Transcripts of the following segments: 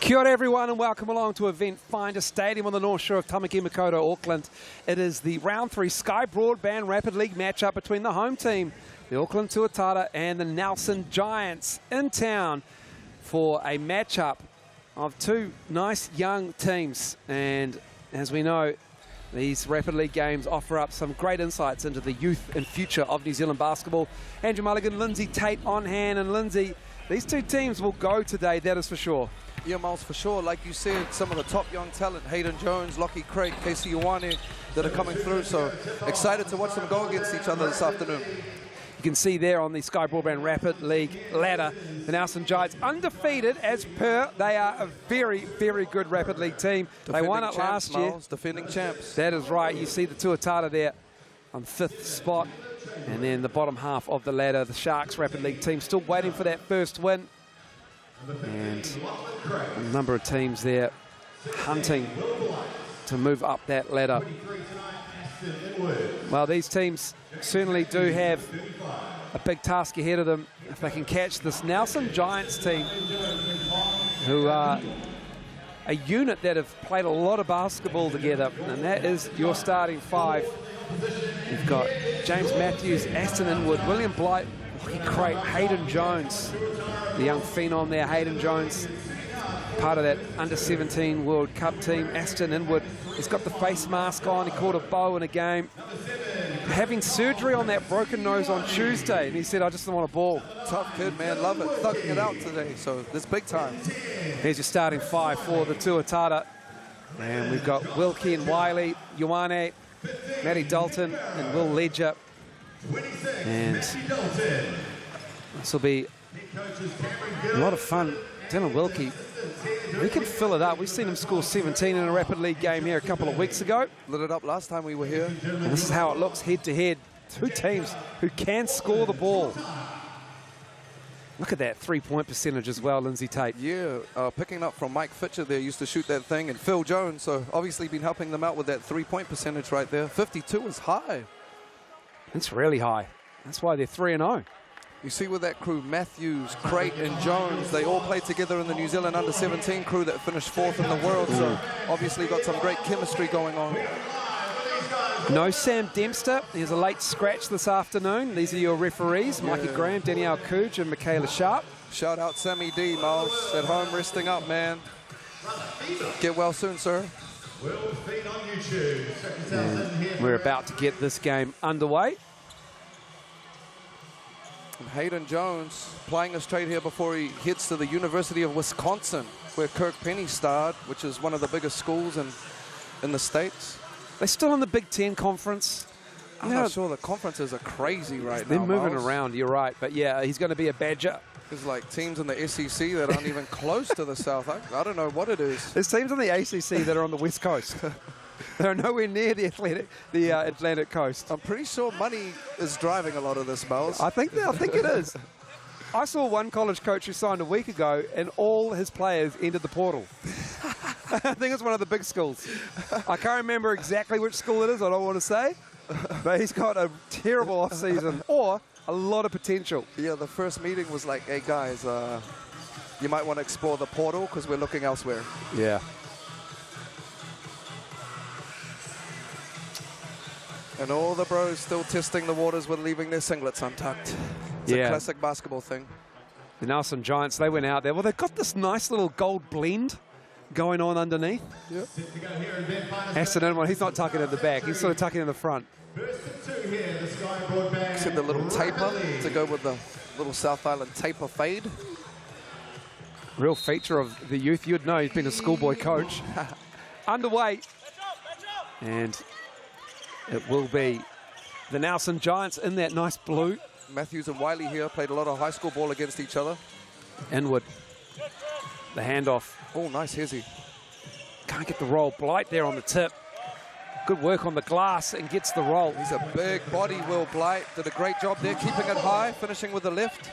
Kia ora everyone and welcome along to Eventfinda Stadium on the north shore of Tamaki Makaurau, Auckland. It is the round 3 Sky Broadband Rapid League matchup between the home team, the Auckland Tuatara, and the Nelson Giants in town for a matchup of two nice young teams. And as we know, these Rapid League games offer up some great insights into the youth and future of New Zealand basketball. Andrew Mulligan, Lindsay Tate on hand, and Lindsay, these two teams will go today, that is for sure. Yeah, Miles, for sure. Like you said, some of the top young talent, Hayden Jones, Lockie Craig, Casey Ioane, that are coming through. So excited to watch them go against each other this afternoon. You can see there on the Sky Broadband Rapid League ladder, the Nelson Giants undefeated as per. They are a very, very good Rapid League team. They won it last year. Miles, defending champs. That is right. You see the Tuatara there on 5th spot. And then the bottom half of the ladder, the Sharks Rapid League team, still waiting for that first win. And a number of teams there hunting to move up that ladder. Well, these teams certainly do have a big task ahead of them if they can catch this Nelson Giants team, who are a unit that have played a lot of basketball together, and that is your starting five. You've got James Matthews, Aston Inwood, William Blight, Lockie Craig, Hayden Jones, the young phenom there, Hayden Jones, part of that under-17 World Cup team. Aston Inwood, he's got the face mask on, he caught a bow in a game. Having surgery on that broken nose on Tuesday, and he said, I just don't want a ball. Tough kid, man, love it. Thugging it out today, so this big time. Here's your starting five for the Tuatara. And we've got Wilkie and Wiley, Ioane, Matty Dalton, and Will Ledger. And this will be a lot of fun. Dylan Wilkie, he can fill it up. We've seen him score 17 in a Rapid League game here a couple of weeks ago. Lit it up last time we were here. And this is how it looks head to head. Two teams who can score the ball. Look at that three-point percentage as well, Lindsay Tate. Yeah, picking up from Mike Fitcher there, used to shoot that thing, and Phil Jones, so obviously been helping them out with that three-point percentage right there. 52 is high. It's really high. That's why they're 3-0. You see with that crew, Matthews, Craig, and Jones, they all played together in the New Zealand under-17 crew that finished 4th in the world, so obviously got some great chemistry going on. No Sam Dempster. There's a late scratch this afternoon. These are your referees, Mikey Graham, Danielle Cooge, and Michaela Sharp. Shout out Sammy D, Miles, at home resting up, man. Get well soon, sir. And we're about to get this game underway. And Hayden Jones playing us straight here before he heads to the University of Wisconsin, where Kirk Penny starred, which is one of the biggest schools in the States. They're still in the Big Ten Conference. I'm not sure. The conferences are crazy right now. They're moving Miles. around, you're right. But yeah, he's going to be a Badger. There's like teams in the SEC that aren't even close to the South. I don't know what it is. There's teams in the ACC that are on the West Coast. They're nowhere near the Atlantic coast. I'm pretty sure money is driving a lot of this, Miles. I think it is. I saw one college coach who signed a week ago, and all his players entered the portal. I think it's one of the big schools. I can't remember exactly which school it is, I don't want to say. But he's got a terrible off-season, or a lot of potential. Yeah, the first meeting was like, hey guys, you might want to explore the portal because we're looking elsewhere. Yeah. And all the bros still testing the waters with leaving their singlets untucked. It's a classic basketball thing. The Nelson Giants, they went out there. Well, they've got this nice little gold blend going on underneath. Yep. Aston Inwood, he's not tucking in the back. He's sort of tucking in the front. Except the little taper to go with the little South Island taper fade. Real feature of the youth. You'd know he's been a schoolboy coach. Underway. And it will be the Nelson Giants in that nice blue. Matthews and Wiley here played a lot of high school ball against each other. Inwood. The handoff. Oh, nice hezzy. Can't get the roll. Blight there on the tip. Good work on the glass and gets the roll. He's a big body, Will Blight. Did a great job there, keeping it high, finishing with the left.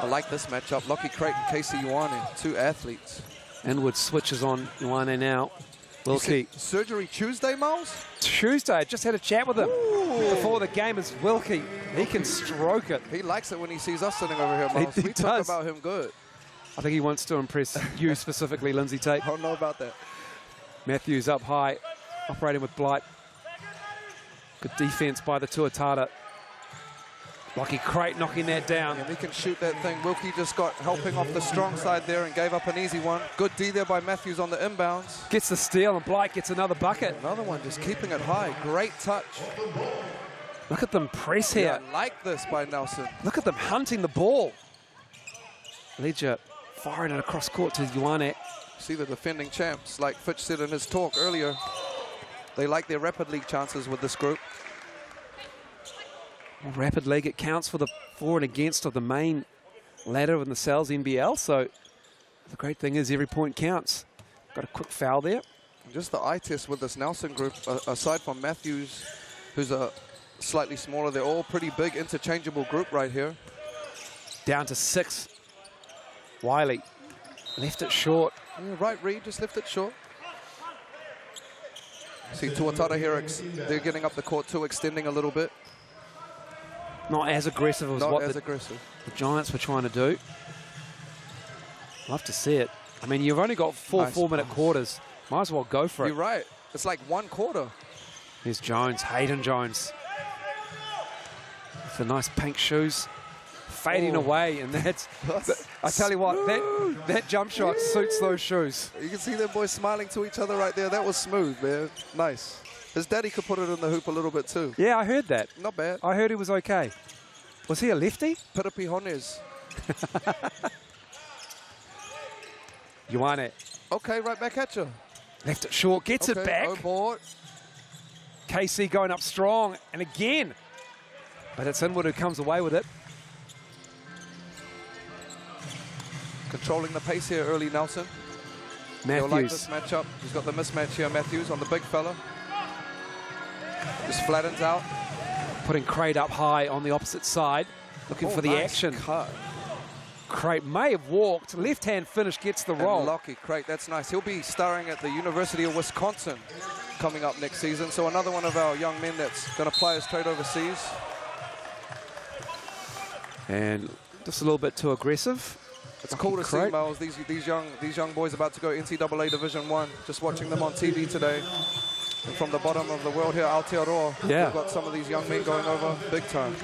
I like this matchup. Lockie Craig and Casey Ioane, two athletes. Inwood switches on Ioane now. Wilkie. Surgery Tuesday, Miles? Tuesday. I just had a chat with him. Ooh. Before the game is Wilkie. He can stroke it. He likes it when he sees us sitting over here, Miles. We talk about him good. I think he wants to impress you specifically, Lindsay Tate. I don't know about that. Matthews up high, operating with Blight. Good defense by the Tuatara. Lockie Crate knocking that down. And he can shoot that thing. Wilkie just got helping off the strong side there and gave up an easy one. Good D there by Matthews on the inbounds. Gets the steal, and Blight gets another bucket. Another one, just keeping it high. Great touch. Look at them press here. Yeah, I like this by Nelson. Look at them hunting the ball. Ledger firing it across court to Ioane. See the defending champs, like Fitch said in his talk earlier, they like their rapid league chances with this group. Well, rapid league, it counts for the for and against of the main ladder in the Sales NBL. So the great thing is every point counts. Got a quick foul there. Just the eye test with this Nelson group, aside from Matthews, who's a slightly smaller, they're all pretty big, interchangeable group right here. Down to 6. Wiley left it short. Yeah, right, Reed, just left it short. See Tuatara here, they're getting up the court too, extending a little bit. Not as aggressive as Not what as the aggressive. Giants were trying to do. Love to see it. I mean, you've only got four Nice 4-minute quarters. Might as well go for it. You're right. It's like one quarter. Here's Jones, Hayden Jones. With the nice pink shoes. Fading away, and that's I tell you what, that jump shot suits those shoes. You can see them boys smiling to each other right there. That was smooth, man. Nice. His daddy could put it in the hoop a little bit too. Yeah, I heard that. Not bad. I heard he was okay. Was he a lefty? Pirapi Hones. Ioane. Okay, right back at you. Left it short, gets it back. Oh, board. KC going up strong, and again. But it's Inwood who comes away with it. Controlling the pace here early, Nelson. Matthews. You'll like this matchup. He's got the mismatch here, Matthews, on the big fella. Just flattens out. Putting Crate up high on the opposite side. Looking for the nice action. Cut. Crate may have walked. Left-hand finish gets the roll. And Lockie Crate, that's nice. He'll be starring at the University of Wisconsin coming up next season. So another one of our young men that's going to play us straight overseas. And just a little bit too aggressive. It's cool to see, Miles, these young boys about to go NCAA Division 1. Just watching them on TV today. And from the bottom of the world here, Aotearoa, yeah. We've got some of these young men going over big time.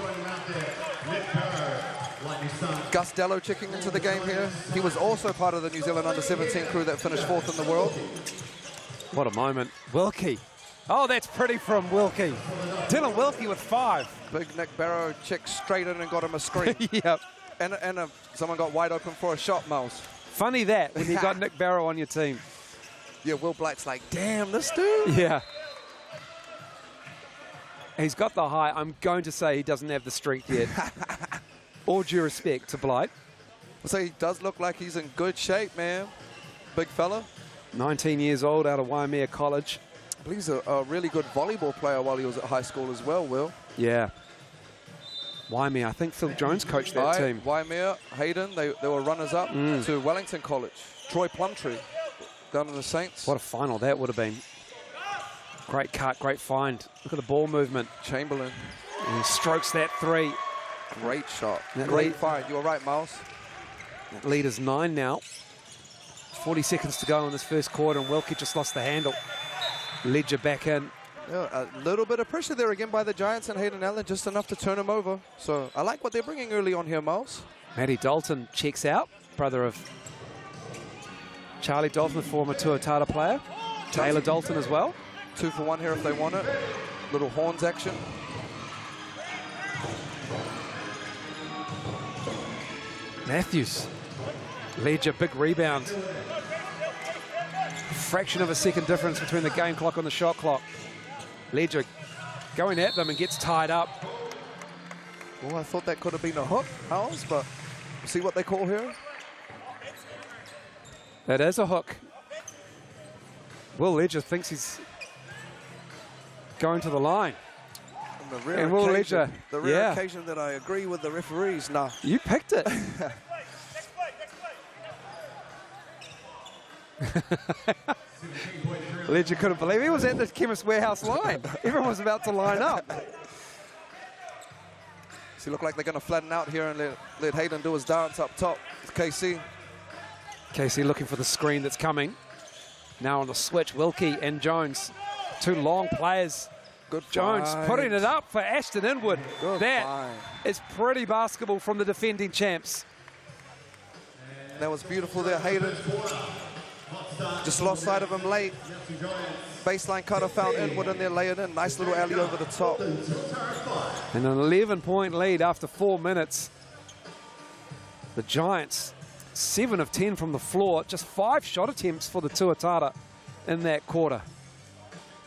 Gus Dello checking into the game here. He was also part of the New Zealand under-17 crew that finished 4th in the world. What a moment. Wilkie. Oh, that's pretty from Wilkie. Dylan Wilkie with 5. Big Nick Barrow checked straight in and got him a screen. Yep. And someone got wide open for a shot, Miles. Funny that, when you got Nick Barrow on your team. Yeah, Will Blight's like, damn, this dude. Yeah. He's got the height. I'm going to say he doesn't have the strength yet. All due respect to Blight. I'll say he does look like he's in good shape, man. Big fella. 19 years old, out of Waimea College. I believe he's a really good volleyball player while he was at high school as well, Will. Yeah. Waimea, I think Phil Jones coached that team. Waimea, Hayden, they were runners-up to Wellington College. Troy Plumtree down in the Saints. What a final that would have been. Great cut, great find. Look at the ball movement. Chamberlain. And he strokes that 3. Great shot. That Great lead, find. You were right, Miles. that lead is 9 now. 40 seconds to go in this first quarter, and Wilkie just lost the handle. Ledger back in. Yeah, a little bit of pressure there again by the Giants and Hayden Allen, just enough to turn him over. So I like what they're bringing early on here, Miles. Matty Dalton checks out, brother of Charlie Dalton, the former Tuatara player. Taylor Dalton as well. 2 for 1 here if they want it. Little horns action. Matthews. Ledger, big rebound. Fraction of a second difference between the game clock and the shot clock. Ledger going at them and gets tied up. Well, I thought that could have been a hook, Miles, but see what they call here? That is a hook. Will Ledger thinks he's going to the line. And Will Ledger, the rare occasion that I agree with the referees, nah. You picked it. Ledger couldn't believe it. He was at the Chemist Warehouse line. Everyone was about to line up. So look like they're going to flatten out here and let Hayden do his dance up top with KC. Casey looking for the screen that's coming. Now on the switch, Wilkie and Jones. Two long players. Good Jones find. putting it up for Ashton Inwood. Good that find. is pretty basketball from the defending champs. That was beautiful there, Hayden. Just lost sight of him late. Baseline cutter, found Inwood in there, lay it in. Nice little alley over the top. And an 11-point lead after 4 minutes. The Giants, 7 of 10 from the floor. Just 5 shot attempts for the Tuatara in that quarter.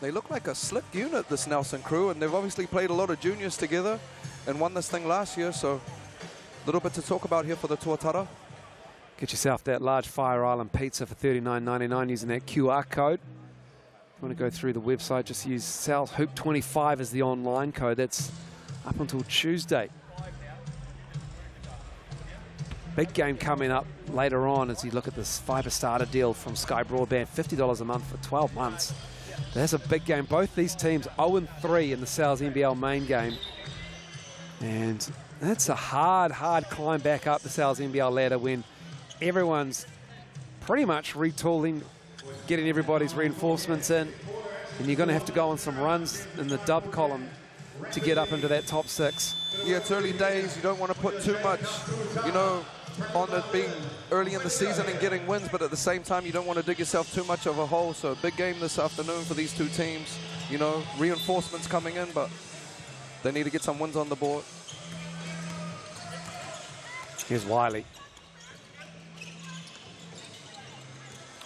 They look like a slick unit, this Nelson crew, and they've obviously played a lot of juniors together and won this thing last year, so a little bit to talk about here for the Tuatara. Get yourself that large Fire Island pizza for $39.99 using that QR code. If you want to go through the website, just use SalesHoop25 as the online code. That's up until Tuesday. Big game coming up later on as you look at this FIBA starter deal from Sky Broadband, $50 a month for 12 months. That's a big game. Both these teams 0-3 in the Sales NBL main game. And that's a hard climb back up the Sales NBL ladder when everyone's pretty much retooling, getting everybody's reinforcements in. And you're going to have to go on some runs in the dub column to get up into that top 6. Yeah, it's early days. You don't want to put too much, you know, on it being early in the season and getting wins, but at the same time, you don't want to dig yourself too much of a hole. So a big game this afternoon for these two teams. You know, reinforcements coming in, but they need to get some wins on the board. Here's Wiley.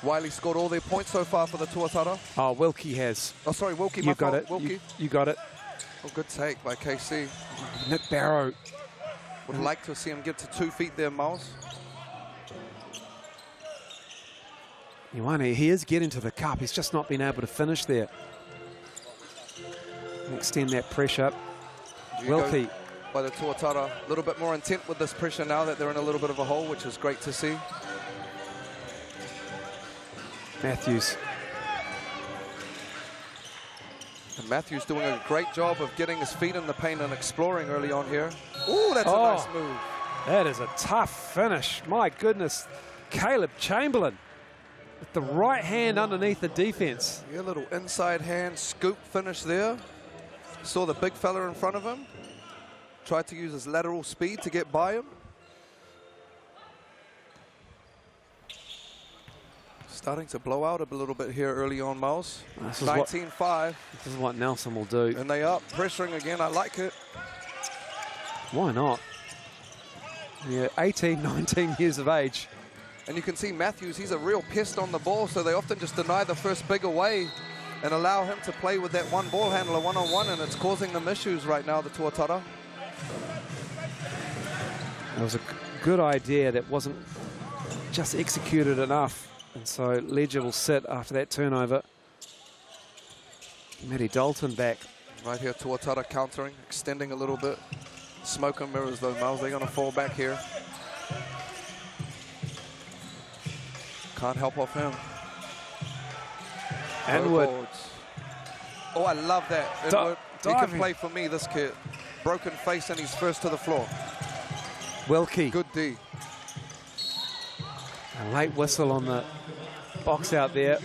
Wiley scored all their points so far for the Tuatara. Oh, Wilkie has. Oh, sorry, Wilkie. You got it. Wilkie. You got it. Oh, good take by KC. Nick Barrow. Would like to see him get to 2 feet there, Miles. He is getting to the cup. He's just not been able to finish there. Extend that pressure. Wilkie. By the Tuatara. A little bit more intent with this pressure now that they're in a little bit of a hole, which is great to see. Matthews. And Matthews doing a great job of getting his feet in the paint and exploring early on here. Ooh, that's a nice move. That is a tough finish. My goodness. Caleb Chamberlain with the right hand underneath the defense. Yeah, little inside hand scoop finish there. Saw the big fella in front of him. Tried to use his lateral speed to get by him. Starting to blow out a little bit here early on, Miles. 19-5. This is what Nelson will do. And they are pressuring again. I like it. Why not? Yeah, 18, 19 years of age. And you can see Matthews, he's a real pest on the ball, so they often just deny the first big away and allow him to play with that one ball handler one-on-one, and it's causing them issues right now, the Tuatara. It was a good idea that wasn't just executed enough. And so Ledger will sit after that turnover. Matty Dalton back. Right here, Tuatara countering, extending a little bit. Smoke and mirrors though, Miles. They're going to fall back here. Can't help off him. Inwood. Oh, I love that. Inwood. He diving. can play for me, this kid. Broken face and he's first to the floor. Wilkie. Good D. A late whistle on the box out there.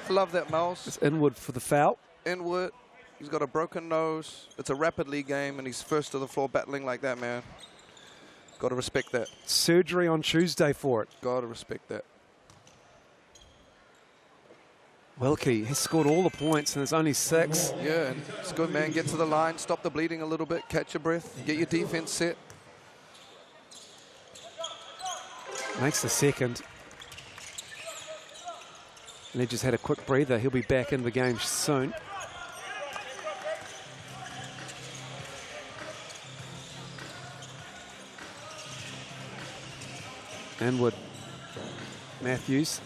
I love that, Miles. It's Inwood for the foul. Inwood, he's got a broken nose. It's a rapid league game, and he's first to the floor battling like that, man. Got to respect that. Surgery on Tuesday for it. Got to respect that. Wilkie has scored all the points, and there's only 6. Yeah, and it's good, man. Get to the line, stop the bleeding a little bit, catch your breath, get your defense set. Makes the second. And he just had a quick breather. He'll be back in the game soon. Inwood. Matthews.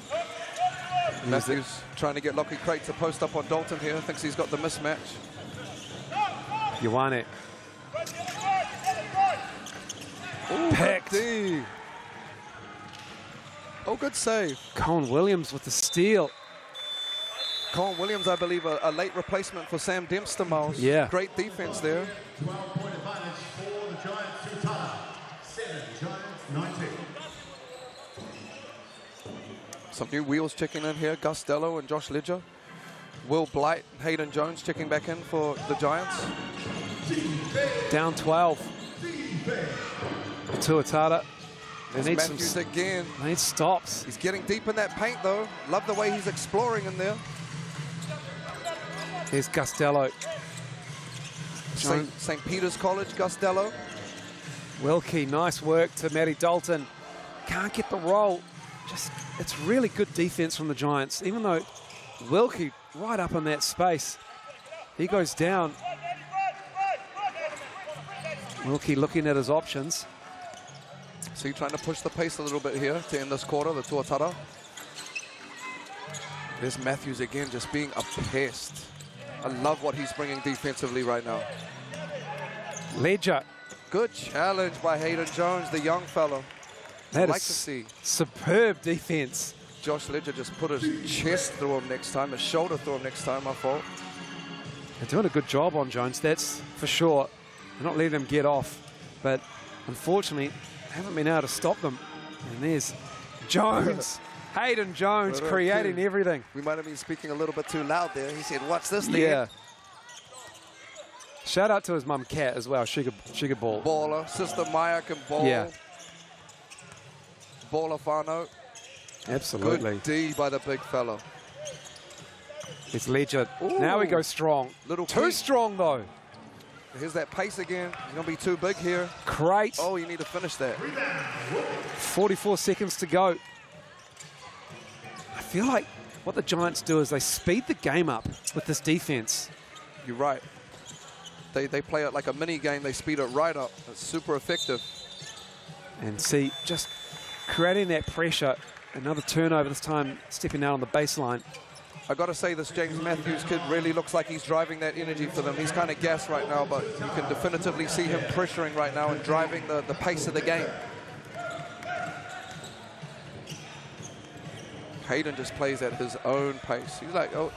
Matthews trying to get Lockie Crate to post up on Dalton here. Thinks he's got the mismatch. Ioane. Packed. Oh, good save. Colin Williams with the steal. Colin Williams, I believe, a late replacement for Sam Dempster, Miles. Yeah. Great defense there. 12-point advantage for the Giants. Tuatara 7, Giants Some new wheels checking in here. Gustello and Josh Ledger. Will Blight, Hayden Jones checking back in for the Giants. Down 12. Tuatara. They need Matthews again. They need stops. He's getting deep in that paint though. Love the way he's exploring in there. Here's Gustello. St. Peter's College, Gustello. Wilkie, nice work to Matty Dalton. Can't get the roll. It's really good defense from the Giants, even though Wilkie right up in that space. He goes down. Wilkie looking at his options. So you're trying to push the pace a little bit here to end this quarter, the Tuatara. There's Matthews again, just being a pest. I love what he's bringing defensively right now. Ledger. Good challenge by Hayden Jones, the young fellow. That like is to see. Superb defense. Josh Ledger just put his chest through him next time, his shoulder through him next time, my fault. They're doing a good job on Jones, that's for sure. They're not letting him get off, but unfortunately, haven't been able to stop them. And there's Jones. Hayden Jones creating everything. We might have been speaking a little bit too loud there. He said, "What's this thing?" Yeah. Shout out to his mum, Kat, as well. Sugar Ball. Baller. Sister Maya can ball. Yeah. Baller Fano. Absolutely. Good D by the big fellow. It's Ledger. Ooh. Now we go strong. Too strong, though. Here's that pace again. He's going to be too big here. Great. Oh, you need to finish that. 44 seconds to go. I feel like what the Giants do is they speed the game up with this defense. You're right. They play it like a mini game. They speed it right up. It's super effective. And see, just creating that pressure. Another turnover, this time stepping out on the baseline. I got to say, this James Matthews kid really looks like he's driving that energy for them. He's kind of gassed right now, but you can definitively see him pressuring right now and driving the pace of the game. Hayden just plays at his own pace. He's like, oh.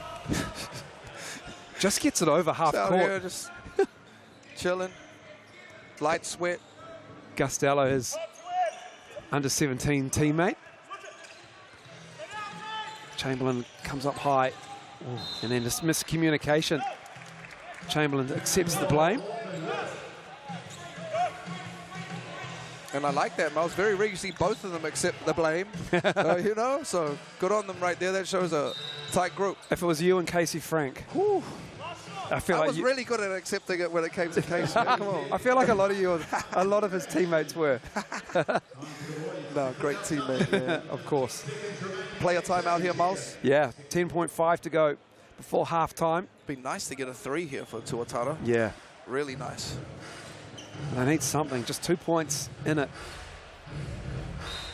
Just gets it over half out court. here just chilling. Light sweat. Gustello, his under-17 teammate. Chamberlain comes up high. Ooh. And then this miscommunication. Chamberlain accepts the blame. And I like that, Miles. Very rare you see both of them accept the blame. You know, so good on them right there. That shows a tight group. If it was you and Casey Frank, whew. I feel I like was really good at accepting it when it came to Casey. Come on. I feel like a lot of his teammates were. No, great teammate, man. Of course. Player timeout here, Miles. Yeah, 10.5 to go before halftime. Be nice to get a 3 here for Tuatara. Yeah. Really nice. They need something. Just 2 points in it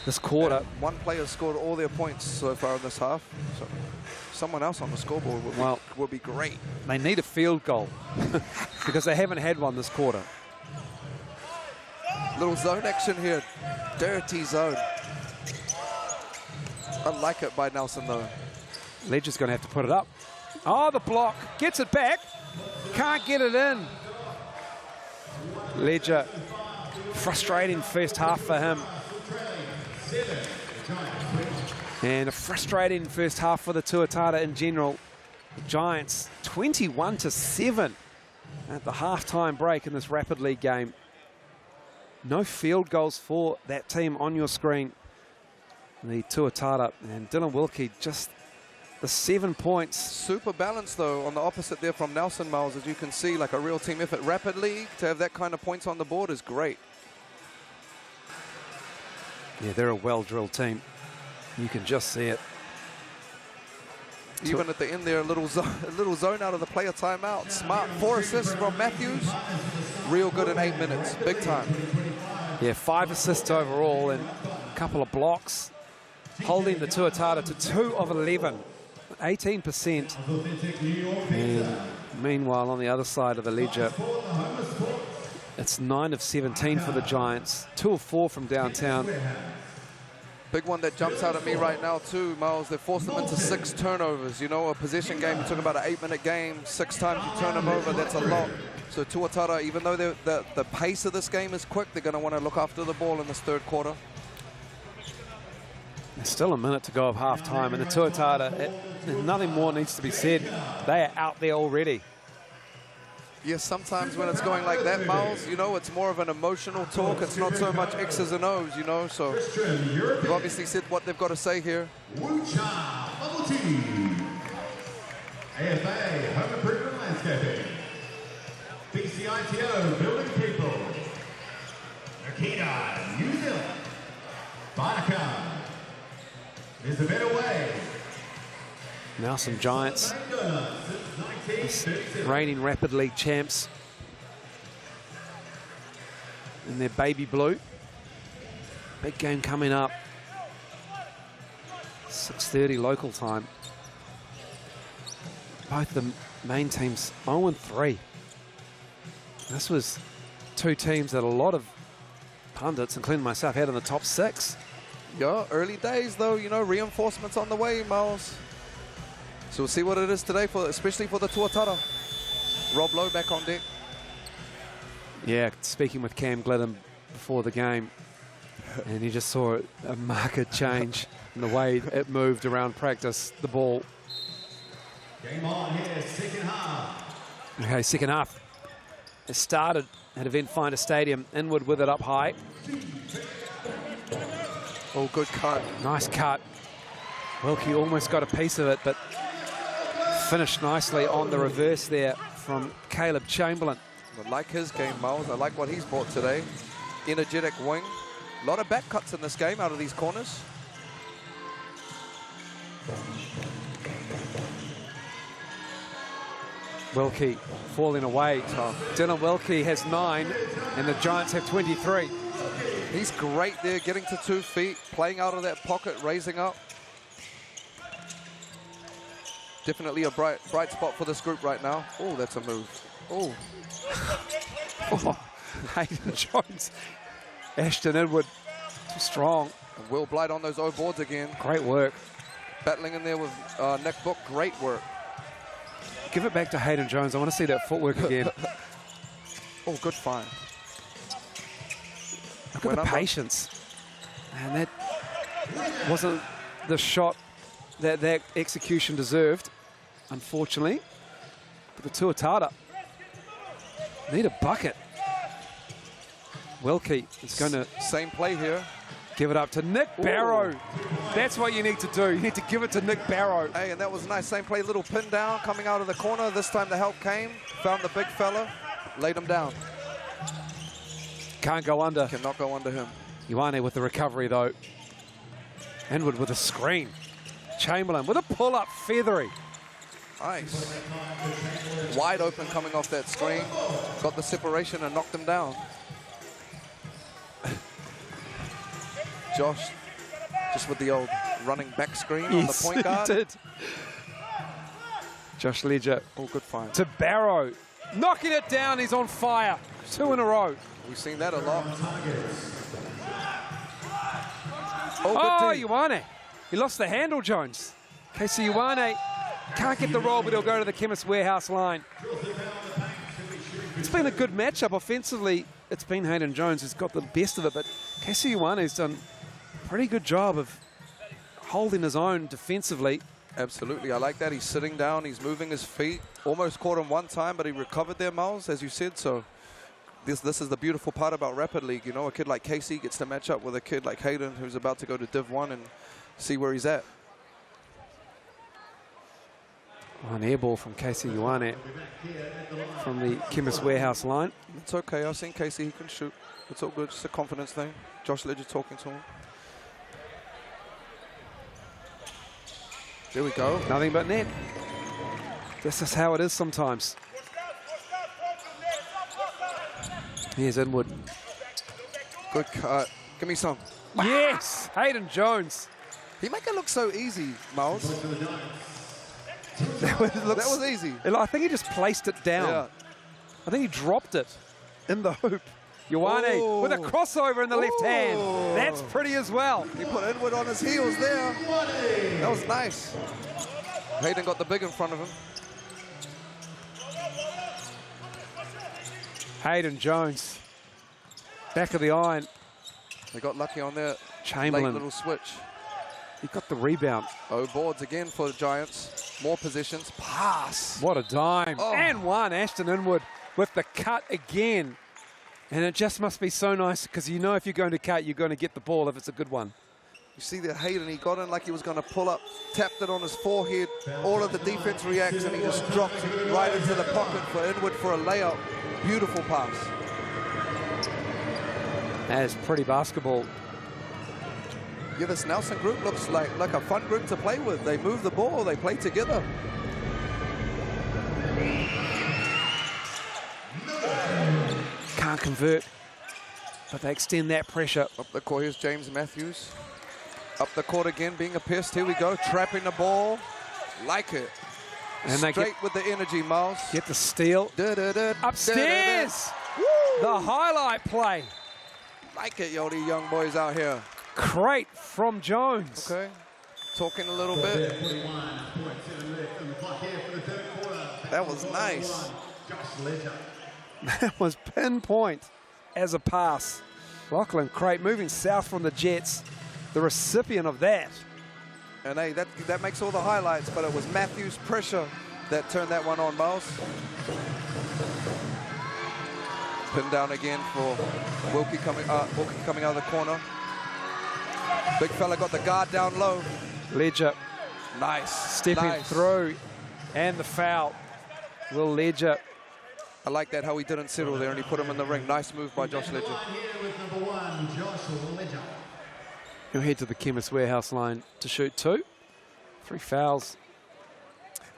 this quarter. And one player scored all their points so far in this half. So someone else on the scoreboard would be great. They need a field goal because they haven't had one this quarter. Little zone action here. Dirty zone. I like it by Nelson, though. Ledger's going to have to put it up. Oh, the block. Gets it back. Can't get it in. Ledger, frustrating first half for him. And a frustrating first half for the Tuatara in general. The Giants 21-7 at the halftime break in this Rapid League game. No field goals for that team on your screen. The Tuatara and Dylan Wilkie, just the 7 points. Super balanced, though, on the opposite there from Nelson, Miles. As you can see, like a real team effort. Rapid League, to have that kind of points on the board is great. Yeah, they're a well-drilled team. You can just see it. Even at the end there, a little zone out of the player timeout. Smart 4 assists from Matthews. Real good in 8 minutes. Big time. Yeah, 5 assists overall and a couple of blocks. Holding the Tuatara to 2 of 11. 18%. And meanwhile, on the other side of the ledger, it's 9 of 17 for the Giants. 2 of 4 from downtown. Big one that jumps out at me right now too, Miles. They forced them into 6 turnovers. You know, a possession game, you talk about an 8-minute game, 6 times you turn them over, that's a lot. So Tuatara, even though the pace of this game is quick, they're going to want to look after the ball in this third quarter. There's still a minute to go of half-time, and the Tuatara, nothing more needs to be said. They are out there already. Yes, sometimes when it's going like that, Miles, you know, it's more of an emotional talk. It's not so much X's and O's, you know, so they've obviously said what they've got to say here. AFA, Home Improvement Landscaping. BCITO, Building People. Akita, New Zealand. Baraka. There's a better way. Now some Giants, reigning Rapid League champs in their baby blue. Big game coming up. 6:30 local time. Both the main teams 0-3. This was two teams that a lot of pundits, including myself, had in the top 6. Yeah, early days though, you know, reinforcements on the way, Miles. So we'll see what it is today, especially for the Tuatara. Rob Lowe back on deck. Yeah, speaking with Cam Glidden before the game, and he just saw a marked change in the way it moved around practice, the ball. Game on here, second half. Okay, second half. It started at Eventfinda Stadium, Inwood with it up high. Oh, good cut. Nice cut. Wilkie almost got a piece of it, but finished nicely on the reverse there from Caleb Chamberlain. I like his game, Miles. I like what he's brought today. Energetic wing. A lot of back cuts in this game out of these corners. Wilkie falling away. Dylan Wilkie has 9, and the Giants have 23. He's great there, getting to 2 feet, playing out of that pocket, raising up. Definitely a bright spot for this group right now. Oh, that's a move. Oh. Hayden Jones. Ashton Inwood, too strong. And Will Blight on those O boards again. Great work. Battling in there with Nick Book, great work. Give it back to Hayden Jones. I want to see that footwork again. Oh, good find. Look at the patience. And that wasn't the shot that execution deserved, unfortunately. But the Tuatara need a bucket. Wilkie is going to... Same play here. Give it up to Nick Barrow. That's what you need to do. You need to give it to Nick Barrow. Hey, and that was nice. Same play, little pin down, coming out of the corner. This time the help came. Found the big fella. Laid him down. Can't go under. Cannot go under him. Ioane with the recovery, though. Inwood with a screen. Chamberlain with a pull-up, feathery. Nice. Wide open coming off that screen. Got the separation and knocked him down. Josh, just with the old running back screen on the point guard. Did. Josh Ledger. Oh, good find. To Barrow. Knocking it down. He's on fire. 2 in a row. We've seen that a lot. Oh, Ioane. He lost the handle, Jones. Casey Ioane can't get the roll, but he'll go to the Chemist Warehouse line. It's been a good matchup offensively. It's been Hayden Jones who's got the best of it, but Casey Ioane's done a pretty good job of holding his own defensively. Absolutely, I like that. He's sitting down, he's moving his feet. Almost caught him one time, but he recovered there, Miles, as you said. So this is the beautiful part about Rapid League. You know, a kid like Casey gets to match up with a kid like Hayden, who's about to go to Div 1 and see where he's at. An air ball from Casey Ioane from the Chemist Warehouse line. It's okay. I've seen Casey. He can shoot. It's all good. It's a confidence thing. Josh Ledger talking to him. There we go. Nothing but net. This is how it is sometimes. Here's Inwood. Good cut. Give me some. Yes! Hayden Jones. He make it look so easy, Miles. That was easy. I think he just placed it down. Yeah. I think he dropped it in the hoop. Ioane with a crossover in the left hand. That's pretty as well. He put Inwood on his heels there. That was nice. Hayden got the big in front of him. Hayden Jones. Back of the iron. They got lucky on that Chamberlain. late little switch. He got the rebound. Oh, boards again for the Giants. More positions. Pass. What a dime. Oh. And one. Ashton Inwood with the cut again. And it just must be so nice because you know if you're going to cut, you're going to get the ball if it's a good one. You see the Hayden, he got in like he was going to pull up, tapped it on his forehead. All of the defense reacts and he just drops it right into the pocket for Inwood for a layup. Beautiful pass. That's pretty basketball. Yeah, this Nelson group looks like a fun group to play with. They move the ball, they play together. Can't convert, but they extend that pressure. Up the court, here's James Matthews. Up the court again, being a pest. Here we go, trapping the ball. Like it. And they straight with the energy, Miles. get the steal. Upstairs! The highlight play. Like it, yo, these young boys out here. Great from Jones. Okay, talking a little bit. That was nice. That was pinpoint as a pass. Lachlan Crate moving south from the Jets, the recipient of that. And hey, that makes all the highlights, but it was Matthews' pressure that turned that one on, Miles. Pin down again for Wilkie coming out of the corner. Big fella got the guard down low. Ledger Nice. stepping through, and the foul. Will Ledger. I like that, how he didn't settle there and he put him in the ring. Nice move by Josh Ledger. He'll head to the Chemist Warehouse line to shoot 2. 3 fouls.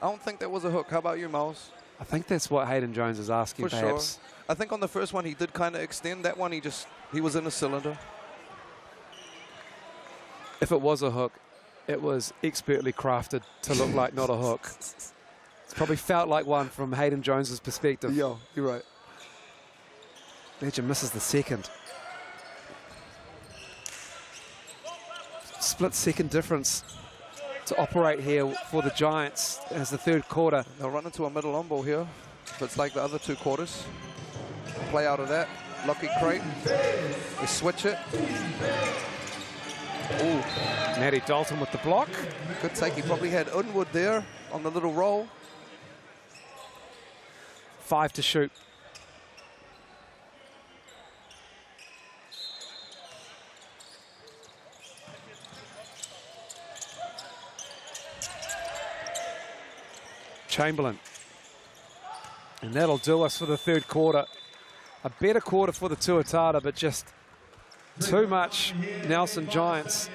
I don't think that was a hook. How about you, Miles? I think that's what Hayden Jones is asking, For perhaps. sure. I think on the first one he did kind of extend. That one he was in a cylinder. If it was a hook, it was expertly crafted to look like not a hook. It's probably felt like one from Hayden Jones's perspective. Yo, you're right. Ledger misses the second. Split second difference to operate here for the Giants as the third quarter. They'll run into a middle on ball here. If it's like the other 2 quarters. Play out of that. Lucky Crate. We switch it. Ooh. Matty Dalton with the block. Good take. He probably had Unwood there on the little roll. 5 to shoot. Chamberlain. And that'll do us for the third quarter. A better quarter for the Tuatara, but just too much Nelson Giants.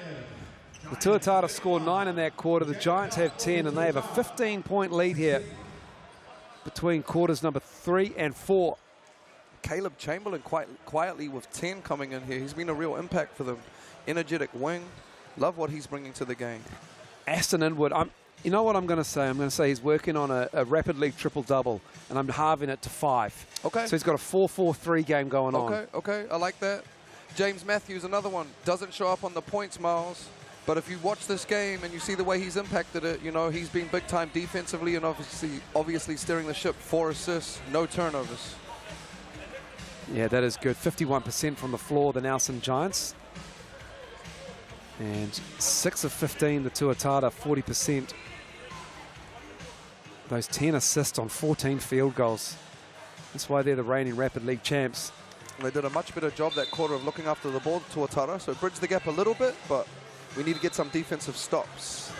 The Tuatara scored 9 in that quarter. The Giants have 10, and they have a 15-point lead here between quarters number 3 and 4. Caleb Chamberlain quite quietly with 10 coming in here. He's been a real impact for them. Energetic wing. Love what he's bringing to the game. Aston Inwood, you know what I'm going to say? I'm going to say he's working on a rapid league triple-double, and I'm halving it to 5. Okay. So he's got a 4-4-3 game going on. Okay, I like that. James Matthews, another one. Doesn't show up on the points, Miles. But if you watch this game and you see the way he's impacted it, you know, he's been big time defensively and obviously steering the ship. 4 assists, no turnovers. Yeah, that is good. 51% from the floor, the Nelson Giants. And 6 of 15, the Tuatara, 40%. Those 10 assists on 14 field goals. That's why they're the reigning Rapid League champs. They did a much better job that quarter of looking after the ball, Tuatara. So bridge the gap a little bit, but we need to get some defensive stops.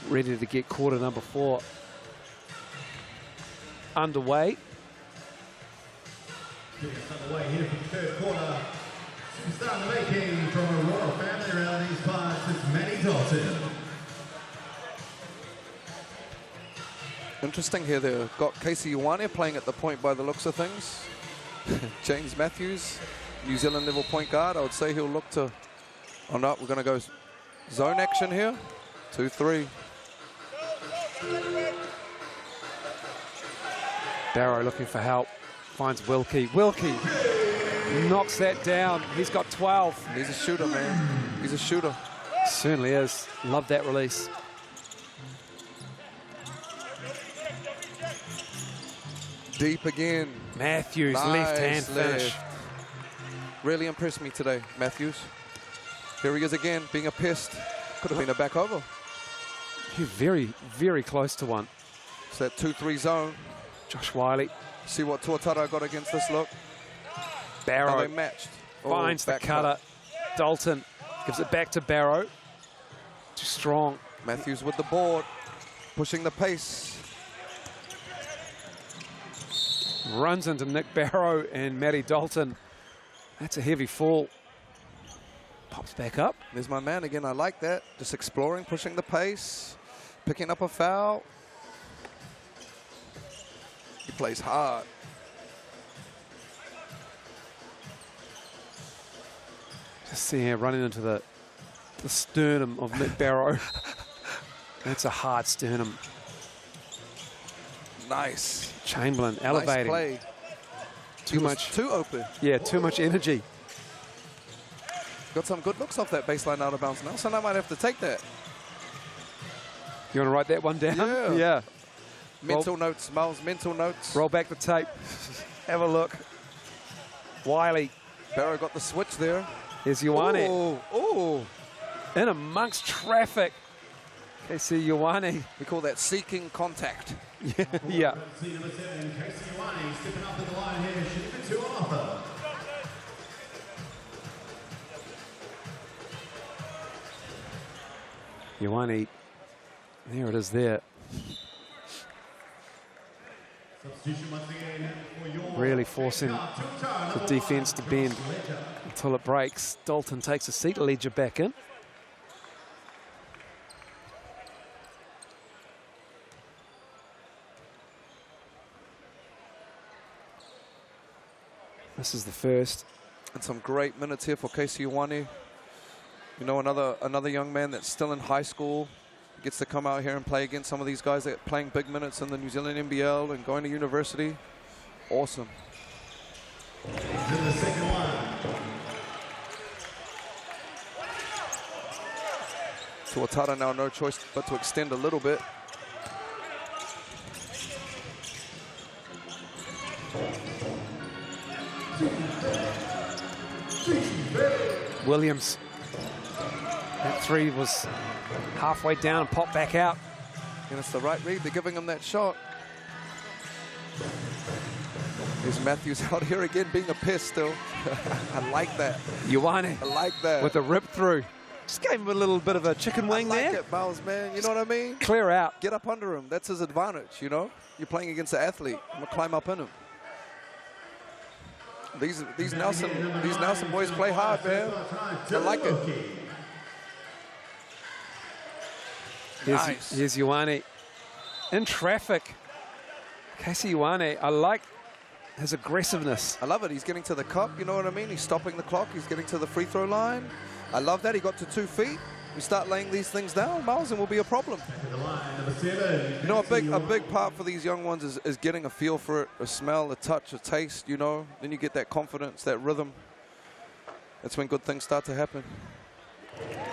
Ready to get quarter number 4 underway. Underway here for the third quarter. Superstar in the making from a royal family around these parts. It's Matty Dalton. Interesting here. They've got Casey Ioane playing at the point by the looks of things. James Matthews, New Zealand level point guard. I would say he'll look to... Oh no, we're going to go zone action here. 2-3. Barrow looking for help. Finds Wilkie. Wilkie knocks that down. He's got 12. He's a shooter, man. He's a shooter. Certainly is. Love that release. Deep again. Matthews, Nice left-hand finish. left. Really impressed me today, Matthews. Here he is again, being a pest. Could have been a back over. You're very, very close to one. It's that 2-3 zone. Josh Wiley. See what Tuatara got against this look. Barrow. How they matched. Finds the back cutter. Dalton gives it back to Barrow. Too strong. Matthews with the board, pushing the pace. Runs into Nick Barrow and Matty Dalton. That's a heavy fall. Pops back up. There's my man again. I like that. Just exploring, pushing the pace, picking up a foul. He plays hard. Just see here running into the sternum of Nick Barrow. That's a hard sternum. Nice. Chamberlain elevating. Nice play. Too much. Too open. Yeah, too much energy. Got some good looks off that baseline out of bounds now, so I might have to take that. You want to write that one down? Yeah. Yeah. Mental notes, Miles, mental notes. Roll back the tape. Have a look. Wiley. Barrow got the switch there. Here's Ioane. Oh. In amongst traffic. KC Ioane. We call that seeking contact. Yeah. See number 7, Casey Ioane, stepping up at the line here, shooting 2 off. Ioane. There it is there. Substitution once again for your Really forcing the defense to bend until it breaks. Dalton takes a seat, Ledger back in. This is the first. And some great minutes here for Casey Ioane. You know, another young man that's still in high school gets to come out here and play against some of these guys that are playing big minutes in the New Zealand NBL and going to university. Awesome. In the second one. Tuatara now no choice but to extend a little bit. Williams. That three was halfway down and popped back out. And it's the right read. They're giving him that shot. There's Matthews out here again being a pest still. I like that. Ioane I like that. with a rip through. Just gave him a little bit of a chicken wing I like there. it, Miles, man. You know what I mean? Clear out. Get up under him. That's his advantage, you know? You're playing against an athlete. I'm going to climb up in him. These Nelson boys play hard, man. I like it. Nice. Here's Ioane in traffic. Casey Ioane, I like his aggressiveness. I love it. He's getting to the cup, you know what I mean? He's stopping the clock. He's getting to the free throw line. I love that. He got to 2 feet. We start laying these things down, Miles, and will be a problem. You know, a big part for these young ones is getting a feel for it, a smell, a touch, a taste, you know. Then you get that confidence, that rhythm. That's when good things start to happen.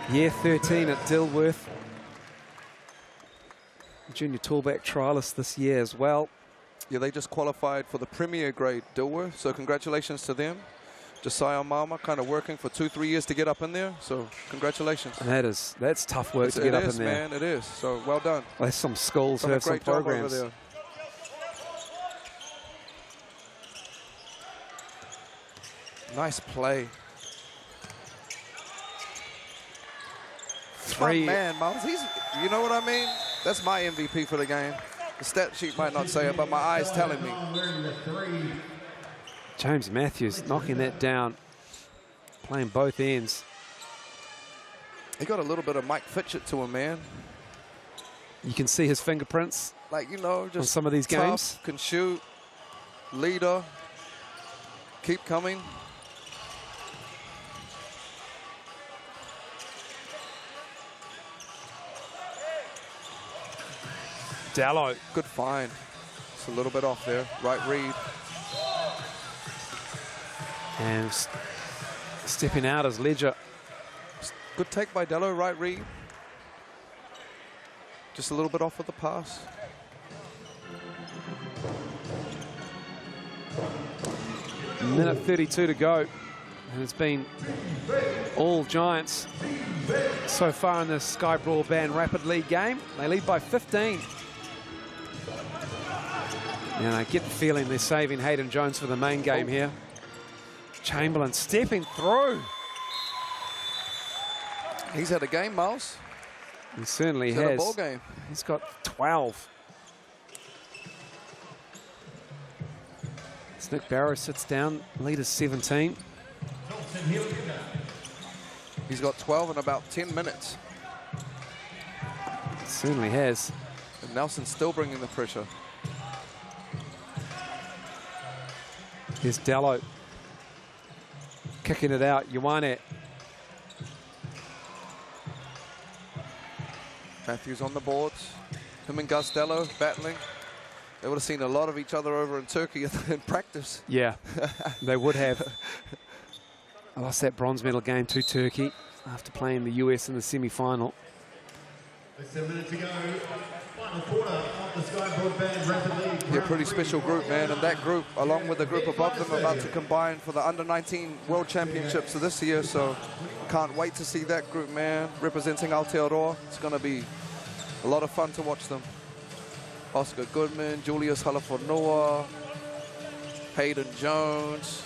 Year 13 at Dilworth. Junior tallback trialist this year as well. Yeah, they just qualified for the premier grade Dilworth, so congratulations to them. Josiah Mama kind of working for 2-3 years to get up in there, so congratulations. And that's tough work to get up in there. Man, it is. So well done. Well, there's some schools who have some programs. Over there. Nice play. Three. My man, Miles. You know what I mean? That's my MVP for the game. The stat sheet might not say it, but my eyes telling me. James Matthews knocking that down, playing both ends. He got a little bit of Mike Fitchett to him, man. You can see his fingerprints. Like, you know, just on some of these tough, games. Can shoot, leader, keep coming. Dallo. Good find. It's a little bit off there. Right read. And stepping out as Ledger. Good take by Dello, right read. Just a little bit off of the pass. Minute 32 to go. And it's been all Giants so far in this Sky Broadband Rapid League game. They lead by 15. And I get the feeling they're saving Hayden Jones for the main game here. Chamberlain stepping through. He's had a game, Miles. He certainly He's has. had a ball game. He's got 12. Nick Barrow sits down, lead is 17. He's got 12 in about 10 minutes. Certainly has. And Nelson's still bringing the pressure. Here's Dallo. Kicking it out, Ioane. Matthews on the boards. Him and Gus Dallo battling. They would have seen a lot of each other over in Turkey in practice. Yeah, they would have. I lost that bronze medal game to Turkey after playing the US in the semi-final. Just a minute to go. Final quarter of the Sky Broadband Rapid League. They're a pretty special group, man. And that group, along with the group above them, are about to combine for the Under-19 World Championships of this year. So can't wait to see that group, man, representing Aotearoa. It's going to be a lot of fun to watch them. Oscar Goodman, Julius Halafonua, Hayden Jones.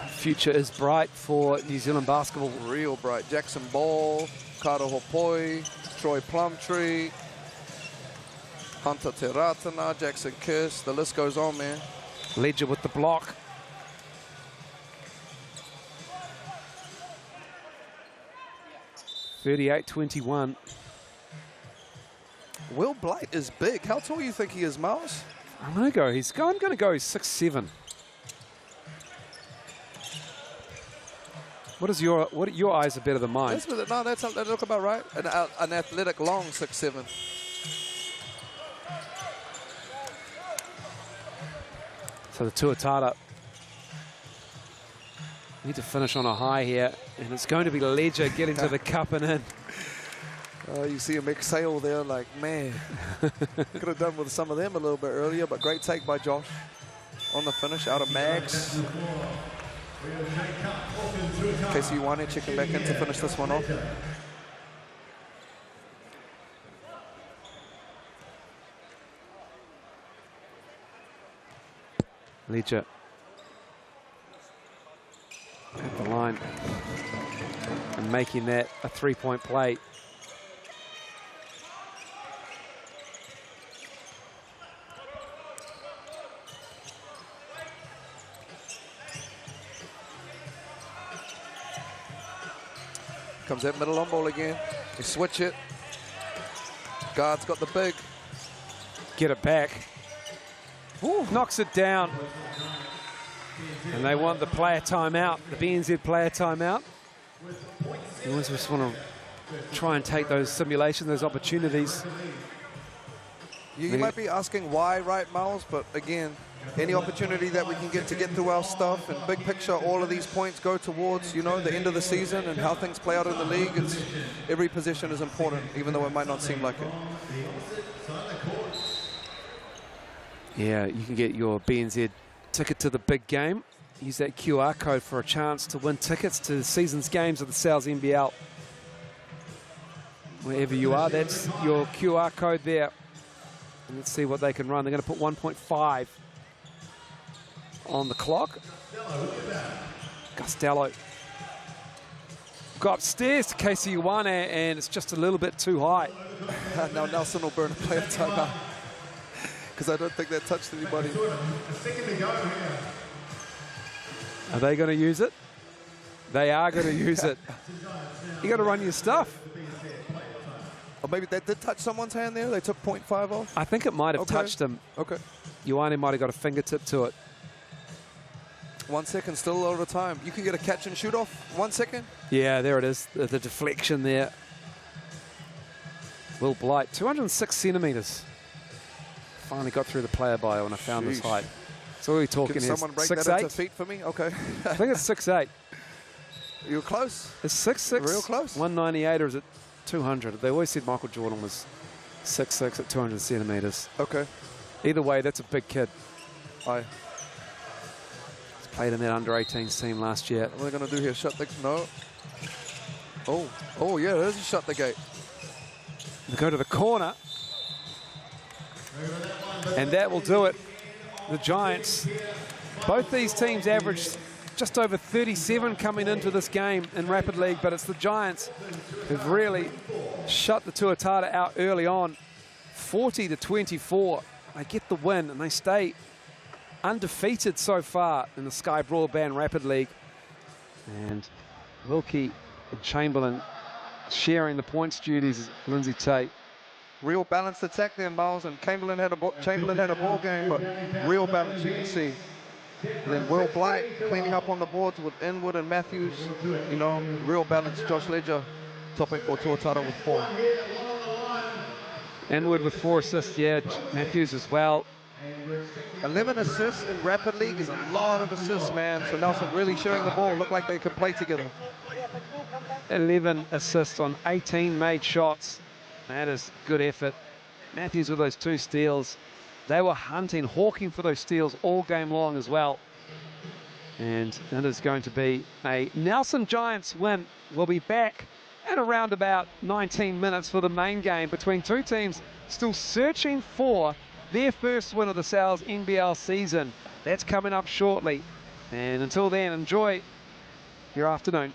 Future is bright for New Zealand basketball. Real bright. Jackson Ball, Kara Hopoi, Troy Plumtree, Hunter Teratana, Jackson Kiss. The list goes on, man. Ledger with the block. (38-21). Will Blight is big. How tall do you think he is, Miles? I'm going to go. I'm going to go 6'7". What your eyes are better than mine? No, that look about right. An athletic long 6'7". So the Tuatara need to finish on a high here, and it's going to be Ledger getting to the cup and in. You see him exhale there, like, man. Could have done with some of them a little bit earlier, but great take by Josh on the finish out of Mags. Casey Ioane checking back in to finish this one off. Ledger at the line and making that a three-point play. Comes that middle on ball again. They switch it. Guard's got the big. Get it back. Ooh, knocks it down. And they want the player timeout, the BNZ player timeout. You always just want to try and take those simulations, those opportunities. You might be asking why, right, Miles? But again, any opportunity that we can get to get through our stuff and big picture, all of these points go towards, you know, the end of the season and how things play out in the league. Every position is important, even though it might not seem like it. Yeah, you can get your BNZ ticket to the big game. Use that QR code for a chance to win tickets to the season's games of the Sal's NBL. Wherever you are, that's your QR code there. And let's see what they can run. They're going to put 1.5 on the clock. Costello. Go upstairs to Casey Ioane, and it's just a little bit too high. Now Nelson will burn a player timeout because I don't think that touched anybody. Are they going to use it? They are going to use it. You got to run your stuff. Or maybe that did touch someone's hand there. They took 0.5 off. I think it might have touched him. Okay. Ioane might have got a fingertip to it. 1 second, still a lot of time. You can get a catch and shoot off. 1 second. Yeah, there it is. The deflection there. Will Blight, 206 centimetres. Finally got through the player bio when I found this height. So what are we talking here? Can someone break that into feet for me? Okay. I think it's 6'8". You were close. It's 6'6". Real close. 198, or is it 200? They always said Michael Jordan was 6'6" at 200 centimetres. Okay. Either way, that's a big kid. Aye. He's played in that under-18s team last year. What are they going to do here? Shut the... No. Oh, yeah, there's a shut the gate. They go to the corner. And that will do it. The Giants, both these teams averaged just over 37 coming into this game in Rapid League, but it's the Giants who've really shut the Tuatara out early on. 40-24. They get the win and they stay undefeated so far in the Sky Broadband Rapid League. And Wilkie and Chamberlain sharing the points duties, Lindsay Tate. Real balanced attack there, Miles, and Chamberlain had a ball game, but real balance, you can see. And then Will Blight cleaning up on the boards with Inwood and Matthews. You know, real balance. Josh Ledger topping for Tuatara with 4. Inwood with 4 assists, yeah. Matthews as well. 11 assists in Rapid League is a lot of assists, man. So Nelson really sharing the ball. Look like they could play together. 11 assists on 18 made shots. That is good effort. Matthews with those 2 steals. They were hunting, hawking for those steals all game long as well. And it is going to be a Nelson Giants win. We'll be back at around about 19 minutes for the main game between two teams still searching for their first win of the Sal's NBL season. That's coming up shortly. And until then, enjoy your afternoon.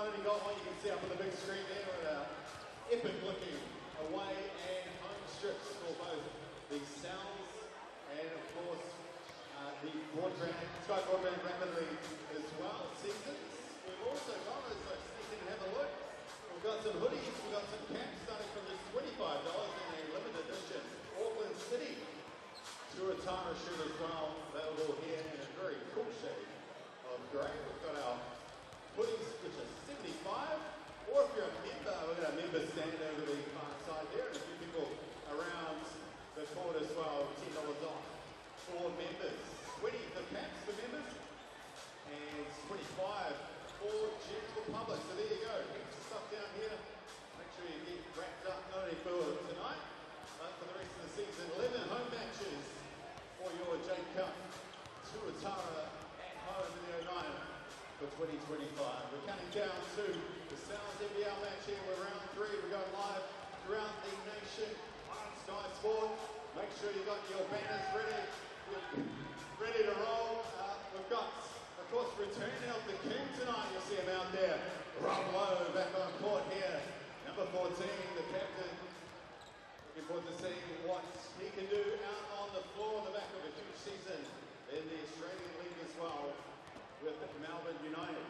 only got what you can see up on the big screen there with an epic looking away and home strips for both the Sounds and of course the Sky Broadband Rapidly as well seasons. We've also got, as I sneak in and have a look, we've got some hoodies, we've got some caps starting from just $25 in a limited edition Auckland City Tuatara shirt as well, available here in a very cool shade of grey. We've got our hoodies which are $75, or if you're a member, we've got a member stand over the far side there, and a few people around the court as well, $10 off for members. 20 for caps for members, and 25 for general public. So there you go, heaps of stuff down here. Make sure you get wrapped up not only for tonight, but for the rest of the season. 11 home matches for your J Cup Tuatara at home in the 09 for 2025. We're counting down to the Sounds NBL match here. We're round 3. We're going live throughout the nation on Sky Sport. Make sure you got your banners ready to roll. We've got, of course, returning of the king tonight. You'll see him out there. Rob Lowe back on court here. Number 14, the captain. Looking forward to seeing what he can do out on the floor on the back of a huge season in the Australian League as well with the Melbourne United.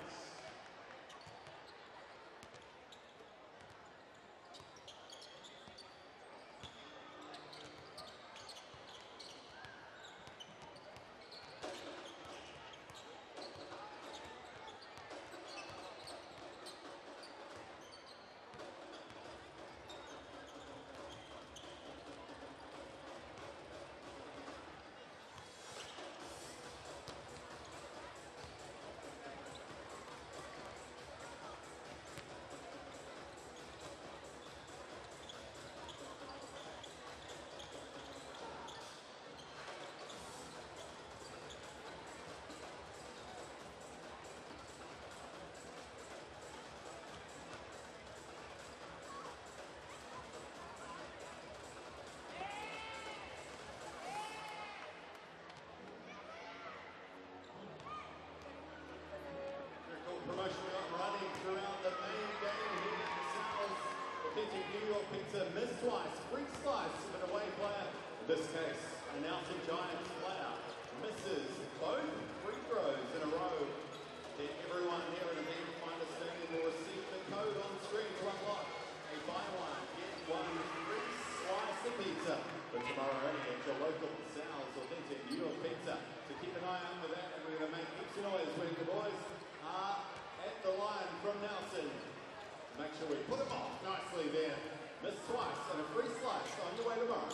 Promotion running throughout the main game here in the South. Authentic New York pizza missed twice. Free slice of an away player. In this case, an Nelson Giants player misses both free throws in a row. Then everyone here in the Eventfinda Stadium will receive the code on screen to unlock a buy one, get one free slice of pizza for tomorrow only at your local Sal's Authentic New York Pizza. So keep an eye out for that, and we're going to make heaps of noise when the boys are at the line from Nelson. Make sure we put them off nicely there. Missed twice and a free slice on your way tomorrow.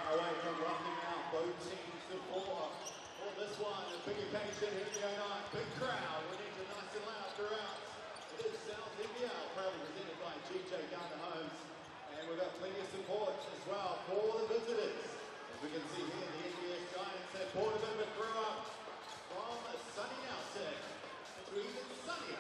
Away from roughing out both teams to four. For this one, a big occasion here in the 09. Big crowd. We need you nice and loud throughout. It is South NBL, proudly presented by GJ Gardner Homes. And we've got plenty of support as well for the visitors. As we can see here, the NBS Giants have brought a bit of a throw up from a sunny outset to even sunnier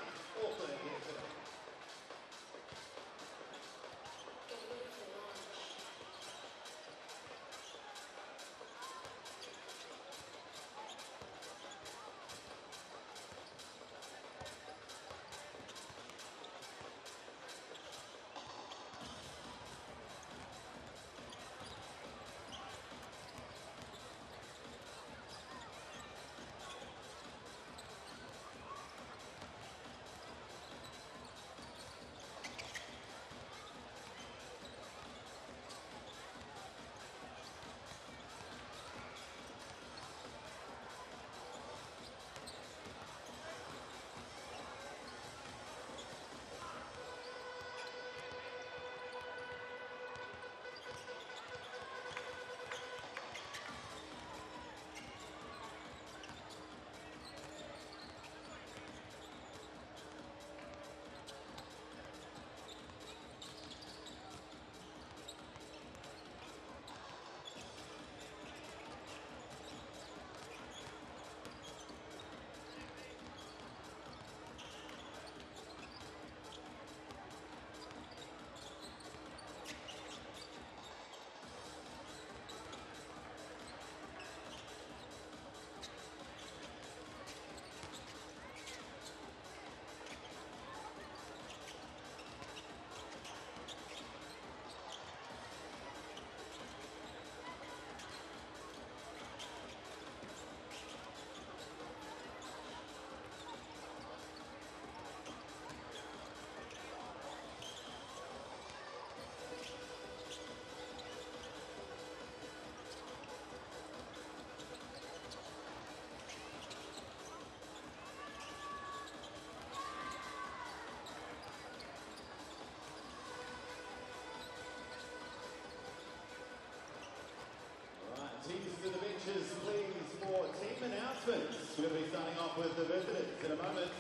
announcements. We're going to be starting off with the visitors in a moment.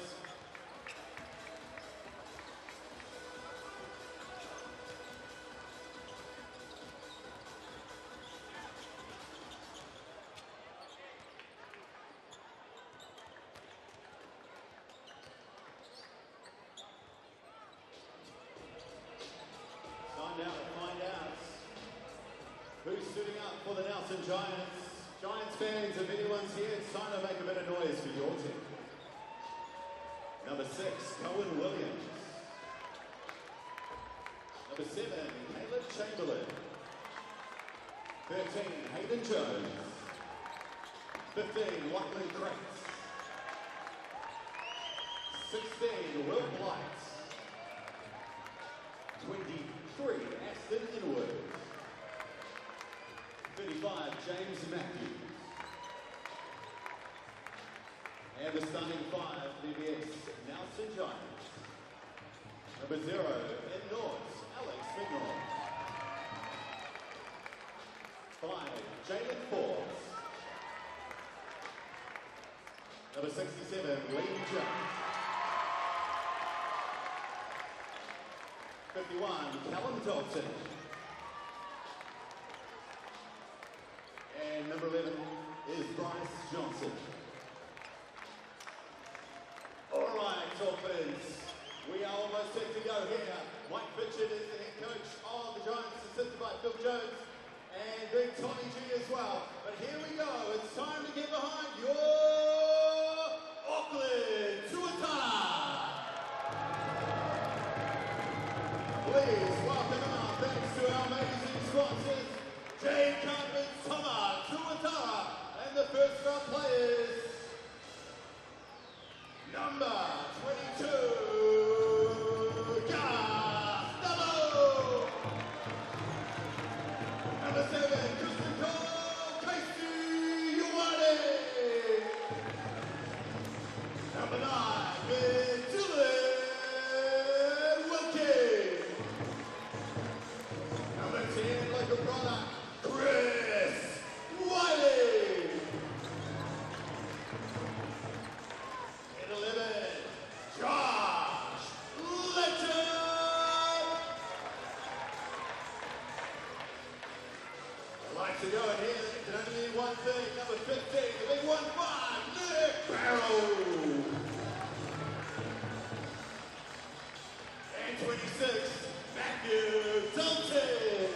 Time now to find out who's suiting up for the Nelson Giants. Giants fans, if anyone's here, it's time to make a bit of noise for your team. Number 6, Cohen Williams. Number 7, Caleb Chamberlain. 13, Hayden Jones. 15, Lachlan Kratz. 16, Will Blight. 23, Aston Inwood. 35, James Matthews. And the starting 5, BBS, Nelson Giants. Number 0, in North, Alex Mignor. 5, Jalen Forbes. Number 67, Lee Jones. 51, Callum Dalton. And number 11 is Bryce Johnson. All right, Dolphins, we are almost set to go here. Mike Fitchett is the head coach of the Giants, assisted by Phil Jones and Big Tommy G as well. But here we go, it's time to get behind your Auckland Tuatara. Please welcome our thanks to our amazing sponsors, Jane Carpet, Tama, Tuatara, and the first round players. Number 22, Costello. Number 7, Kristen Cole, Casey Ioane. Number 9, Dylan Wilkie. Number 10, like a brother, Chris Wiley. And 11, Josh Letton. I'd like to go in here, it can only mean one thing. Number 15, the big 1-5, Nick Barrow. And 26, Matthew Dalton.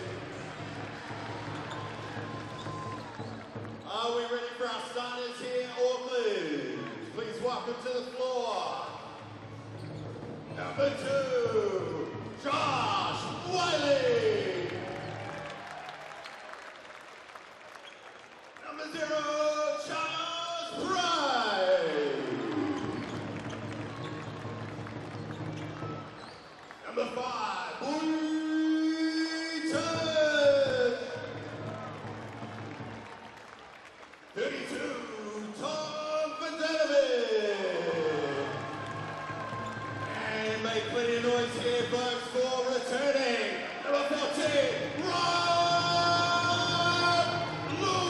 Are we ready for our starters here, Auckland? Please welcome to the floor. Number 2, Josh Wiley. Number 0, Charles Price. Number 5, Boyton. 32, Tom Vandelevin. And make plenty of noise here, folks, for returning. Number 14, Ron Lou.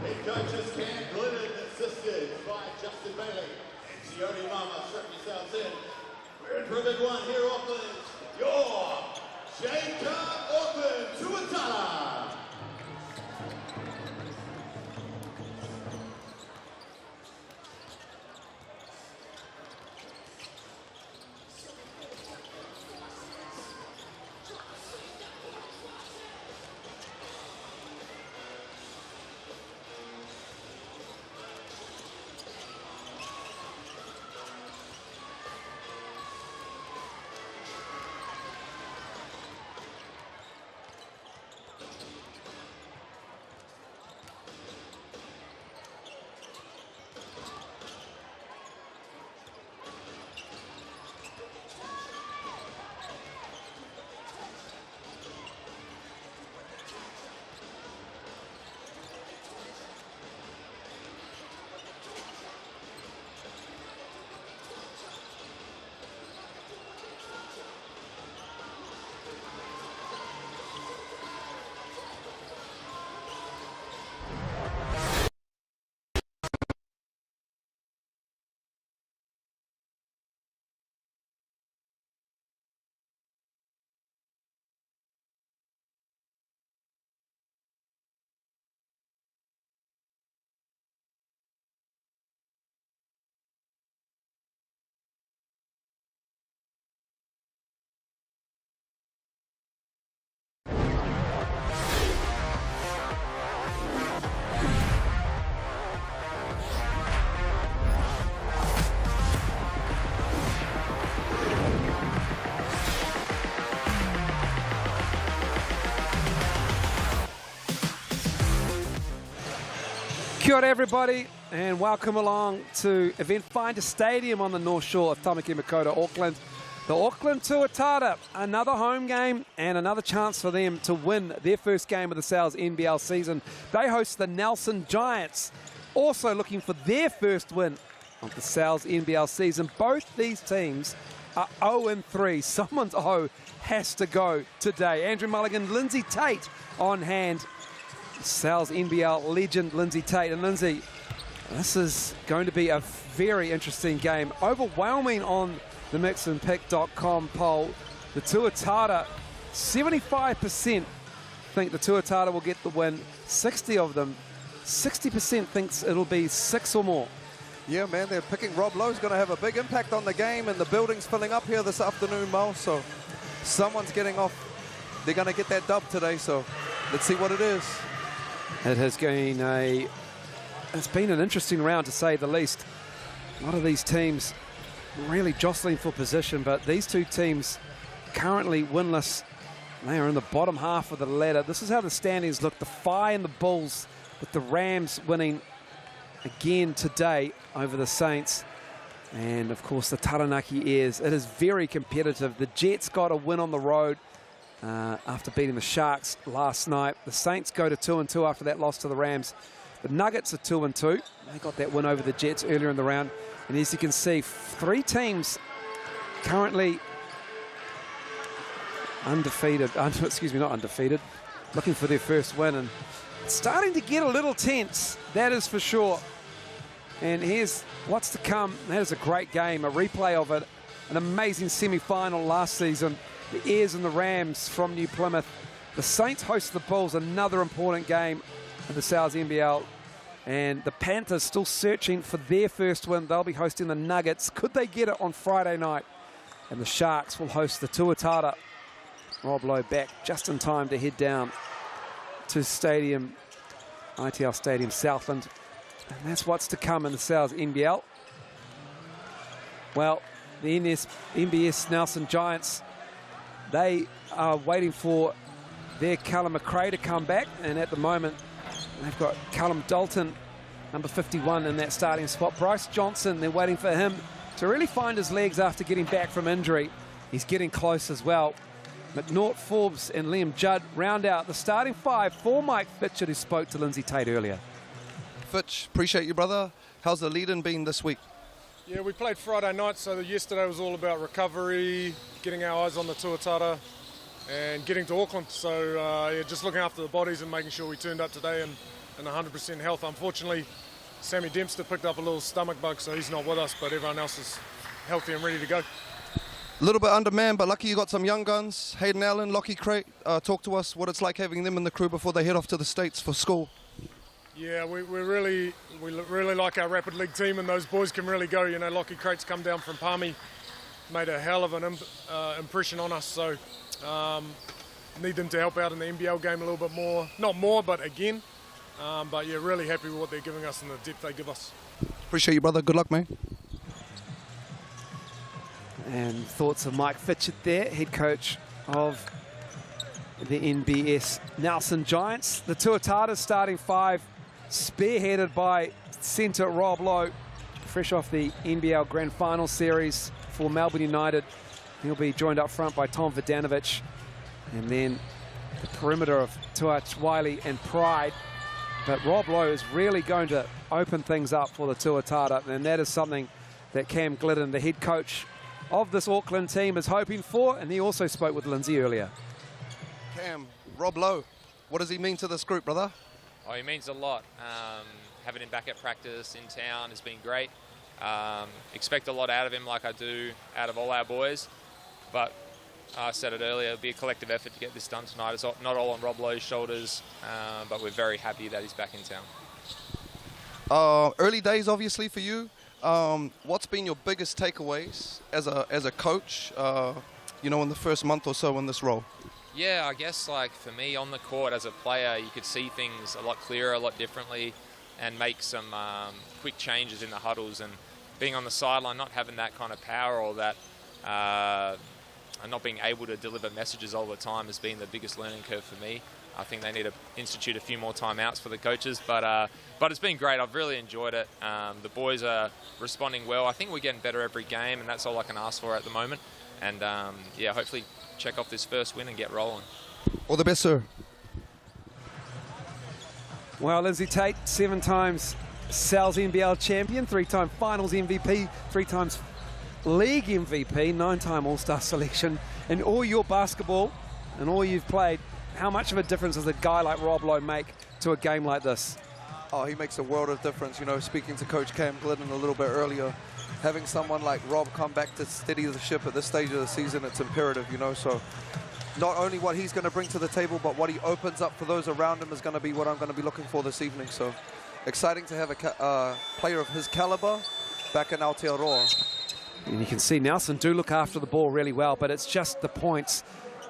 Head coaches Cam Glidden, assisted by Justin Bailey. And Gioni Mama, strap yourselves in. We're in for a big one here, Auckland. Your Jacob Auckland Tuatara. Kia ora everybody, and welcome along to Eventfinda Stadium on the North Shore of Tamaki Makaurau, Auckland. The Auckland Tuatara, another home game and another chance for them to win their first game of the Sal's NBL season. They host the Nelson Giants, also looking for their first win of the Sal's NBL season. Both these teams are 0-3. Someone's O has to go today. Andrew Mulligan, Lindsay Tate on hand. Sal's NBL legend Lindsay Tate. And Lindsay, this is going to be a very interesting game. Overwhelming on the mixandpick.com poll. The Tuatara, 75% think the Tuatara will get the win. 60 of them, 60% thinks it'll be 6 or more. Yeah, man, they're picking Rob Lowe's going to have a big impact on the game, and the building's filling up here this afternoon, Mo, so someone's getting off. They're going to get that dub today, so let's see what it is. It has been it's been an interesting round, to say the least. A lot of these teams really jostling for position, but these two teams currently winless. They are in the bottom half of the ladder. This is how the standings look. The Fi and the Bulls, with the Rams winning again today over the Saints. And of course the Taranaki Airs. It is very competitive. The Jets got a win on the road after beating the Sharks last night. The Saints go to 2-2 after that loss to the Rams. The Nuggets are 2-2. They got that win over the Jets earlier in the round. And as you can see, 3 teams currently undefeated, not undefeated, looking for their first win. And it's starting to get a little tense, that is for sure. And here's what's to come. That is a great game, a replay of it. An amazing semi-final last season. The Airs and the Rams from New Plymouth. The Saints host the Bulls, another important game in the Sal's NBL. And the Panthers still searching for their first win. They'll be hosting the Nuggets. Could they get it on Friday night? And the Sharks will host the Tuatara. Rob Lowe back just in time to head down to Stadium, ITL Stadium, Southland. And that's what's to come in the Sal's NBL. Well, the NBS Nelson Giants, they are waiting for their Callum McRae to come back. And at the moment, they've got Callum Dalton, number 51, in that starting spot. Bryce Johnson, they're waiting for him to really find his legs after getting back from injury. He's getting close as well. McNaught, Forbes and Liam Judd round out the starting 5 for Mike Fitchett, who spoke to Lindsay Tate earlier. Fitch, appreciate you, brother. How's the lead-in been this week? Yeah, we played Friday night, so yesterday was all about recovery, getting our eyes on the Tuatara and getting to Auckland. So yeah, just looking after the bodies and making sure we turned up today in 100% health. Unfortunately, Sammy Dempster picked up a little stomach bug, so he's not with us, but everyone else is healthy and ready to go. A little bit undermanned, but lucky you got some young guns. Hayden Allen, Lockie Crate, talk to us what it's like having them in the crew before they head off to the States for school. Yeah, we really like our Rapid League team, and those boys can really go. You know, Lockie Crate's come down from Palmy, made a hell of an impression on us, so need them to help out in the NBL game a little bit more. Not more, but again. But yeah, really happy with what they're giving us and the depth they give us. Appreciate you, brother. Good luck, man. And thoughts of Mike Fitchett there, head coach of the NBS Nelson Giants. The Tuatara starting 5, spearheaded by centre Rob Lowe, fresh off the NBL Grand Final series for Melbourne United. He'll be joined up front by Tom Vodanovic. And then the perimeter of Tuach, Wiley and Pride. But Rob Lowe is really going to open things up for the Tuatara, and that is something that Cam Glidden, the head coach of this Auckland team, is hoping for. And he also spoke with Lindsay earlier. Cam, Rob Lowe, what does he mean to this group, brother? Oh, he means a lot. Having him back at practice in town has been great. Expect a lot out of him, like I do out of all our boys. But I said it earlier, it'll be a collective effort to get this done tonight. It's not all on Rob Lowe's shoulders, but we're very happy that he's back in town. Early days, obviously, for you. What's been your biggest takeaways as a coach, you know, in the first month or so in this role? Yeah, I guess, like, for me on the court as a player, you could see things a lot clearer, a lot differently, and make some quick changes in the huddles. And being on the sideline, not having that kind of power or that and not being able to deliver messages all the time has been the biggest learning curve for me. I think they need to institute a few more timeouts for the coaches, but it's been great. I've really enjoyed it. The boys are responding well. I think we're getting better every game, and that's all I can ask for at the moment. And yeah, hopefully check off this first win and get rolling. All the best, sir. Well, Lindsay Tate, 7 times Sal's NBL champion, 3-time finals MVP, 3 times league MVP, 9-time All-Star selection. And all your basketball and all you've played, how much of a difference does a guy like Rob Lowe make to a game like this? Oh, he makes a world of difference. You know, speaking to Coach Cam Glidden a little bit earlier, having someone like Rob come back to steady the ship at this stage of the season, it's imperative, you know. So not only what he's going to bring to the table, but what he opens up for those around him is going to be what I'm going to be looking for this evening. So exciting to have a player of his caliber back in Aotearoa. And you can see Nelson do look after the ball really well, but it's just the points.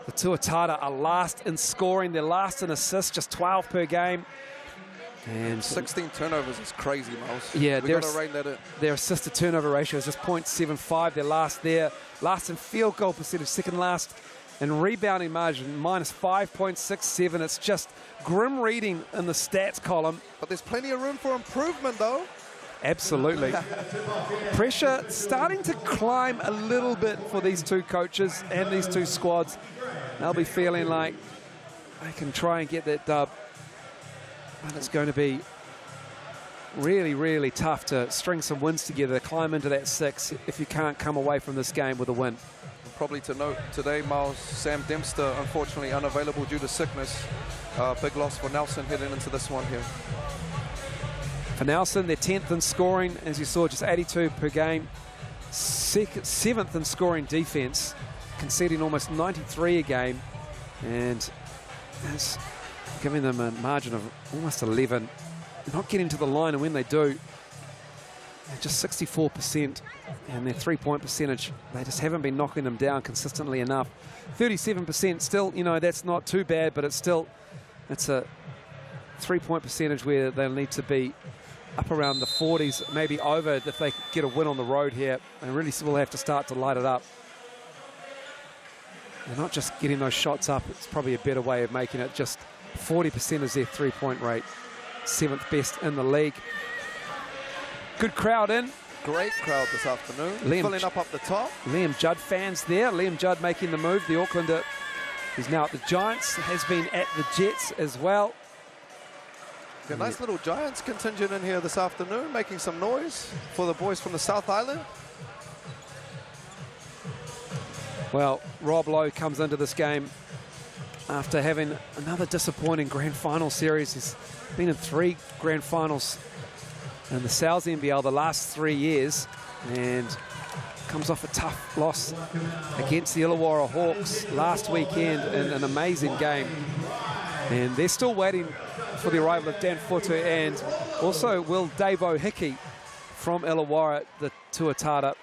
The Tuatara are last in scoring. They're last in assists, just 12 per game. And 16 turnovers is crazy, Miles. Yeah, we've got to rein that in. Their assist to turnover ratio is just 0.75. They're last there. Last in field goal percentage, second last. And rebounding margin, minus 5.67. It's just grim reading in the stats column. But there's plenty of room for improvement, though. Absolutely. Pressure starting to climb a little bit for these two coaches and these two squads. They'll be feeling like they can try and get that dub. But it's going to be really, really tough to string some wins together, climb into that 6 if you can't come away from this game with a win. Probably to note today, Miles, Sam Dempster, unfortunately unavailable due to sickness. Big loss for Nelson heading into this one here. For Nelson, they're 10th in scoring, as you saw, just 82 per game. 7th in scoring defense, conceding almost 93 a game. And that's giving them a margin of almost 11. They're not getting to the line, and when they do, they're just 64%. And their three-point percentage, they just haven't been knocking them down consistently enough. 37% still, you know, that's not too bad, but it's a three-point percentage where they'll need to be up around the 40s, maybe over if they get a win on the road here. They really will have to start to light it up. They're not just getting those shots up, it's probably a better way of making it. Just 40% is their three-point rate. 7th best in the league. Good crowd in. Great crowd this afternoon. Filling up the top. Liam Judd fans there. Liam Judd making the move. The Aucklander, who's now at the Giants, has been at the Jets as well. A nice little Giants contingent in here this afternoon, making some noise for the boys from the South Island. Well, Rob Lowe comes into this game after having another disappointing grand final series. He's been in 3 grand finals in the Sal's NBL the last 3 years, and comes off a tough loss against the Illawarra Hawks last weekend in an amazing game. And they're still waiting for the arrival of Dan Futu, and also will Davo Hickey from Illawarra, the Tuatara.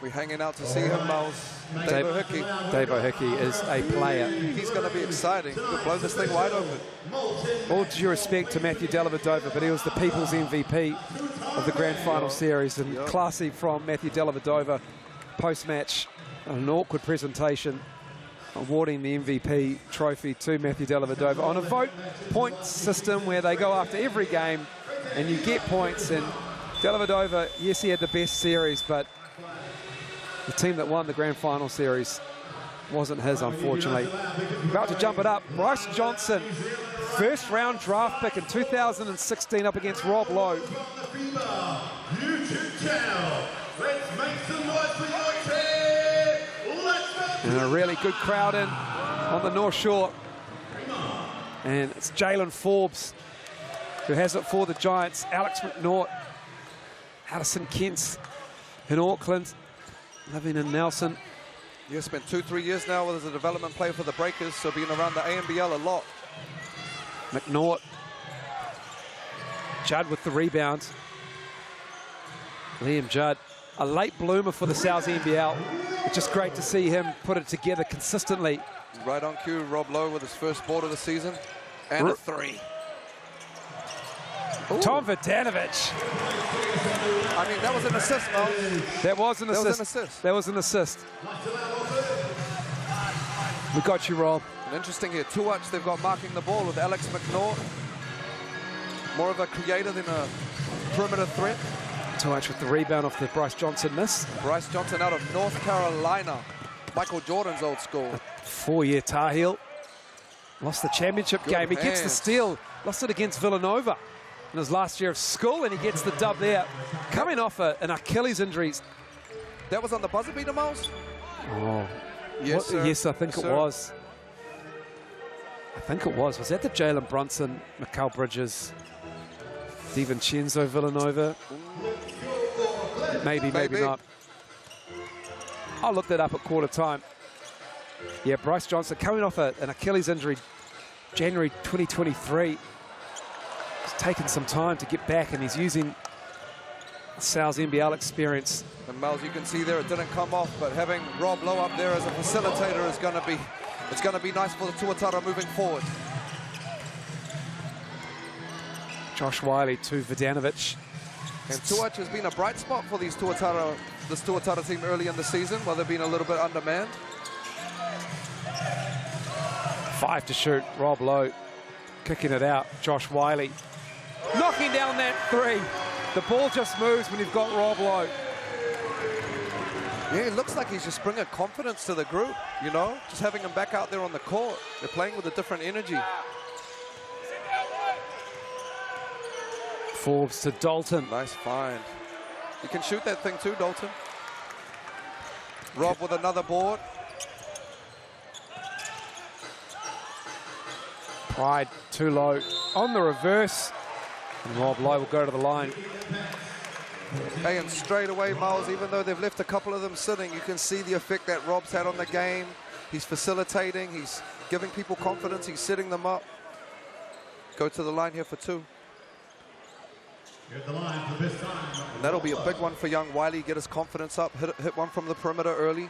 We're hanging out to see him, Miles. Davo Hickey. Davo Hickey is a player. He's going to be exciting. He'll blow this thing wide open. All due respect to Matthew Dellavedova, but he was the People's MVP of the Grand Final Series, and classy from Matthew Dellavedova post-match, an awkward presentation, awarding the MVP trophy to Matthew Dellavedova on a vote point system where they go after every game and you get points. And Dellavedova, yes, he had the best series, but the team that won the Grand Final Series wasn't his, unfortunately. About to jump it up, Bryce Johnson, first round draft pick in 2016 up against Rob Lowe. And a really good crowd in on the North Shore. And it's Jalen Forbes who has it for the Giants. Alex McNaught, Addison Kent's in Auckland, living in Nelson. He has spent 2-3 years now as a development player for the Breakers, so being around the ANBL a lot. McNaught. Judd with the rebound. Liam Judd, a late bloomer for the Sal's NBL. It's just great to see him put it together consistently. Right on cue, Rob Lowe with his first board of the season. And a 3. Ooh. Tom Vodanovic. I mean, that was an assist, Mo. That was an assist. That was an assist. We got you, Rob. And interesting here, Tuatara, they've got marking the ball with Alex McNaught. More of a creator than a perimeter threat. Tuatara with the rebound off the Bryce Johnson miss. Bryce Johnson out of North Carolina. Michael Jordan's old school. 4-year Tar Heel. Lost the championship game. He gets the steal. Lost it against Villanova in his last year of school, and he gets the dub there. Coming off an Achilles injury. That was on the buzzer beater, Miles? Oh, yes, sir. Yes, I think it was. I think it was. Was that the Jalen Brunson, Mikal Bridges, DiVincenzo Villanova? Maybe not. I'll look that up at quarter time. Yeah, Bryce Johnson coming off an Achilles injury, January 2023. He's taken some time to get back, and he's using Sal's NBL experience. And Miles, you can see there it didn't come off, but having Rob Lowe up there as a facilitator is going to be nice for the Tuatara moving forward. Josh Wiley to Vidanovic. And Tuatara has been a bright spot for this Tuatara team early in the season, while they've been a little bit undermanned. 5 to shoot. Rob Lowe kicking it out. Josh Wiley knocking down that 3. The ball just moves when you've got Rob Lowe. Yeah, it looks like he's just bringing confidence to the group, you know, just having him back out there on the court. They're playing with a different energy. Forbes to Dalton. Nice find. You can shoot that thing too, Dalton. Rob with another board. Pride too low on the reverse. And Rob Lowe will go to the line. Hey, and straight away, Miles, even though they've left a couple of them sitting, you can see the effect that Rob's had on the game. He's facilitating, he's giving people confidence, he's setting them up. Go to the line here for 2. And that'll be a big one for young Wiley, get his confidence up, hit one from the perimeter early.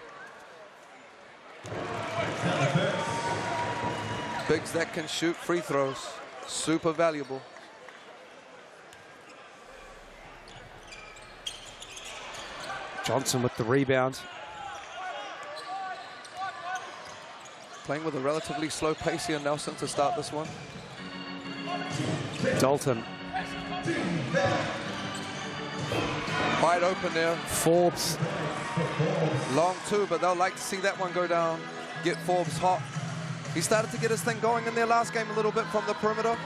Bigs that can shoot free throws, super valuable. Johnson with the rebound. Playing with a relatively slow pace here, Nelson, to start this one. Dalton. Wide open there. Forbes. Long 2, but they'll like to see that one go down. Get Forbes hot. He started to get his thing going in their last game a little bit from the perimeter.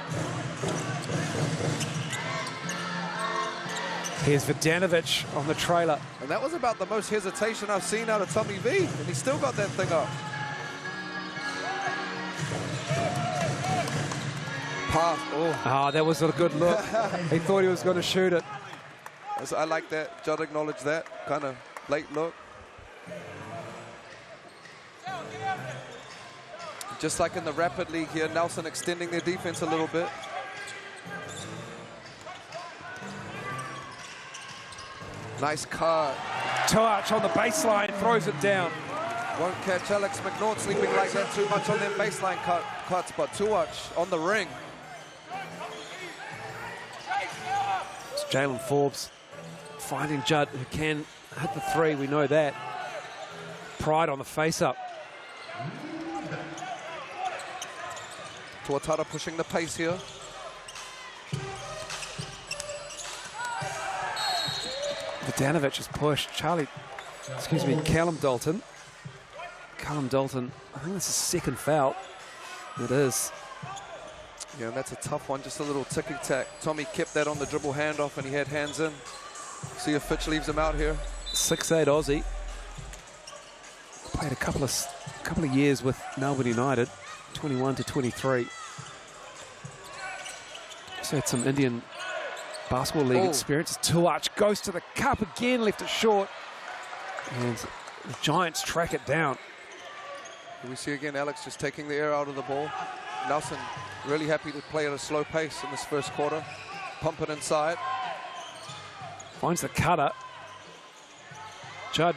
Here's Vidanovic on the trailer. And that was about the most hesitation I've seen out of Tommy V, and he still got that thing up. Pass. Oh, that was a good look. He thought he was going to shoot it. I like that. Judd acknowledged that. Kind of late look. Just like in the Rapid League here, Nelson extending their defense a little bit. Nice cut. Touch on the baseline, throws it down. Won't catch Alex McNaught sleeping like that too much on their baseline cuts, but Tuatara on the ring. It's Jalen Forbes finding Judd, who can hit the 3, we know that. Pride on the face-up. Tuatara pushing the pace here. Vidanovic has pushed. Callum Dalton. Callum Dalton, I think that's his 2nd foul. It is. Yeah, and that's a tough one, just a little ticky-tack. Tommy kept that on the dribble handoff, and he had hands in. See if Fitch leaves him out here. 6'8" Aussie. Played a couple of years with Melbourne United, 21 to 23. Also had some Indian Basketball League experience. Tuatara goes to the cup again, left it short. And the Giants track it down. Here we see again Alex just taking the air out of the ball. Nelson really happy to play at a slow pace in this first quarter. Pump it inside. Finds the cutter. Judd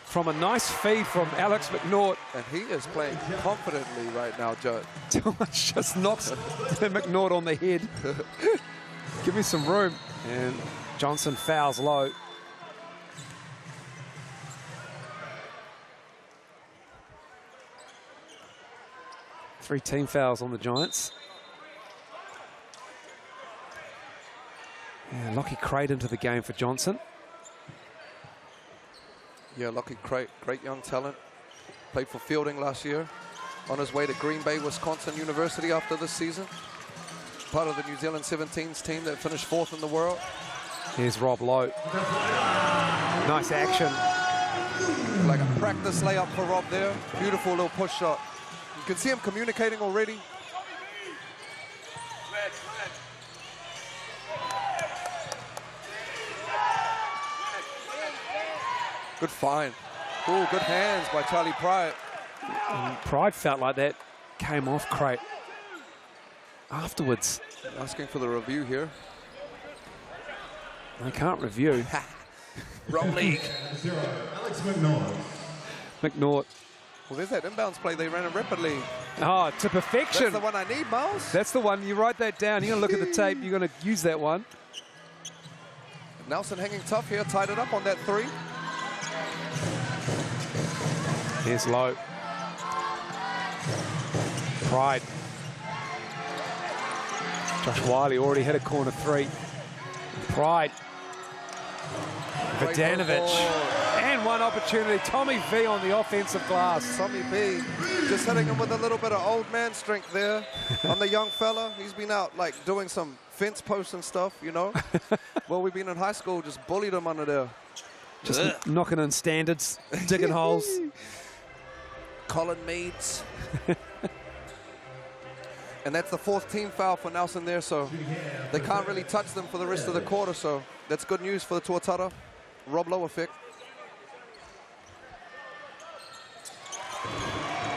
from a nice feed from Alex McNaught. And he is playing confidently right now, Judd. Tuatara just knocks McNaught on the head. Give me some room. And Johnson fouls low. 3 team fouls on the Giants. Yeah, Lockie Crate into the game for Johnson. Yeah, Lockie Crate, great young talent. Played for Fielding last year. On his way to Green Bay, Wisconsin University after this season. Part of the New Zealand 17s team that finished 4th in the world. Here's Rob Lowe. Nice action. Like a practice layup for Rob there. Beautiful little push shot. You can see him communicating already. Good find. Oh, good hands by Charlie Pride. And Pride felt like that came off Crate afterwards. Asking for the review here. They can't review. Wrong league. Alex McNaught. McNaught. Well, there's that inbounds play they ran in rapidly. Oh, to perfection. That's the one I need, Miles. That's the one. You write that down. You're going to look at the tape. You're going to use that one. Nelson hanging tough here, tied it up on that 3. Here's Lowe. Pride. Josh Wiley already hit a corner 3. Pride. Vidanovic. And one opportunity. Tommy V on the offensive glass. Tommy B just hitting him with a little bit of old man strength there on the young fella. He's been out like doing some fence posts and stuff, you know. Well, we've been in high school, just bullied him under there. Just knocking in standards, digging holes. Colin Meads. And that's the 4th team foul for Nelson there, so they can't really touch them for the rest of the quarter, so that's good news for the Tuatara. Rob Lowe effect.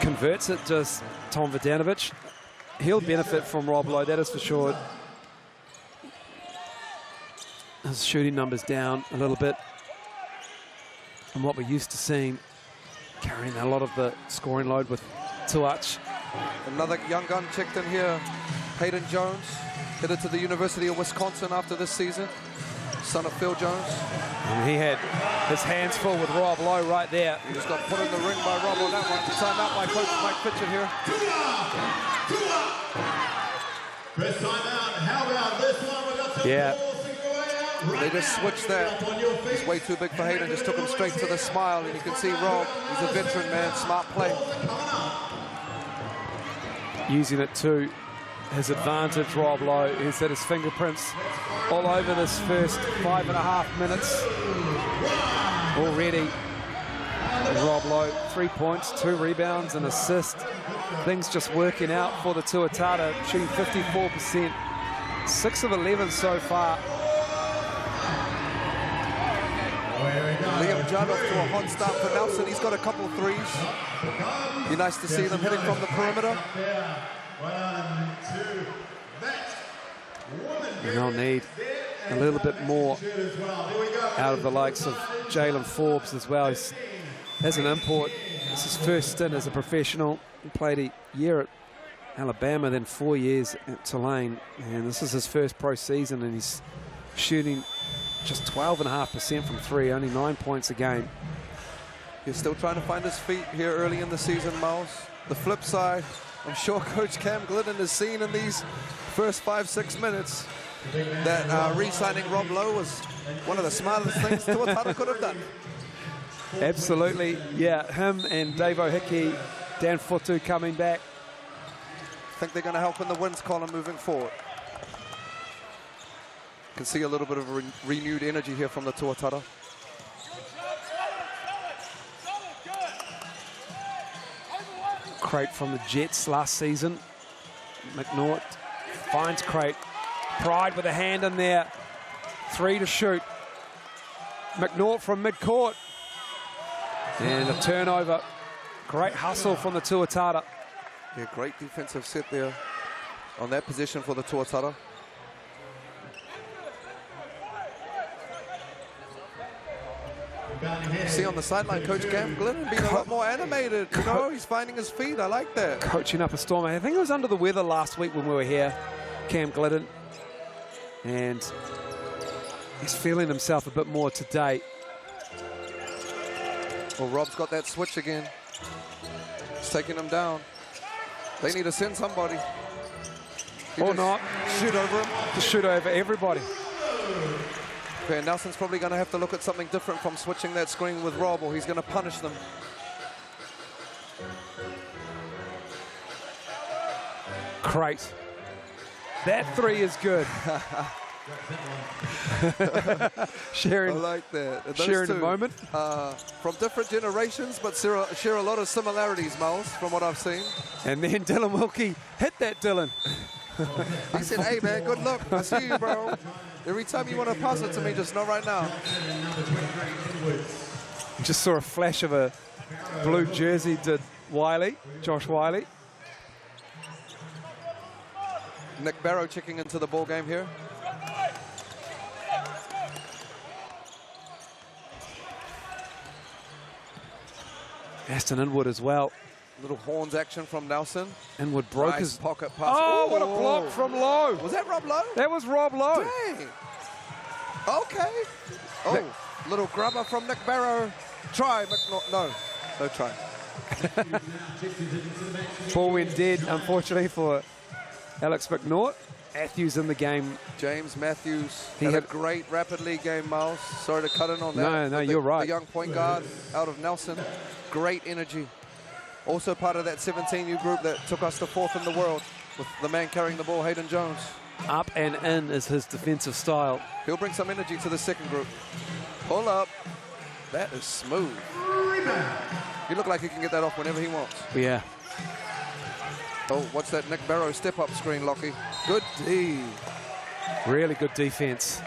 Converts it, just Tom Vidanovic. He'll benefit from Rob Lowe, that is for sure. His shooting numbers down a little bit from what we're used to seeing, carrying a lot of the scoring load with Tuach. Another young gun checked in here. Hayden Jones, headed to the University of Wisconsin after this season. Son of Phil Jones. And he had his hands full with Rob Lowe right there. He just got put in the ring by Rob on that one. Time out by Coach Mike Fitchett here. First time out. How about this one? We got some Yeah. They just switched that. He's way too big for Hayden. Just took him straight to the smile, and you can see Rob. He's a veteran, man. Smart play. Using it to his advantage, Rob Lowe. He's had his fingerprints all over this first 5.5 minutes already. And Rob Lowe, 3 points, 2 rebounds, and assist. Things just working out for the Tuatara, shooting 54%, 6 of 11 so far. Liam Judd off to a hot start for Nelson. He's got a couple of threes. Be nice to see them hitting from the perimeter. And they'll need a little bit more out of the likes of Jalen Forbes as well. He's, as an import, this is his first stint as a professional. He played a year at Alabama, then 4 years at Tulane. And this is his first pro season, and he's shooting just 12.5% from 3, only 9 points a game. He's still trying to find his feet here early in the season, Miles. The flip side, I'm sure Coach Cam Glidden has seen in these first 5-6 minutes that re-signing Rob Lowe was one of the smartest things Tuatara could have done. Absolutely, yeah. Him and Dave O'Hickey, Dan Fotu coming back. I think they're going to help in the wins column moving forward. Can see a little bit of renewed energy here from the Tuatara. Crate from the Jets last season. McNaught finds Crate. Pride with a hand in there. 3 to shoot. McNaught from midcourt. And a turnover. Great hustle from the Tuatara. Yeah, great defensive set there on that position for the Tuatara. See on the sideline, Coach Cam Glidden being a lot more animated. You know, he's finding his feet. I like that. Coaching up a storm. I think it was under the weather last week when we were here, Cam Glidden. And he's feeling himself a bit more today. Well, Rob's got that switch again. He's taking him down. They need to send somebody. Or not. Shoot over him. To shoot over everybody. Okay, Nelson's probably going to have to look at something different from switching that screen with Rob, or he's going to punish them. Great. That three is good. Sharing, I like that. And those sharing two, a moment. From different generations, but share a lot of similarities, Miles, from what I've seen. And then Dylan Wilkie hit that, Dylan. I said, hey, man, good luck. I see you, bro. Every time you want to pass it to me, just not right now. Just saw a flash of a blue jersey, did Wiley, Josh Wiley. Nick Barrow checking into the ball game here. Aston Inwood as well. Little horns action from Nelson. Inwood broke Nice his pocket pass. Oh, Ooh. what a block from Lowe. Was that Rob Lowe? That was Rob Lowe. Dang. Okay. Oh, little grubber from Nick Barrow. Try, no try. Ball went dead, unfortunately, for Alex McNaught. Matthews in the game. James Matthews He had a had- great Rapid League game, Miles. Sorry to cut in on that. No, But you're right. The young point guard out of Nelson. Great energy. Also part of that 17U group that took us to 4th in the world with the man carrying the ball, Hayden Jones. Up and in is his defensive style. He'll bring some energy to the second group. Pull up. That is smooth. He looked like he can get that off whenever he wants. Yeah. Oh, what's that Nick Barrow step-up screen, Lockie? Good D. Really good defense.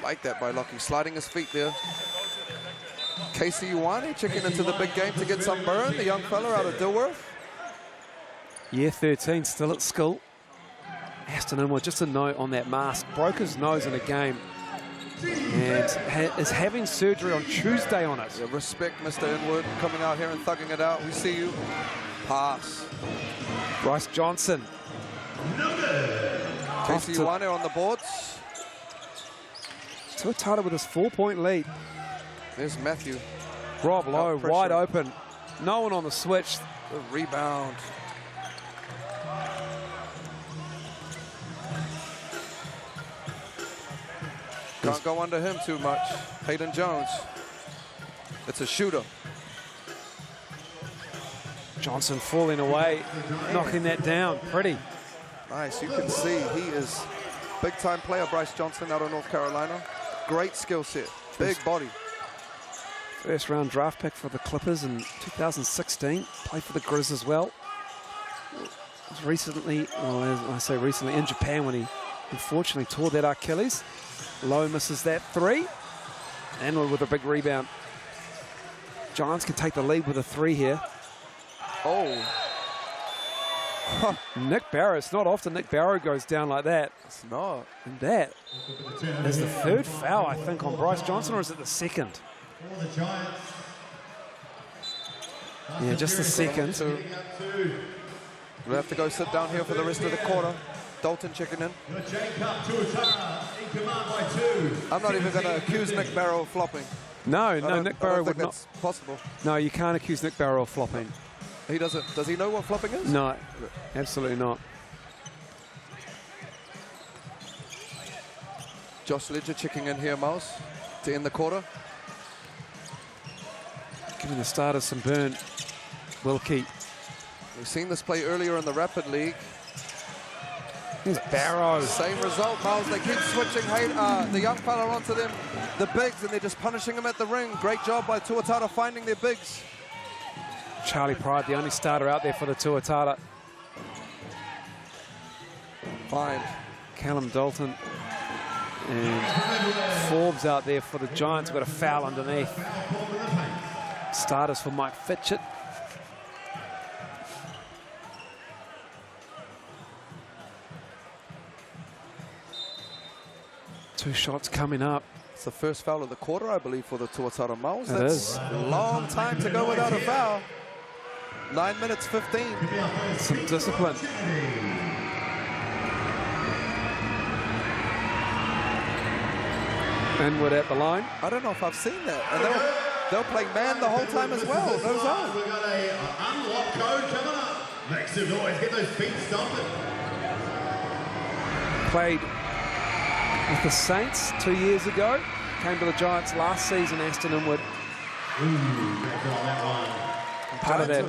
Like that by Lockie, sliding his feet there. Casey Ioane checking into the big game to get some burn, the young fella out of Dilworth. Year 13, still at school. Aston Inwood, just a note on that mask. Broke his nose in a game and is having surgery on Tuesday on it. Yeah, respect Mr. Inwood coming out here and thugging it out. We see you. Pass. Bryce Johnson. Casey to- Ioane on the boards. Tuatara with his 4-point lead. There's Matthew. Rob Lowe, pressure. wide open. No one on the switch. The rebound. Can't go under him too much. Hayden Jones. It's a shooter. Johnson falling away, knocking that down. Pretty. Nice. You can see he is big-time player, Bryce Johnson, out of North Carolina. Great skill set. Big body. First round draft pick for the Clippers in 2016. Played for the Grizz as well. Was recently, well, as I say recently, in Japan when he unfortunately tore that Achilles. Lowe misses that three. And with a big rebound. Giants can take the lead with a three here. Oh, Nick Barrow, it's not often Nick Barrow goes down like that. it's not. And that is the third foul, I think, on Bryce Johnson, or is it the second? Yeah, just the second. We'll have to go sit down here for the rest of the quarter. Dalton checking in. I'm not even going to accuse Nick Barrow of flopping. No, I don't Nick Barrow think would not. that's possible. No, you can't accuse Nick Barrow of flopping. He doesn't. Does he know what flopping is? No, absolutely not. Josh Ledger checking in here, Miles, to end the quarter. Giving the starters some burn. Wilkie. We've seen this play earlier in the Rapid League. Here's Barrow. Same result, Miles. They keep switching the young fella onto them, the bigs, and they're just punishing him at the ring. Great job by Tuatara finding their bigs. Charlie Pride, the only starter out there for the Tuatara. Fine. Callum Dalton and Forbes out there for the Giants. Got a foul underneath. Starters for Mike Fitchett. Two shots coming up. It's the first foul of the quarter, I believe, for the Tuatara Miles. It That's is. a long time to go without a foul. 9 minutes 15. Some discipline. Inwood at the line. I don't know if I've seen that. And they'll play man the whole time as well. No zone. We've got a unlock code coming up. Make some noise, get those feet stomping. Played with the Saints 2 years ago. Came to the Giants last season, Aston Inwood. Part of that.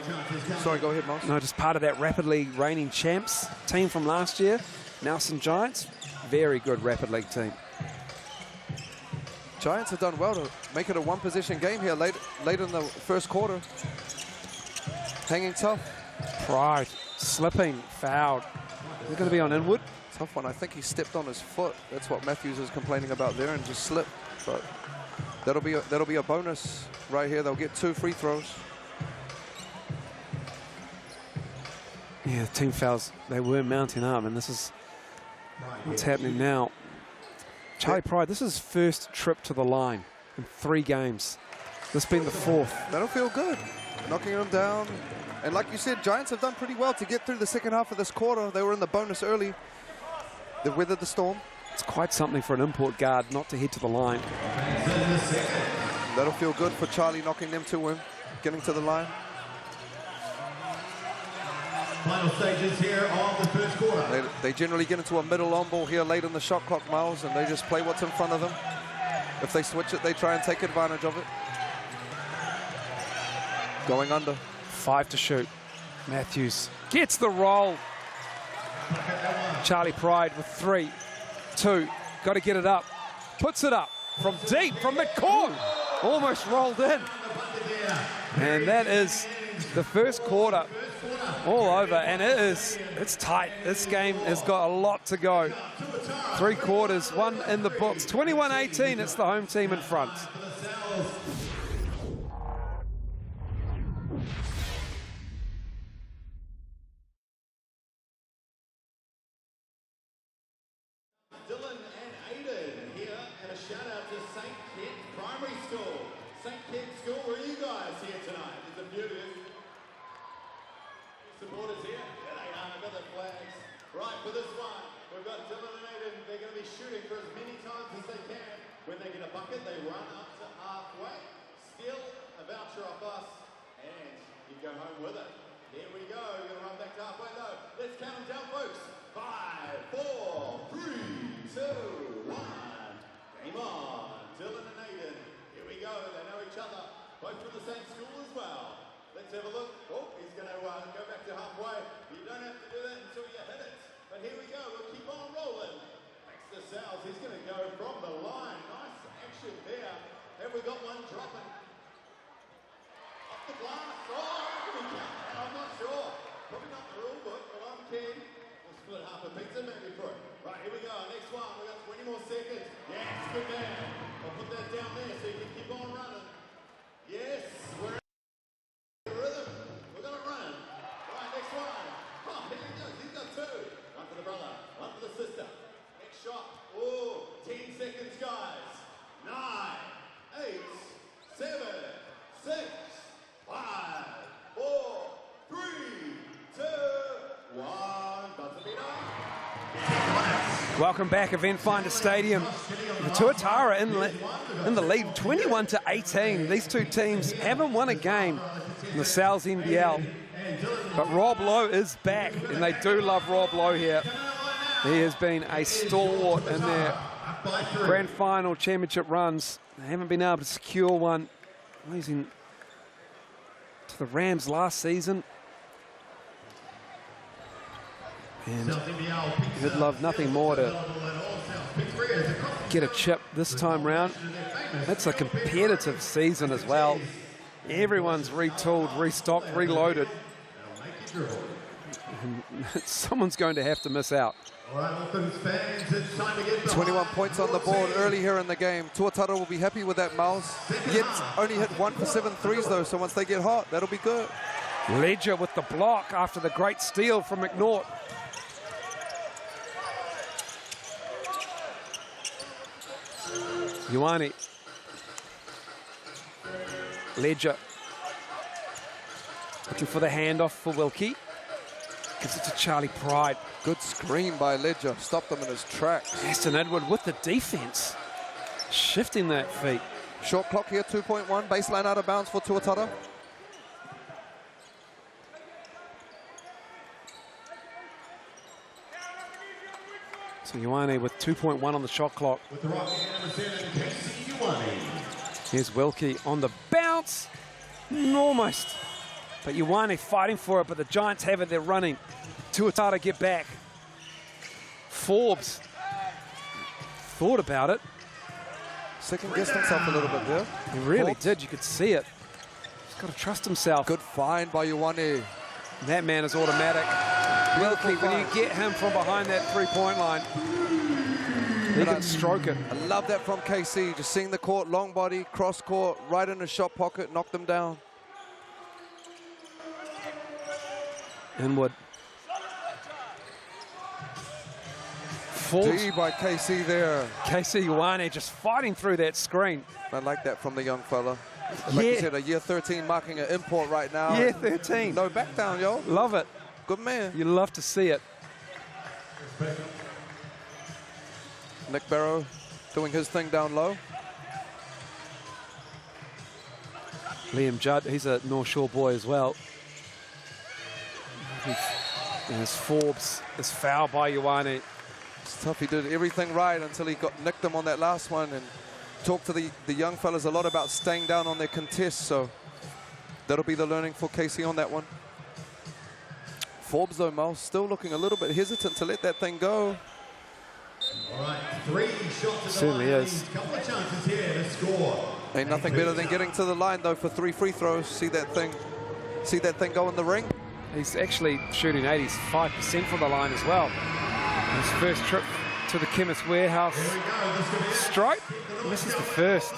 Sorry, go ahead, Miles. No, just part of that Rapid League reigning champs team from last year. Nelson Giants, very good Rapid League team. Giants have done well to make it a one-possession game here late in the first quarter. Hanging tough. Pride, slipping, fouled. They're going to be on Inwood. Tough one. I think he stepped on his foot. That's what Matthews is complaining about there, and just slipped. But that'll be a bonus right here. They'll get 2 free throws. Yeah, the team fouls. They were mounting up, and this is what's happening now. Charlie Pride, this is his first trip to the line in 3 games. This being the 4th. That'll feel good. Knocking them down. And like you said, Giants have done pretty well to get through the second half of this quarter. They were in the bonus early. They've weathered the storm. It's quite something for an import guard not to head to the line. That'll feel good for Charlie, knocking them to win, getting to the line. Final stages here of the first quarter. They generally get into a middle on ball here late in the shot clock, Miles, and they just play what's in front of them. If they switch it, they try and take advantage of it. Going under. 5 to shoot. Matthews gets the roll. Charlie Pride with 3, 2. Got to get it up. Puts it up from deep, from midcourt. Almost rolled in. And that is the first quarter all over, and it's tight. This game has got a lot to go. 3 quarters, 1 in the books. 21-18, it's the home team in front. Dylan and Aiden here, and a shout out to St. Kent Primary School. St. Kent School, where are you guys here tonight? There's a few of you. Supporters here? Yeah, they are. I've got their flags. Right, for this one, we've got Dylan and Aiden. They're going to be shooting for as many times as they can. When they get a bucket, they run up to halfway, steal a voucher off us, and you go home with it. Here we go. We're going to run back to halfway, though. Let's count them down, folks. 5, 4, 3, 2, 1. Game on. Dylan and Aiden. Here we go. They know each other. Both from the same school as well. Let's have a look. Oh, he's going to go back to halfway. You don't have to do that until you hit it. But here we go. We'll keep on rolling. Thanks to Sal's. He's going to go from the line. Nice action there. Have we got one dropping? Off the glass. Oh, can we count that? I'm not sure. Probably not the rule book, but I'm keen. We'll split half a pizza maybe for it. Right, here we go. Next one. We've got 20 more seconds. Yes, good man. I'll put that down there so you can keep on running. Yes, we're in the rhythm. We're going to run. Right, next one. Oh, here he goes. He's got 2. One for the brother, one for the sister. Next shot. Oh, 10 seconds, guys. 9, 8, 7, 6, 5, 4, 3, 2, 1. Buzzer beater. Welcome back, Eventfinda Stadium. The Tuatara in the lead, 21-18. These two teams haven't won a game in the Sal's NBL. But Rob Lowe is back, and they do love Rob Lowe here. He has been a stalwart in their grand final championship runs. They haven't been able to secure one, losing to the Rams last season. And he'd love nothing more to get a chip this time round. It's a competitive season as well. Everyone's retooled, restocked, reloaded. And someone's going to have to miss out. 21 points on the board early here in the game. Tuatara will be happy with that, Miles. Yet only hit 1 for 7 threes though, so once they get hot, that'll be good. Ledger with the block after the great steal from McNaught. Ioane. Ledger. Looking for the handoff for Wilkie. Gives it to Charlie Pride. Good screen by Ledger. Stopped him in his tracks. Aston Edward with the defense. Shifting that feet. Short clock here, 2.1. Baseline out of bounds for Tuatara. So Ioane with 2.1 on the shot clock. With the rock and number 7, Casey Ioane. Here's Wilkie on the bounce. Almost. But Ioane fighting for it, but the Giants have it. They're running. Tuatara get back. Forbes thought about it. Second-guessed himself a little bit there. He really Forbes. did. You could see it. He's got to trust himself. Good find by Ioane. That man is automatic. Wilkie, when you get him from behind that three-point line, he can stroke it. I love that from KC. Just seeing the court, long body, cross court, right in the shot pocket, knocked them down. Inwood. D by KC there. Casey Ioane just fighting through that screen. I like that from the young fella. Like you said, a year 13 marking an import right now. Year 13. No back down, yo. Love it. Good man. You love to see it. Nick Barrow doing his thing down low. Liam Judd, he's a North Shore boy as well. There's Forbes, this foul by Ioane. It's tough. He did everything right until he got nicked him on that last one, and talked to the young fellas a lot about staying down on their contests. So that'll be the learning for Casey on that one. Forbes, though, Mal, still looking a little bit hesitant to let that thing go. All right, 3 shots at Certainly the line. is. Couple of chances here to score. Ain't nothing better than getting to the line, though, for 3 free throws. See that thing go in the ring. He's actually shooting 85% from the line as well. His first trip to the Chemist Warehouse strike, misses the first.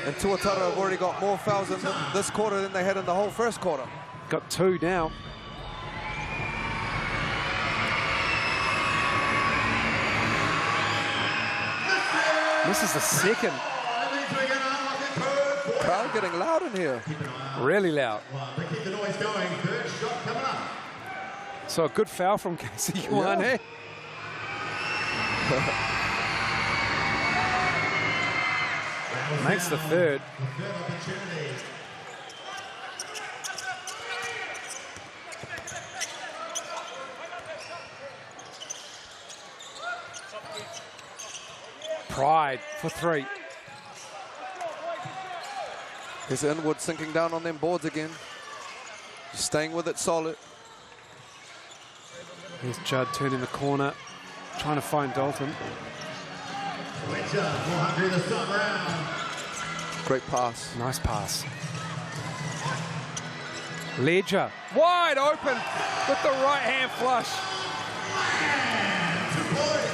And Tuatara have already got more fouls in this quarter than they had in the whole first quarter. Got 2 now. This is the second. Crowd getting loud in here. Really loud. But keep the noise going. Third shot coming up. So a good foul from Casey Ioane. Makes the third. Third opportunity. Pride for 3. Here's Inwood sinking down on them boards again. Just staying with it solid. Here's Judd turning the corner, trying to find Dalton. Wedge up, 400 the stop round. Great pass. Nice pass. Ledger, wide open with the right hand flush. And 2 points.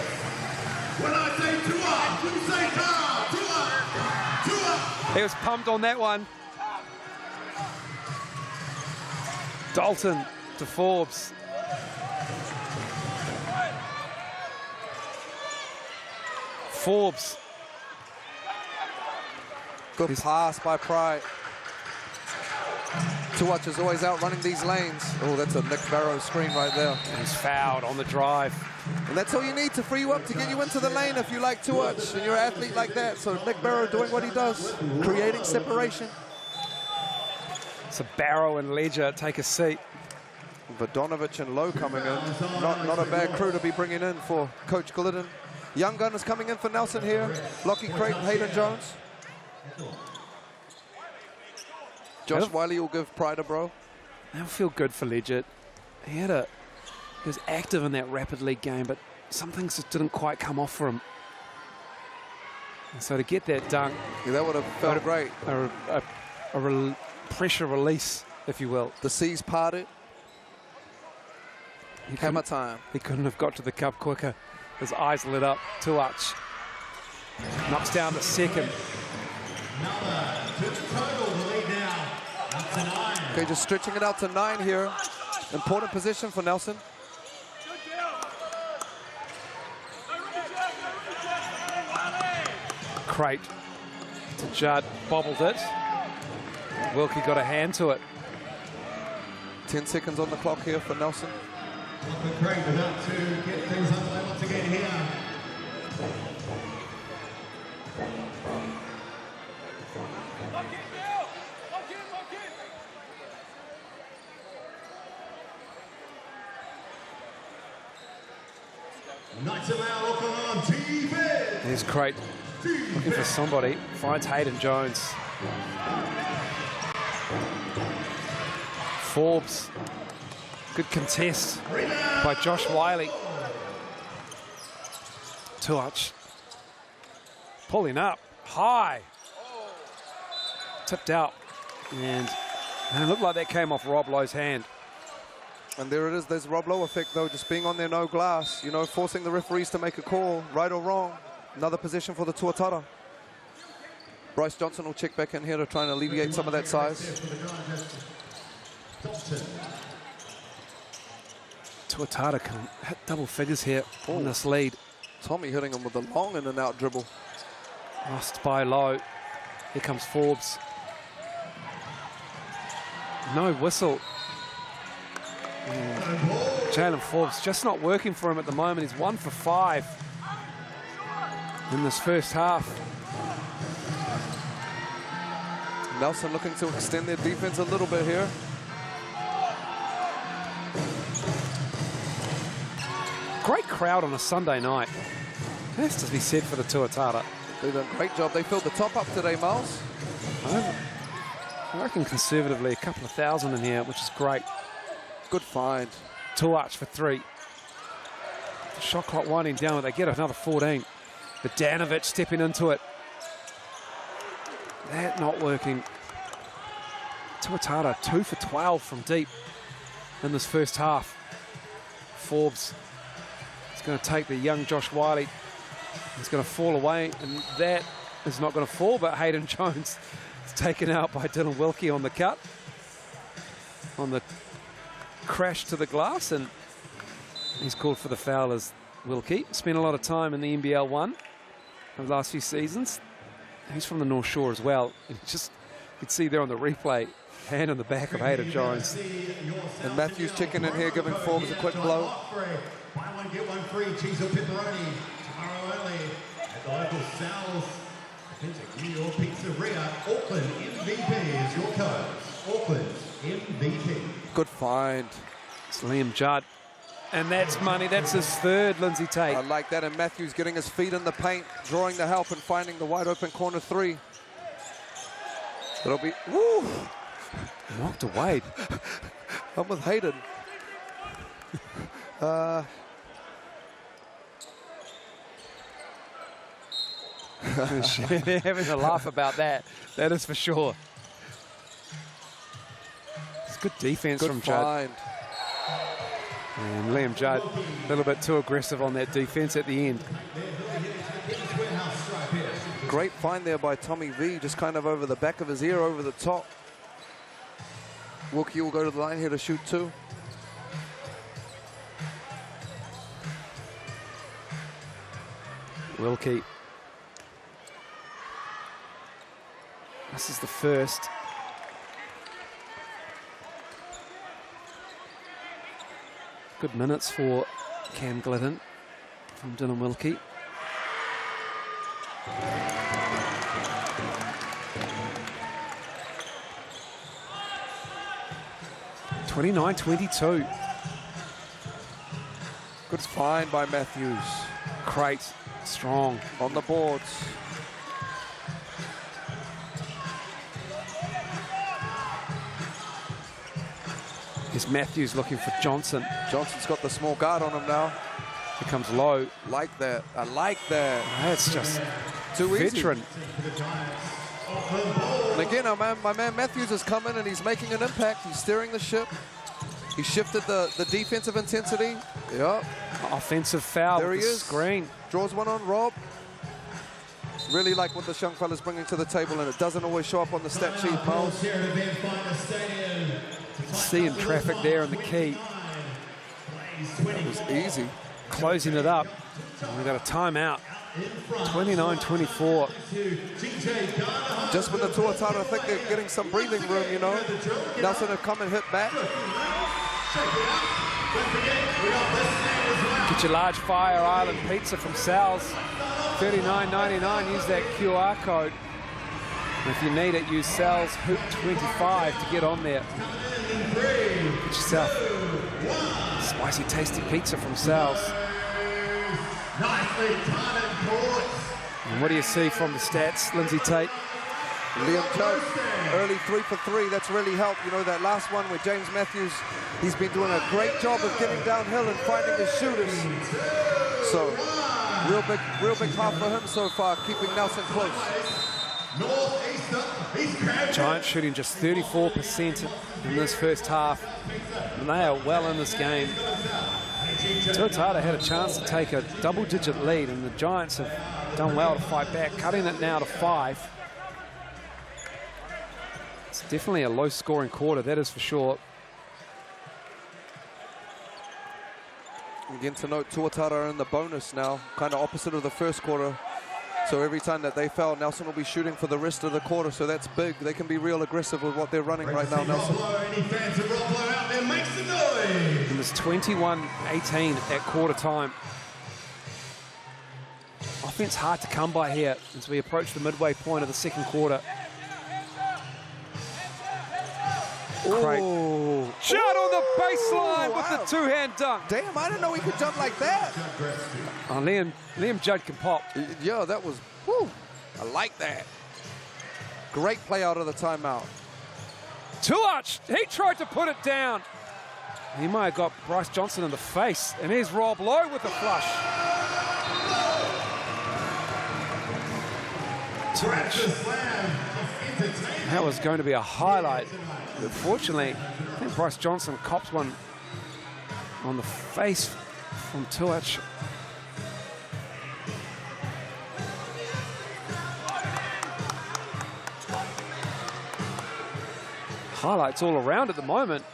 When I say 2 up, you say 2 up. He was pumped on that one. Dalton to Forbes. Forbes. Good pass by Pride. Tuatara is always out running these lanes. Oh, that's a Nick Barrow screen right there. He's fouled on the drive. And that's all you need to free you up to get you into the lane if you like Tuatara and you're an athlete like that. So Nick Barrow doing what he does, creating separation. So Barrow and Ledger take a seat. Vodonovic and Lowe coming in. Not a bad crew to be bringing in for Coach Glidden. Young Gunners coming in for Nelson here. Lockie Creighton, Hayden Jones. Josh Wiley will give Pride a bro. That'll feel good for Ledger. He was active in that Rapid League game, but some things just didn't quite come off for him. And so to get that dunk, Yeah, that would have felt great. a pressure release, if you will. The seas parted. Hammer time. He couldn't have got to the cup quicker. His eyes lit up. Tuatara knocks down the second. Okay, just stretching it out to 9 here. Important position for Nelson. Crate to Judd, bobbled it. Wilkie got a hand to it. 10 seconds on the clock here for Nelson. Craig is up to get things underway once again here. There's Crate looking for somebody. Finds Hayden Jones. Forbes. Good contest by Josh Wiley. Tuach. Pulling up. High. Tipped out. And it looked like that came off Rob Lowe's hand. And there it is. There's Rob Lowe effect, though, just being on there, no glass. You know, forcing the referees to make a call, right or wrong. Another position for the Tuatara. Bryce Johnson will check back in here to try and alleviate some of that size. Tuatara can hit double figures here on this lead. Tommy hitting him with a long in and out dribble. Lost by Lowe. Here comes Forbes. No whistle. Jalen Forbes just not working for him at the moment. He's 1 for 5 in this first half. Nelson looking to extend their defense a little bit here. Great crowd on a Sunday night. Has to be said for the Tuatara. They've done a great job. They filled the top up today, Miles. I reckon conservatively a couple of thousand in here, which is great. Good find. Tuach for 3. The shot clock winding down. They get another 14. Vidanovic stepping into it. That not working. Tuatara 2 for 12 from deep in this first half. Forbes is going to take the young Josh Wiley. He's going to fall away, and that is not going to fall, but Hayden Jones is taken out by Dylan Wilkie on the cut. On the crash to the glass, and he's called for the foul as Wilkie. Spent a lot of time in the NBL 1 over the last few seasons. He's from the North Shore as well. And just, you can see there on the replay, hand on the back of Hayden Jones. And Matthews checking in here, giving Forbes a quick blow. Buy one, get one free, cheese or pepperoni. Tomorrow only at the local Sal's Authentic New York Pizzeria. Auckland MVP is your code. Auckland MVP. Good find. It's Liam Judd. And that's money. That's his third, Lindsay Tate. I like that. And Matthews getting his feet in the paint, drawing the help and finding the wide open corner 3. It'll be, woo! Knocked away. I'm with Hayden. They're having a laugh about that. That is for sure. It's good defense from Judd. And Liam Judd, a little bit too aggressive on that defense at the end. Great find there by Tommy V, just kind of over the back of his ear, over the top. Wilkie will go to the line here to shoot 2. Wilkie. This is the first. Good minutes for Cam Glidden from Dylan Wilkie. (29-22). Good find by Matthews. Crate strong on the boards. Here's Matthews looking for Johnson. Johnson's got the small guard on him now. Here comes Lowe. Like that. I like that. That's just too veteran. Easy. And again, my man Matthews has come in and he's making an impact. He's steering the ship. He shifted the defensive intensity. Yep. Offensive foul. There he is. Screen. Draws one on Rob. Really like what this young fella's bringing to the table, and it doesn't always show up on the stat sheet, Miles. Seeing traffic there in the key. It was easy. Closing it up. And we've got a timeout. 29-24. Just when the Tuatara think they're getting some breathing room, you know, Nelson have come and hit back. Get your large Fire Island pizza from Sal's. $39.99. Use that QR code. And if you need it, use Sal's Hoop 25 to get on there. Get yourself spicy, tasty pizza from Sal's. Nicely done and caught. And what do you see from the stats, Lindsay Tate? Liam Judd, early 3 for 3. That's really helped. You know, that last one with James Matthews, he's been doing a great job of getting downhill and finding his shooters. So, real big half for him so far, keeping Nelson close. Giants shooting just 34% in this first half. And they are well in this game. Tuatara had a chance to take a double-digit lead, and the Giants have done well to fight back, cutting it now to 5. It's definitely a low-scoring quarter, that is for sure. Again, to note, Tuatara are in the bonus now, kind of opposite of the first quarter. So every time that they foul, Nelson will be shooting for the rest of the quarter, so that's big. They can be real aggressive with what they're running right now, Nelson. It was 21-18 at quarter time. Offense hard to come by here as we approach the midway point of the second quarter. Oh, Judd on the baseline with the two-hand dunk. Damn, I didn't know he could jump like that. Oh, Liam Judd can pop. Yeah, that was, whew, I like that. Great play out of the timeout. Tuach, he tried to put it down. He might have got Bryce Johnson in the face. And here's Rob Lowe with the flush. That was going to be a highlight. But fortunately, I think Bryce Johnson copped one on the face from Tuach. Highlights all around at the moment.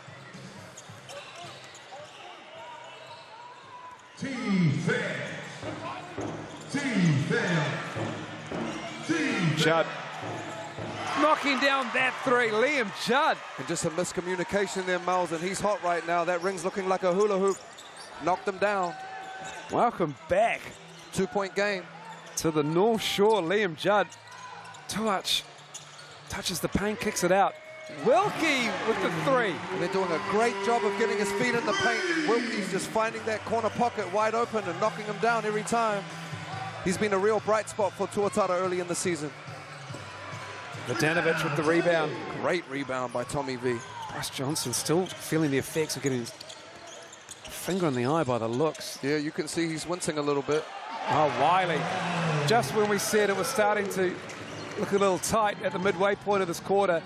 Judd knocking down that three, Liam Judd. And just a miscommunication there, Miles, and he's hot right now. That ring's looking like a hula hoop. Knocked him down. Welcome back. 2-point game. To the North Shore, Liam Judd. Tuach touches the paint, kicks it out. Wilkie with the three. And they're doing a great job of getting his feet in the paint. Wilkie's just finding that corner pocket wide open and knocking him down every time. He's been a real bright spot for Tuatara early in the season. Vodanovic with the rebound. Great rebound by Tommy V. Bryce Johnson still feeling the effects of getting his finger in the eye by the looks. Yeah, you can see he's wincing a little bit. Oh, Wiley. Just when we said it was starting to look a little tight at the midway point of this quarter,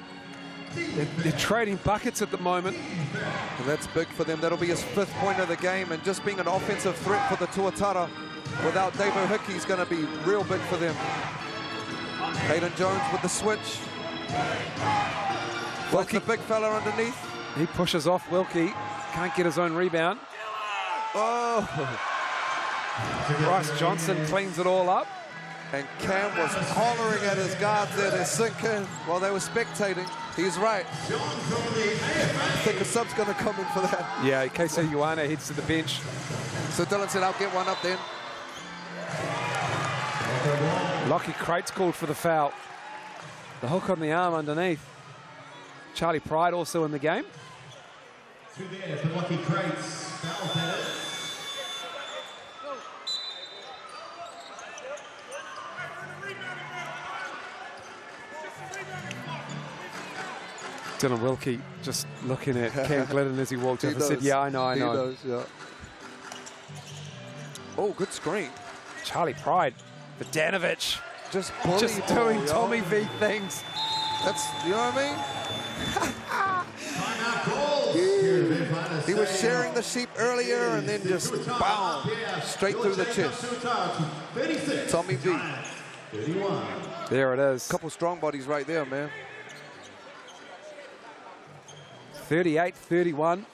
they're trading buckets at the moment. And that's big for them. That'll be his 5th point of the game, and just being an offensive threat for the Tuatara without Dave O'Hickey is going to be real big for them. Hayden Jones with the switch. Wilkie, the big fella underneath. He pushes off Wilkie. Can't get his own rebound. Oh. Bryce Johnson cleans it all up. And Cam was hollering at his guards there to sink in while they were spectating. He's right. I think a sub's going to come in for that. Yeah, Keisa Ioana heads to the bench. So Dylan said, I'll get one up then. Lockie Crate's called for the foul. The hook on the arm underneath. Charlie Pride also in the game. Two there for Lockie Crates. Foul that is. Dylan Wilkie just looking at Cam Glidden as he walked up and said, yeah, I know. He does, yeah. Oh, good screen. Charlie Pride, Vodanovic, just doing Tommy V things. That's, you know what I mean? He was sharing the sheep earlier and then just, boom, straight through the chest. Tommy V. There it is. Couple strong bodies right there, man. 38-31.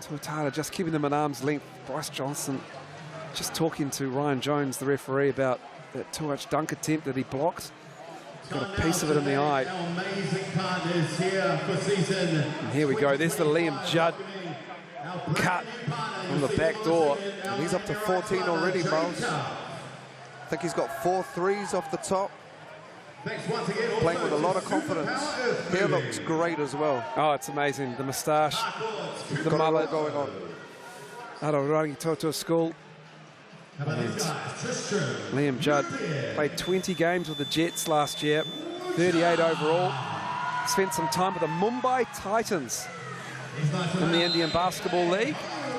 Tuatara just keeping them at arm's length. Bryce Johnson just talking to Ryan Jones, the referee, about that Tuach dunk attempt that he blocked. Got a piece of it in the eye. And here we go. There's the Liam Judd cut on the back door. And he's up to 14 already, Miles. I think he's got 4 threes off the top. Playing with a lot of confidence. Hair looks great as well. Oh, it's amazing. The moustache, the mullet going on. Arorangi Totoa School. And Liam Judd played 20 games with the Jets last year, 38 overall. Spent some time with the Mumbai Titans in the Indian Basketball League.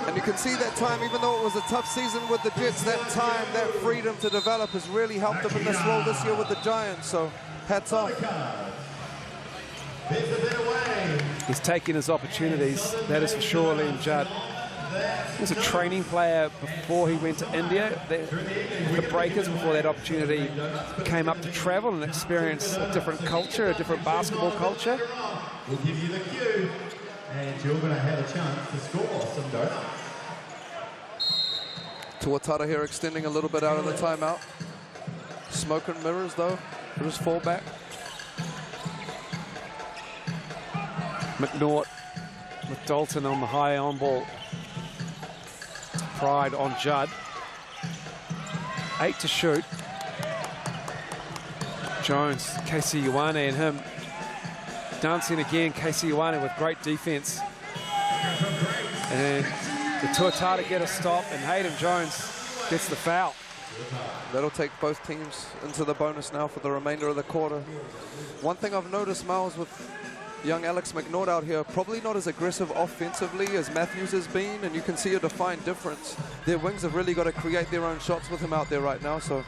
And you can see that time, even though it was a tough season with the Jets, that time, that freedom to develop has really helped him in this role this year with the Giants. So hats off. He's taking his opportunities, that is for sure, Liam Judd. He was a training player before he went to India, the Breakers, before that opportunity came up to travel and experience a different culture, a different basketball culture. We'll give you the cue, and you're going to have a chance to score some donuts. Tuatara here extending a little bit out of the timeout. Smoke and mirrors, though, for his fallback. McNaught with Dalton on the high on ball. Pride on Judd. 8 to shoot. Jones, Casey Ioane and him dancing again. Casey Ioane with great defense. And the Tuatara get a stop, and Hayden Jones gets the foul. That'll take both teams into the bonus now for the remainder of the quarter. One thing I've noticed, Miles, with young Alex McNaught out here, probably not as aggressive offensively as Matthews has been, and you can see a defined difference. Their wings have really got to create their own shots with him out there right now, so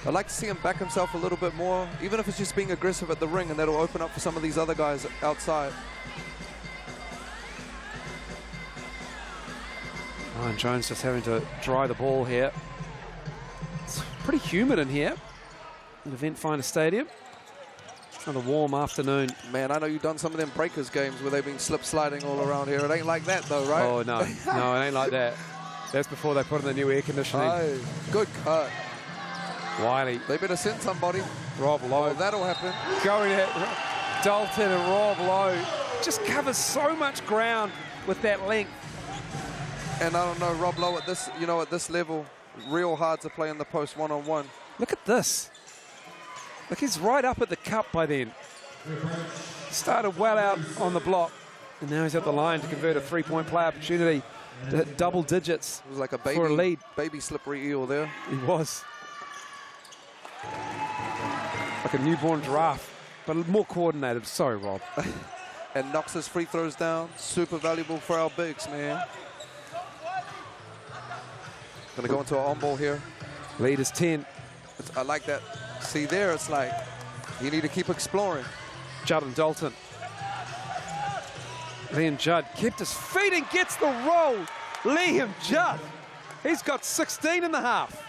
I'd like to see him back himself a little bit more, even if it's just being aggressive at the ring, and that'll open up for some of these other guys outside. Oh, and Jones just having to dry the ball here. It's pretty humid in here at Eventfinda Stadium. Another warm afternoon. Man, I know you've done some of them Breakers games where they've been slip-sliding all around here. It ain't like that, though, right? Oh, no. No, it ain't like that. That's before they put in the new air conditioning. Oh, good cut. Wiley. They better send somebody. Rob Lowe. Oh, that'll happen. Going at Dalton, and Rob Lowe just covers so much ground with that length. And I don't know, Rob Lowe at this, you know, at this level, real hard to play in the post one-on-one. Look at this. Look, he's right up at the cup by then. Started well out on the block, and now he's at the line to convert a three-point play opportunity to hit double digits. It was like a for a lead. baby slippery eel there. He was. Like a newborn giraffe, but more coordinated. Sorry, Rob. And knocks his free throws down. Super valuable for our bigs, man. Gonna go into an on-ball here. Lead is 10. I like that. See there, it's like you need to keep exploring. Judd and Dalton. Liam Judd kept his feet and gets the roll. Liam Judd. He's got 16 and a half.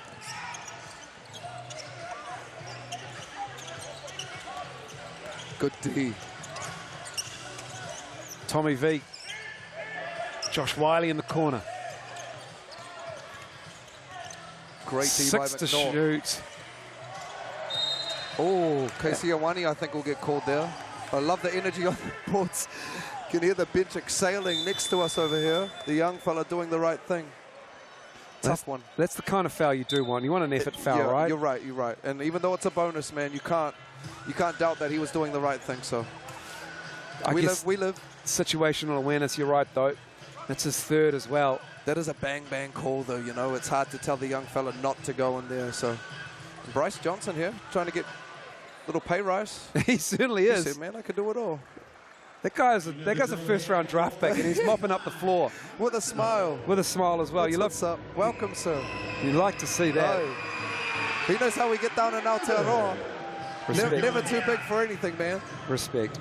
Good D. Tommy V. Josh Wiley in the corner. Great D by 6 to McNaught. shoot. Oh, Casey Ioane, I think, will get called there. I love the energy on the boards. Can hear the bench exhaling next to us over here. The young fella doing the right thing. Tough one. That's the kind of foul you do want. You want an effort foul, yeah, right? You're right, you're right. And even though it's a bonus, man, you can't doubt that he was doing the right thing. So we live. Situational awareness, you're right, though. That's his third as well. That is a bang-bang call, though, you know. It's hard to tell the young fella not to go in there. So Bryce Johnson here, trying to get a little pay rise. He certainly He is. said, man, I could do it all. That guy's a first-round draft pick, and he's mopping up the floor. With a smile. With a smile as well. What's up? Welcome, sir. You like to see that. Oh. He knows how we get down in Aotearoa. Respect. Never too big for anything, man. Respect.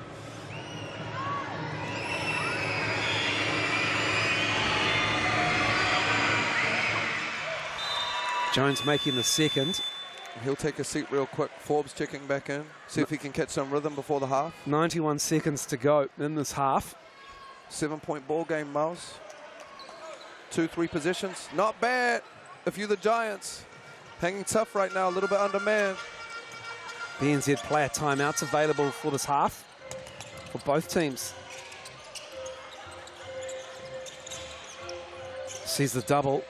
Jones making the second. He'll take a seat real quick. Forbes checking back in. See if he can catch some rhythm before the half. 91 seconds to go in this half. 7-point ball game, Miles. 2-3 possessions. Not bad if you're the Giants. Hanging tough right now, a little bit undermanned. The NZ player timeouts available for this half for both teams. Sees the double.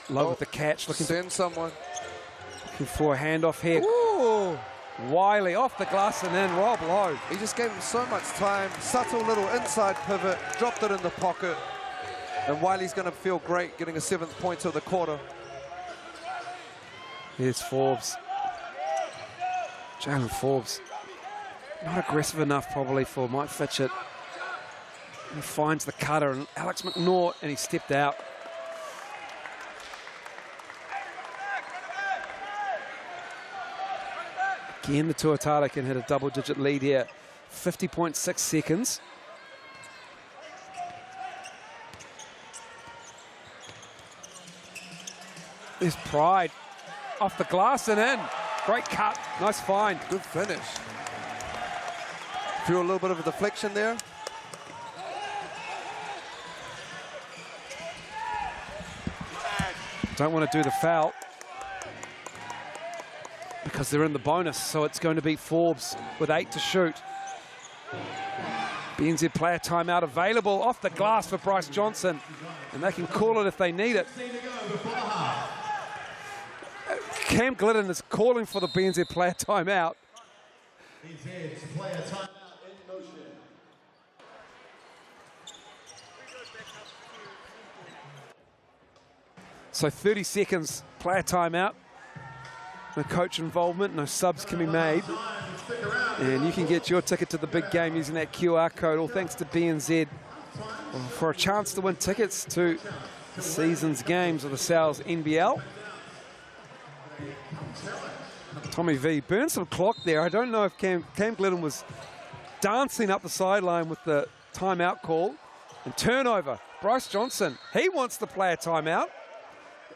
Low with the catch. Looking Send someone. for a handoff here. Ooh. Wiley off the glass and then Rob Lowe. He just gave him so much time. Subtle little inside pivot. Dropped it in the pocket. And Wiley's going to feel great getting a 7th point of the quarter. Here's Forbes. Jalen Forbes. Not aggressive enough probably for Mike Fitchett. He finds the cutter and Alex McNaught, and he stepped out. Again, the Tuatara can hit a double-digit lead here. 50.6 seconds. There's Pride. Off the glass and in. Great cut. Nice find. Good finish. Feel a little bit of a deflection there. Don't want to do the foul because they're in the bonus, so it's going to be Forbes with 8 to shoot. BNZ player timeout available off the glass for Bryce Johnson, and they can call it if they need it. Cam Glidden is calling for the BNZ player timeout. BNZ's player timeout in motion. So 30 seconds player timeout. No coach involvement, no subs can be made. And you can get your ticket to the big game using that QR code, all thanks to BNZ, for a chance to win tickets to the season's games of the Sal's NBL. Tommy V burned some clock there. I don't know if Cam Glidden was dancing up the sideline with the timeout call. And turnover, Bryce Johnson, he wants the player timeout.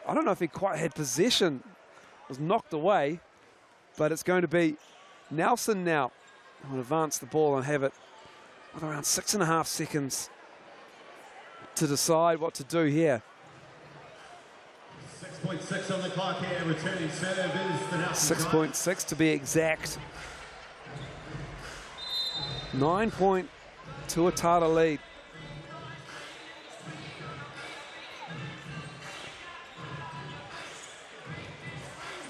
I don't know if he quite had possession, was knocked away, but it's going to be Nelson now who will advance the ball and have it with around 6.5 seconds to decide what to do here. 6.6 on the clock here, returning serve is the Nelson. 6.6 to be exact. 9-point Tuatara lead.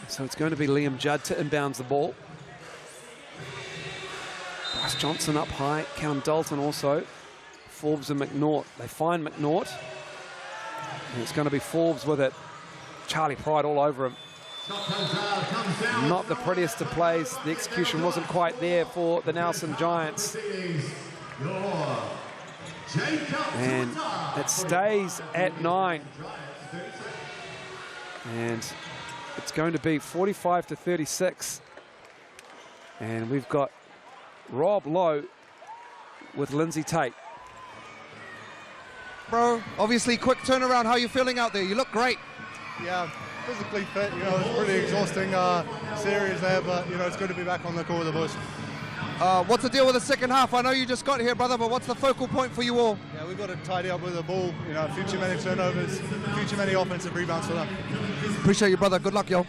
So it's going to be Liam Judd to inbounds the ball. Bryce Johnson up high, Callum Dalton also. Forbes and McNaught. They find McNaught. And it's going to be Forbes with it. Charlie Pride all over him. Not the prettiest of plays. The execution wasn't quite there for the Nelson Giants. And it stays at 9. And it's going to be 45 to 36. And we've got Rob Lowe with Lindsay Tate. Bro, obviously quick turnaround. How are you feeling out there? You look great. Yeah, physically fit. You know, it's pretty exhausting series there, but you know, it's good to be back on the court with the boys. What's the deal with the second half? I know you just got here, brother, but what's the focal point for you all? Yeah, we've got to tidy up with the ball. You know, few too many turnovers, few too many offensive rebounds for them. Appreciate you, brother. Good luck, yo.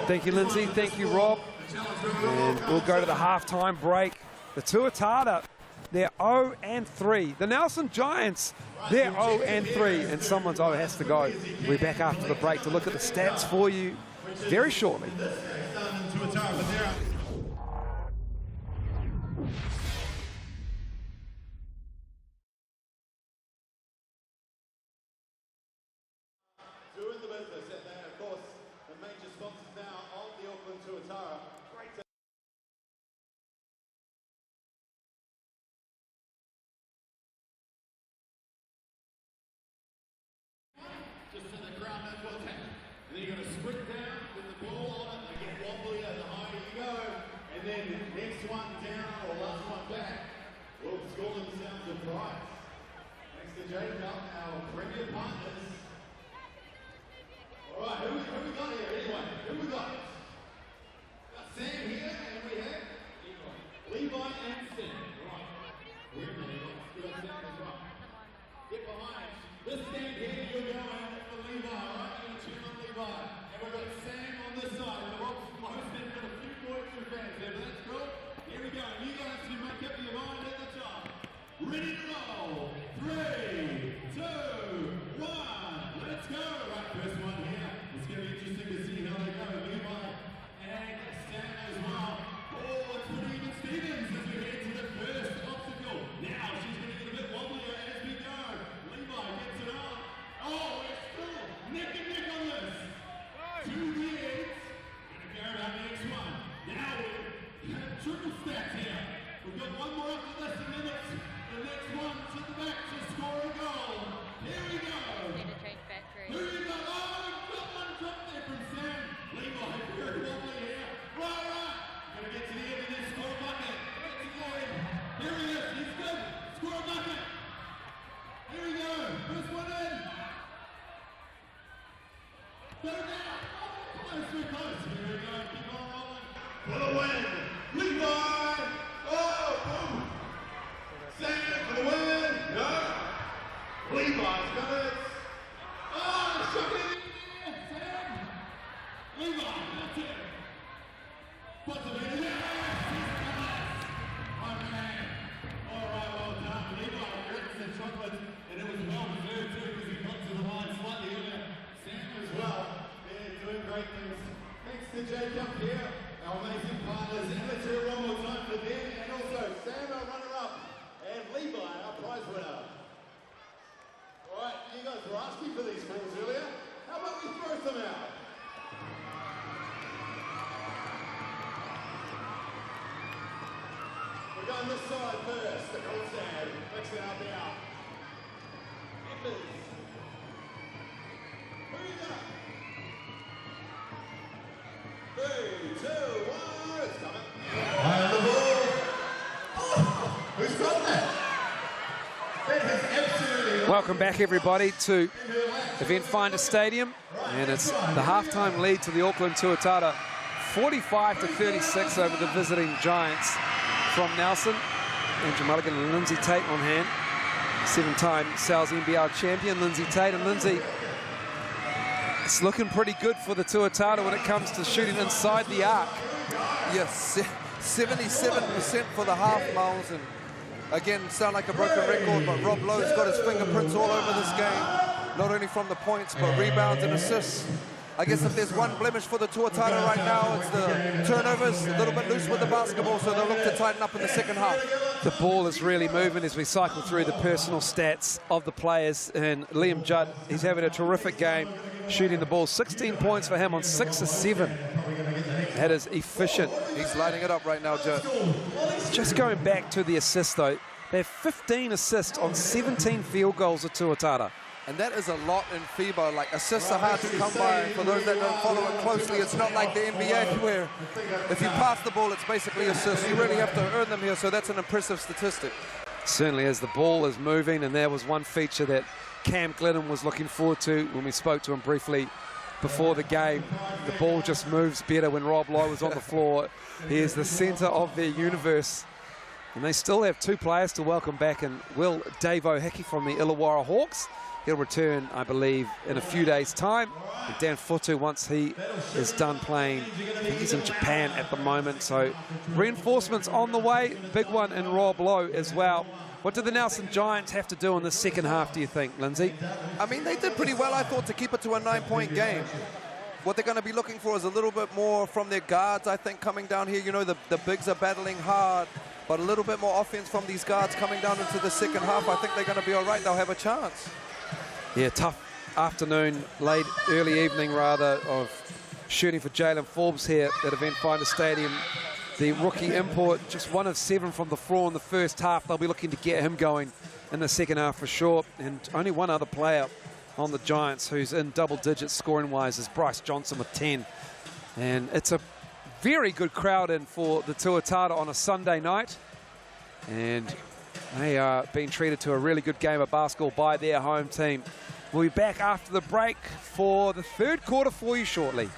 Thank you, Lindsay. Thank you, Rob. And we'll go to the halftime break. The Tuatara, they're 0-3. The Nelson Giants, they're 0-3. And someone's has to go. We'll be back after the break to look at the stats for you very shortly. Doing the business, and then of course the major sponsors now of the Auckland Tuatara. Just so the crowd knows what's happening. And then you're going to sprint down with the ball on it. They get wobblier the higher you go. And then next one down or last one back will score themselves a prize. Thanks to Jacob, our premier partners. All right, who we got here anyway? Who we got? Got Sam here, and we have Levi and Sam. Right. We're in the we got Sam as well. Get behind. This stand here, you're going for Levi, all right? You're going to cheer on Levi. And we've got Sam on this to Jacob here, our amazing partners, and let's hear one more time for them, and also Sam, our runner-up, and Levi, our prize winner. All right, you guys were asking for these balls earlier. How about we throw some out? We're going this side first, the cold stand, mix it out now. Members. Who you got? 3, 2, 1, it's coming. Fire the ball. Oh, who's got that? That has absolutely... Welcome back, everybody, to Eventfinda Stadium, and it's the halftime lead to the Auckland Tuatara, 45-36 over the visiting Giants from Nelson. Andrew Mulligan and Lindsay Tate on hand. 7-time Sal's NBL champion, Lindsay Tate. And Lindsay, it's looking pretty good for the Tuatara when it comes to shooting inside the arc. Yes, 77% for the half, Miles, and again, sound like a broken record, but Rob Lowe's got his fingerprints all over this game, not only from the points, but rebounds and assists. I guess if there's one blemish for the Tuatara right now, it's the turnovers, a little bit loose with the basketball, so they'll look to tighten up in the second half. The ball is really moving as we cycle through the personal stats of the players, and Liam Judd, he's having a terrific game, shooting the ball. 16 points for him on 6 of 7. That is efficient. He's lighting it up right now, Judd. Just going back to the assists, though, they have 15 assists on 17 field goals at Tuatara. And that is a lot in FIBA. Like, assists are hard to come by. For those that don't follow it closely, it's not like the NBA where if you pass the ball, it's basically assists. You really have to earn them here, so that's an impressive statistic. Certainly, as the ball is moving, and there was one feature that Cam Glennon was looking forward to when we spoke to him briefly before the game. The ball just moves better when Rob Lowe was on the floor. He is the centre of their universe. And they still have 2 players to welcome back, and Will Dave O'Hickey from the Illawarra Hawks. He'll return, I believe, in a few days' time. And Dan Futu, once he is done playing, I think he's in Japan at the moment. So reinforcements on the way. Big one in Rob Lowe as well. What do the Nelson Giants have to do in the second half, do you think, Lindsay? I mean, they did pretty well, I thought, to keep it to a 9-point game. What they're going to be looking for is a little bit more from their guards, I think, coming down here. You know, the bigs are battling hard, but a little bit more offense from these guards coming down into the second half. I think they're going to be all right. They'll have a chance. Yeah, tough afternoon, early evening rather, of shooting for Jalen Forbes here at Eventfinda Stadium. The rookie import, just 1 of 7 from the floor in the first half. They'll be looking to get him going in the second half for sure. And only one other player on the Giants who's in double digits scoring-wise is Bryce Johnson with 10. And it's a very good crowd in for the Tuatara on a Sunday night. And they are being treated to a really good game of basketball by their home team. We'll be back after the break for the third quarter for you shortly.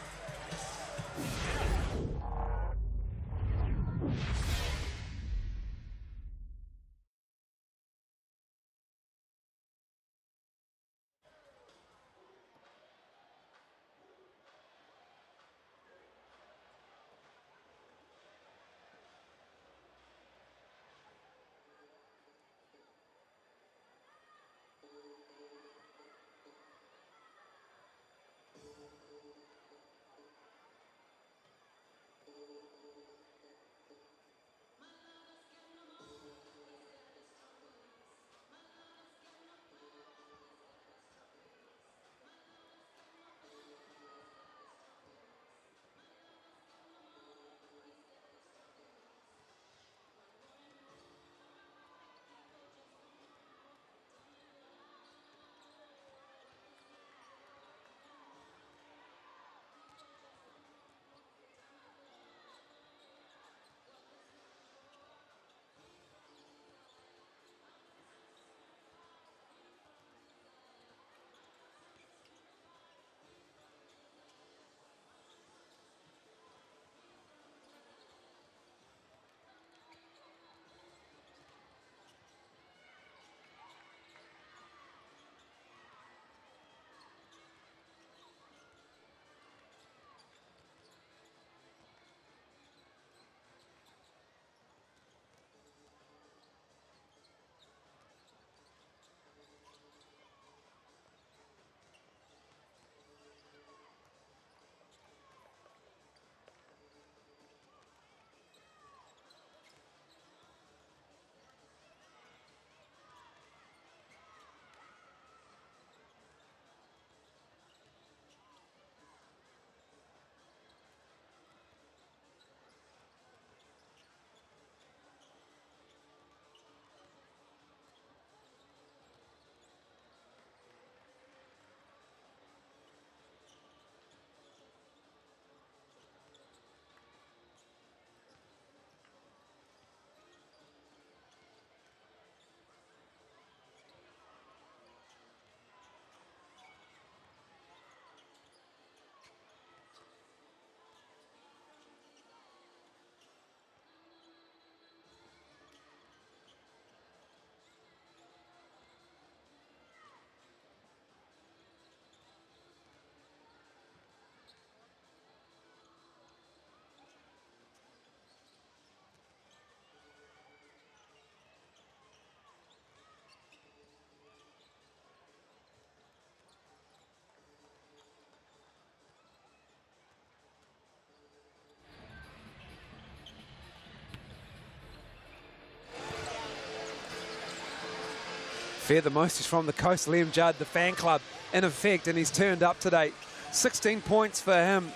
Fair the most is from the coast. Liam Judd, the fan club, in effect, and he's turned up today. 16 points for him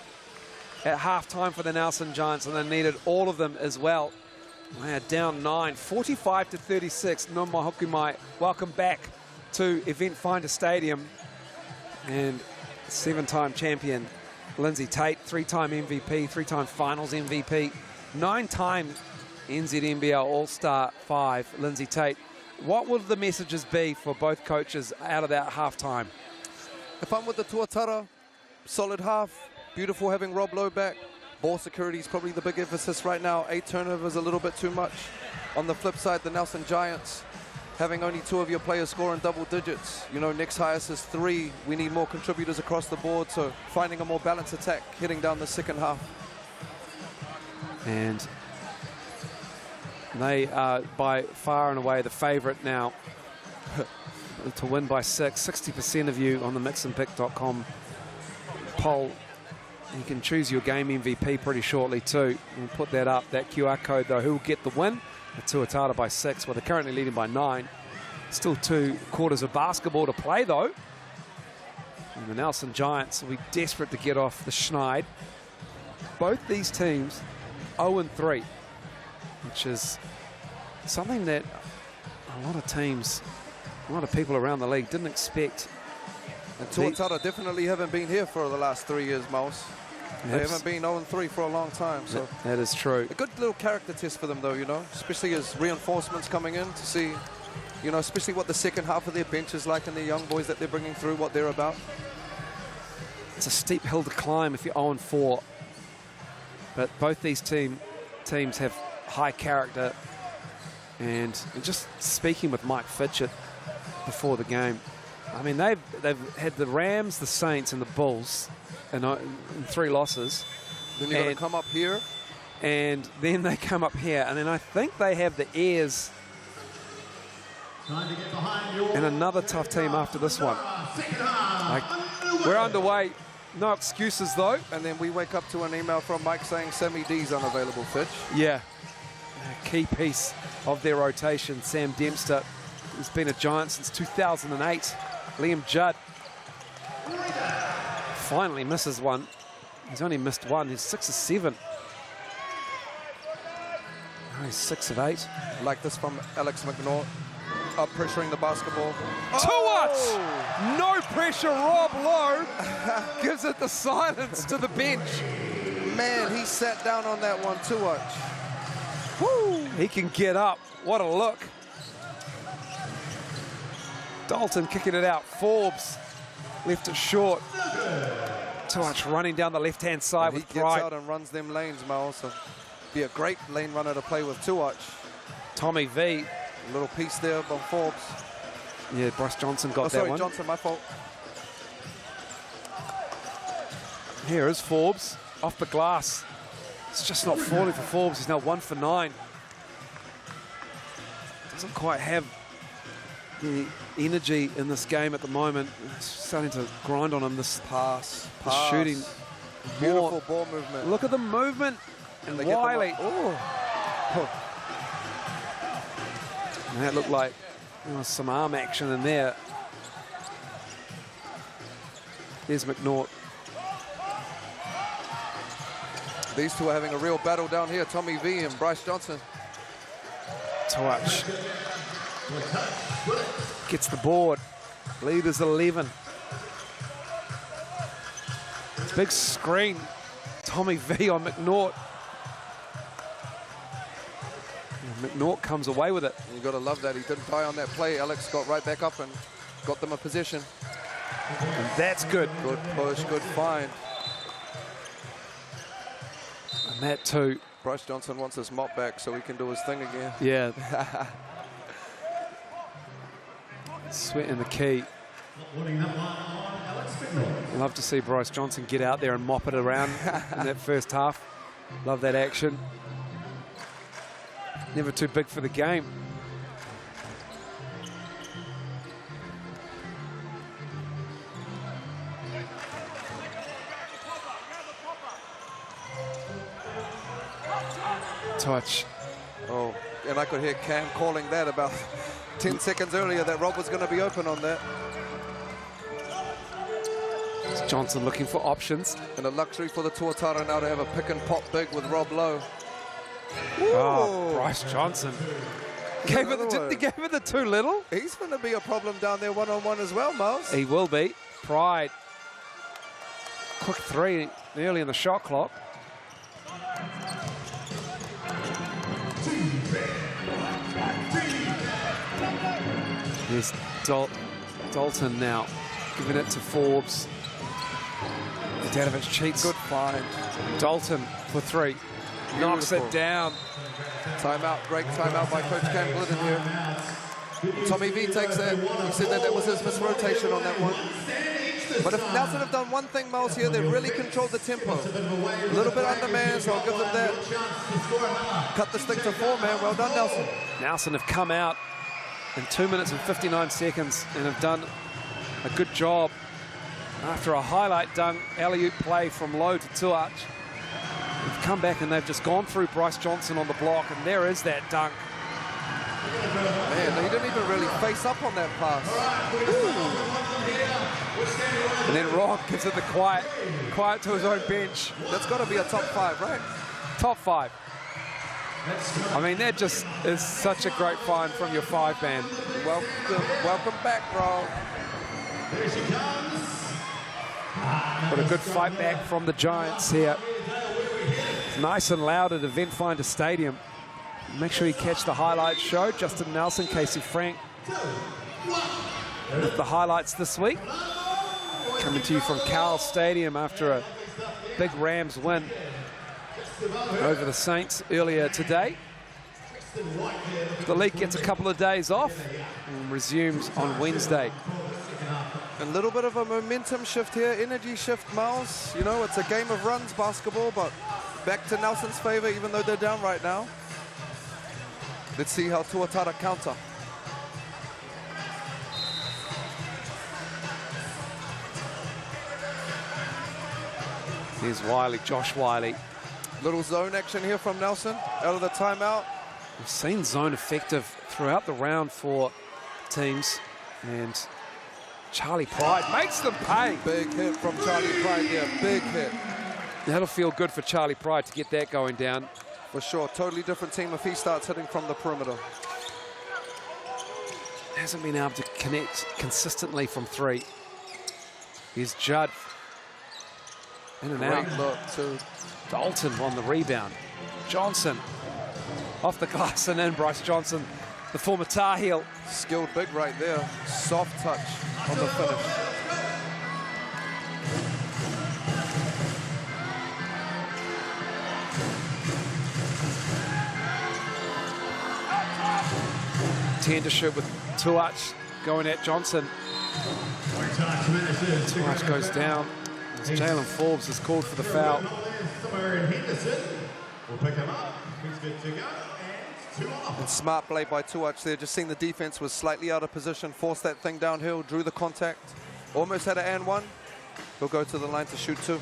at halftime for the Nelson Giants, and they needed all of them as well. They are down 9, 45-36. Noma Hokumai, welcome back to Eventfinda Stadium. And 7-time champion Lindsay Tate, 3-time MVP, 3-time finals MVP, 9-time NZNBL All-Star 5, Lindsay Tate. What will the messages be for both coaches out of that halftime? If I'm with the Tuatara, solid half. Beautiful having Rob Lowe back. Ball security is probably the big emphasis right now. 8 turnovers, a little bit too much. On the flip side, the Nelson Giants, having only 2 of your players score in double digits. You know, next highest is 3. We need more contributors across the board, so finding a more balanced attack, heading down the second half. And they are by far and away the favourite now to win by 6. 60% of you on the mixandpick.com poll. You can choose your game MVP pretty shortly too. We'll put that up, that QR code though. Who will get the win? The Tuatara by 6. Well, they're currently leading by 9. Still 2 quarters of basketball to play though. And the Nelson Giants will be desperate to get off the schneid. Both these teams 0-3, which is something that a lot of teams, a lot of people around the league didn't expect. And Tuatara definitely haven't been here for the last 3 years, Mouse. They haven't been 0-3 for a long time. So that is true. A good little character test for them, though, you know, especially as reinforcements coming in to see, you know, especially what the second half of their bench is like and the young boys that they're bringing through, what they're about. It's a steep hill to climb if you're 0-4. But both these teams have high character. And just speaking with Mike Fitchett before the game, I mean, they've had the Rams, the Saints, and the Bulls in 3 losses. Then you've got to come up here. And then they come up here. And then I think they have the Airs and another tough team after this one. Like, we're underway. No excuses, though. And then we wake up to an email from Mike saying Sammy D's unavailable, Fitch. Yeah. A key piece of their rotation, Sam Dempster, who's been a Giant since 2008. Liam Judd finally misses one. He's only missed one. He's 6 of 7. Oh, he's 6 of 8. Like this from Alex McNaught. Up pressuring the basketball. Tuat! No pressure, Rob Lowe gives it the silence to the bench. Man, he sat down on that one too much. Woo! He can get up. What a look. Dalton kicking it out. Forbes left it short. Tuat running down the left-hand side with pride. He gets out and runs them lanes, Mal. So be a great lane runner to play with Tuat. Tommy V. A little piece there by Forbes. Yeah, Bryce Johnson got that one. Johnson, my fault. Here is Forbes off the glass. It's just not falling for Forbes. He's now 1 for 9. Doesn't quite have the energy in this game at the moment. It's starting to grind on him. This pass. Shooting. Beautiful ball movement. Look at the movement. And Wiley. And that looked like some arm action in there. There's McNaught. These two are having a real battle down here, Tommy V and Bryce Johnson. Tuat gets the board. Leaders 11. Big screen. Tommy V on McNaught. And McNaught comes away with it. You got to love that. He didn't die on that play. Alex got right back up and got them a possession. And that's good. Good push, good find. And that too. Bryce Johnson wants his mop back so he can do his thing again. Yeah. Sweat in the key. Love to see Bryce Johnson get out there and mop it around in that first half. Love that action. Never too big for the game. Touch. Oh, and I could hear Cam calling that about 10 seconds earlier that Rob was going to be open on that. It's Johnson looking for options. And a luxury for the Tuatara now to have a pick and pop big with Rob Lowe. Oh, Bryce Johnson. Didn't he give it the too little? He's going to be a problem down there one-on-one as well, Miles. He will be. Pride. Quick three early in the shot clock. Here's Dalton now, giving it to Forbes. Vidanovic cheats. Good find. Dalton for three. Knocks it down. Timeout, break timeout by Coach Cam Glidden here. Tommy V takes that. He said that was his misrotation on that one. But if Nelson have done one thing, Miles, here, they really controlled the tempo. A little bit undermanned, so I'll give them that. Cut this thing to 4, man. Well done, Nelson. Nelson have come out in 2 minutes and 59 seconds and have done a good job. After a highlight dunk, alley-oop play from Lowe to Tuach. They've come back and they've just gone through Bryce Johnson on the block, and there is that dunk. Man, he didn't even really face up on that pass. And then Rob gives it the quiet to his own bench. That's got to be a top 5, right? Top 5. I mean, that just is such a great find from your 5-man. Welcome back, bro. But a good fight back from the Giants here. It's nice and loud at Eventfinda Stadium. Make sure you catch the highlights show. Justin Nelson, Casey Frank with the highlights this week. Coming to you from Carl Stadium after a big Rams win over the Saints earlier today. The league gets a couple of days off and resumes on Wednesday. A little bit of a momentum shift here, energy shift, Miles. You know, it's a game of runs, basketball, but back to Nelson's favor, even though they're down right now. Let's see how Tuatara counter. Here's Wiley, Josh Wiley. Little zone action here from Nelson, out of the timeout. We've seen zone effective throughout the round for teams, and Charlie Pride makes them pay. Big hit from Charlie Pride there, big hit. That'll feel good for Charlie Pride to get that going down. For sure, totally different team if he starts hitting from the perimeter. Hasn't been able to connect consistently from 3. Here's Judd. In and Great out. look too. Dalton on the rebound. Johnson off the glass and in. Bryce Johnson, the former Tar Heel. Skilled big right there. Soft touch on the finish. Tendership with Tuach going at Johnson. Tuach goes down. Jalen Forbes is called for the foul. And smart play by Tuach there. Just seeing the defense was slightly out of position. Forced that thing downhill, drew the contact. Almost had an and 1. He'll go to the line to shoot 2.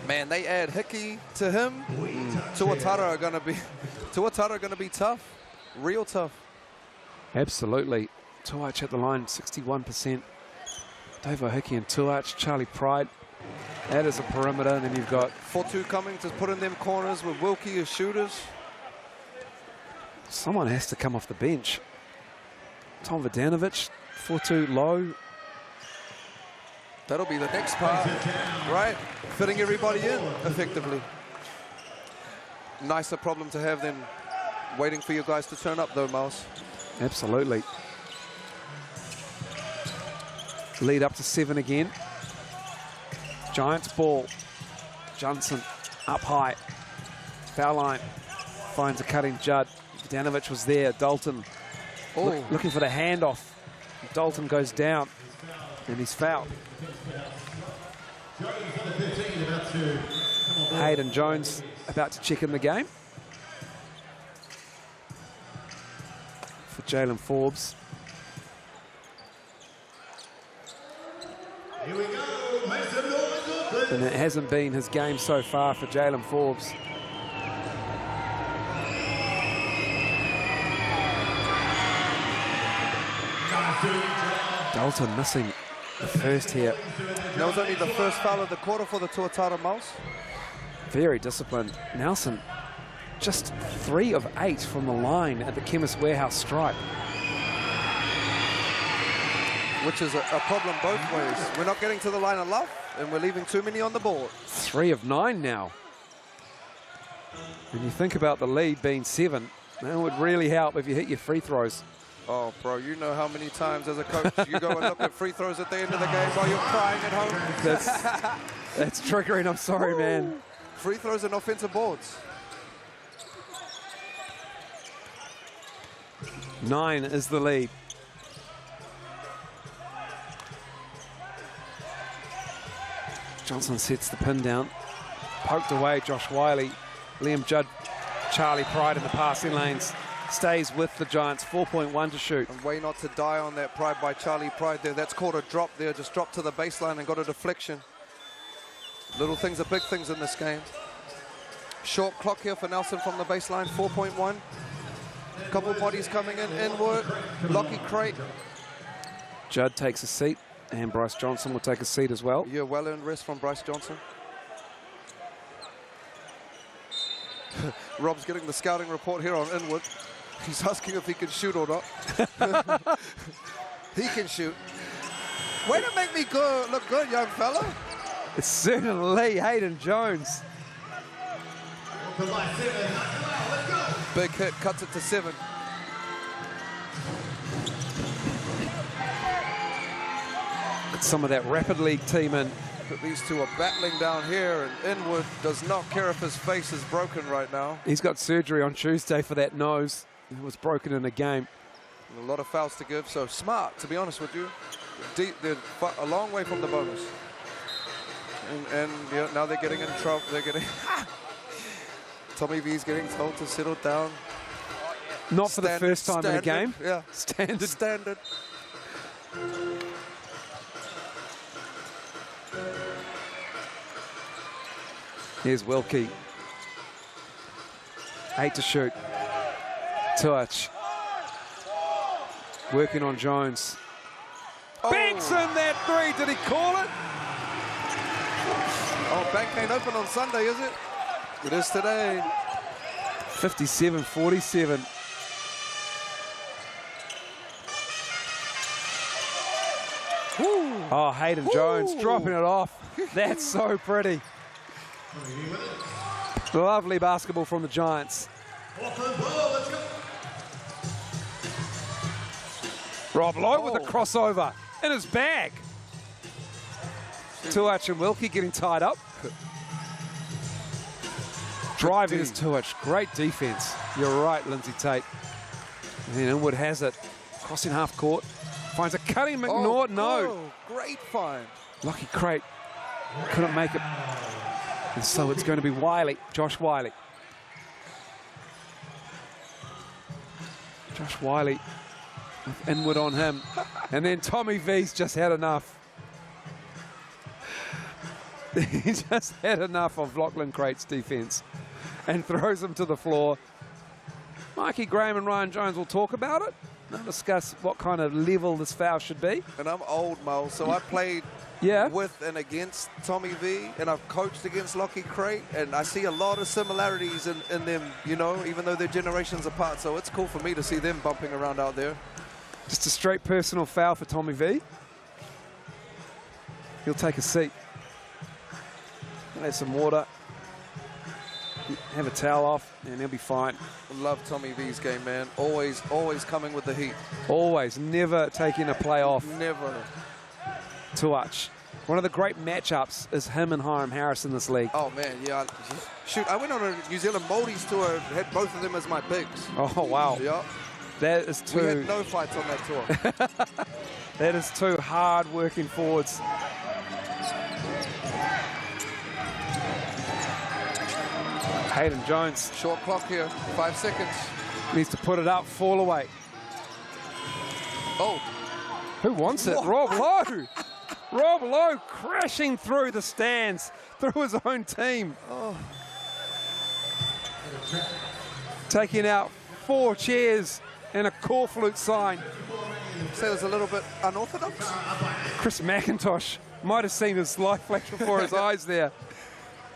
Man, they add Hickey to him. Tuatara are gonna be tough, real tough. Absolutely. Tuach at the line, 61%. Davo Hickey and Tuach, Charlie Pride. That is a perimeter, and then you've got 4-2 coming to put in them corners with Wilkie as shooters. someone has to come off the bench. Tom Vidanovic, 4-2 low. That'll be the next part, right? Fitting everybody in effectively. Nicer problem to have than waiting for you guys to turn up though, Miles. Absolutely. Lead up to 7 again. Giants ball. Johnson up high. Foul line. Finds a cutting Judd. Vidanovic was there. Dalton looking for the handoff. Dalton goes down and he's fouled. Hayden Jones about to check in the game for Jalen Forbes. Here we go, Mason Norman. And it hasn't been his game so far for Jalen Forbes. Dalton missing the first here. That was only the first foul of the quarter for the Tuatara Mouse. Very disciplined. Nelson, just 3 of 8 from the line at the Chemist Warehouse stripe. Which is a problem both ways. We're not getting to the line enough, and we're leaving too many on the board. 3 of 9 now. When you think about the lead being 7, that would really help if you hit your free throws. Oh, bro, you know how many times as a coach you go and look at free throws at the end of the game while you're crying at home? That's triggering, I'm sorry, man. Free throws and offensive boards. 9 is the lead. Johnson sets the pin down. Poked away, Josh Wiley. Liam Judd, Charlie Pride in the passing lanes. Stays with the Giants, 4.1 to shoot. And way not to die on that Pride by Charlie Pride there. That's called a drop there. Just dropped to the baseline and got a deflection. Little things are big things in this game. Short clock here for Nelson from the baseline, 4.1. Couple bodies coming in, inward. Lockie Crate. Judd takes a seat, and Bryce Johnson will take a seat as well. Yeah, well-earned rest from Bryce Johnson. Rob's getting the scouting report here on inward. He's asking if he can shoot or not. He can shoot. Way to make me look good, young fella. It's certainly Hayden Jones. Big hit, cuts it to 7. It's some of that Rapid League team in. But these two are battling down here, and Inwood does not care if his face is broken right now. He's got surgery on Tuesday for that nose. It was broken in a game. And a lot of fouls to give, so smart, to be honest with you. They're a long way from the bonus. And yeah, now they're getting in trouble. They're getting... Tommy V's getting told to settle down. Not for the first time in a game. Yeah. Standard. Here's Wilkie. 8 to shoot. Touch. Working on Jones. Oh. Banks in that 3. Did he call it? Oh, bank ain't open on Sunday, is it? It is today. 57-47. Oh, Hayden Jones dropping it off. That's so pretty. Lovely basketball from the Giants. Rob Lowe with a crossover in his bag. Tuach and Wilkie getting tied up. Driving is Tuach. Great defense. You're right, Lindsay Tate. And Inwood has it. Crossing half court. Finds a cutting McNaught. No. Great find. Lucky Crate. Couldn't make it. And so it's going to be Wiley. Josh Wiley. Josh Wiley with Inwood on him. And then Tommy V's just had enough. He just had enough of Lachlan Crate's defense and throws him to the floor. Mikey Graham and Ryan Jones will talk about it. They'll discuss what kind of level this foul should be. And I'm old, Mo, so I played with and against Tommy V, and I've coached against Lockie Crate, and I see a lot of similarities in them, you know, even though they're generations apart. So it's cool for me to see them bumping around out there. Just a straight personal foul for Tommy V. He'll take a seat. He'll have some water. Have a towel off, and he'll be fine. Love Tommy V's game, man. Always coming with the heat. Always, never taking a play off. Never. Tuach. One of the great matchups is him and Hiram Harris in this league. Oh, man, yeah. Shoot, I went on a New Zealand Moldies tour, had both of them as my bigs. Oh, wow. Yeah. That is two. We had no fights on that tour. That is two hard-working forwards. Hayden Jones. Short clock here, 5 seconds. Needs to put it up, fall away. Oh. Who wants it? Rob Lowe. Rob Lowe crashing through the stands, through his own team. Oh. Taking out 4 chairs and a cork flute sign. say it was a little bit unorthodox. Chris McIntosh might have seen his life flash before his eyes there.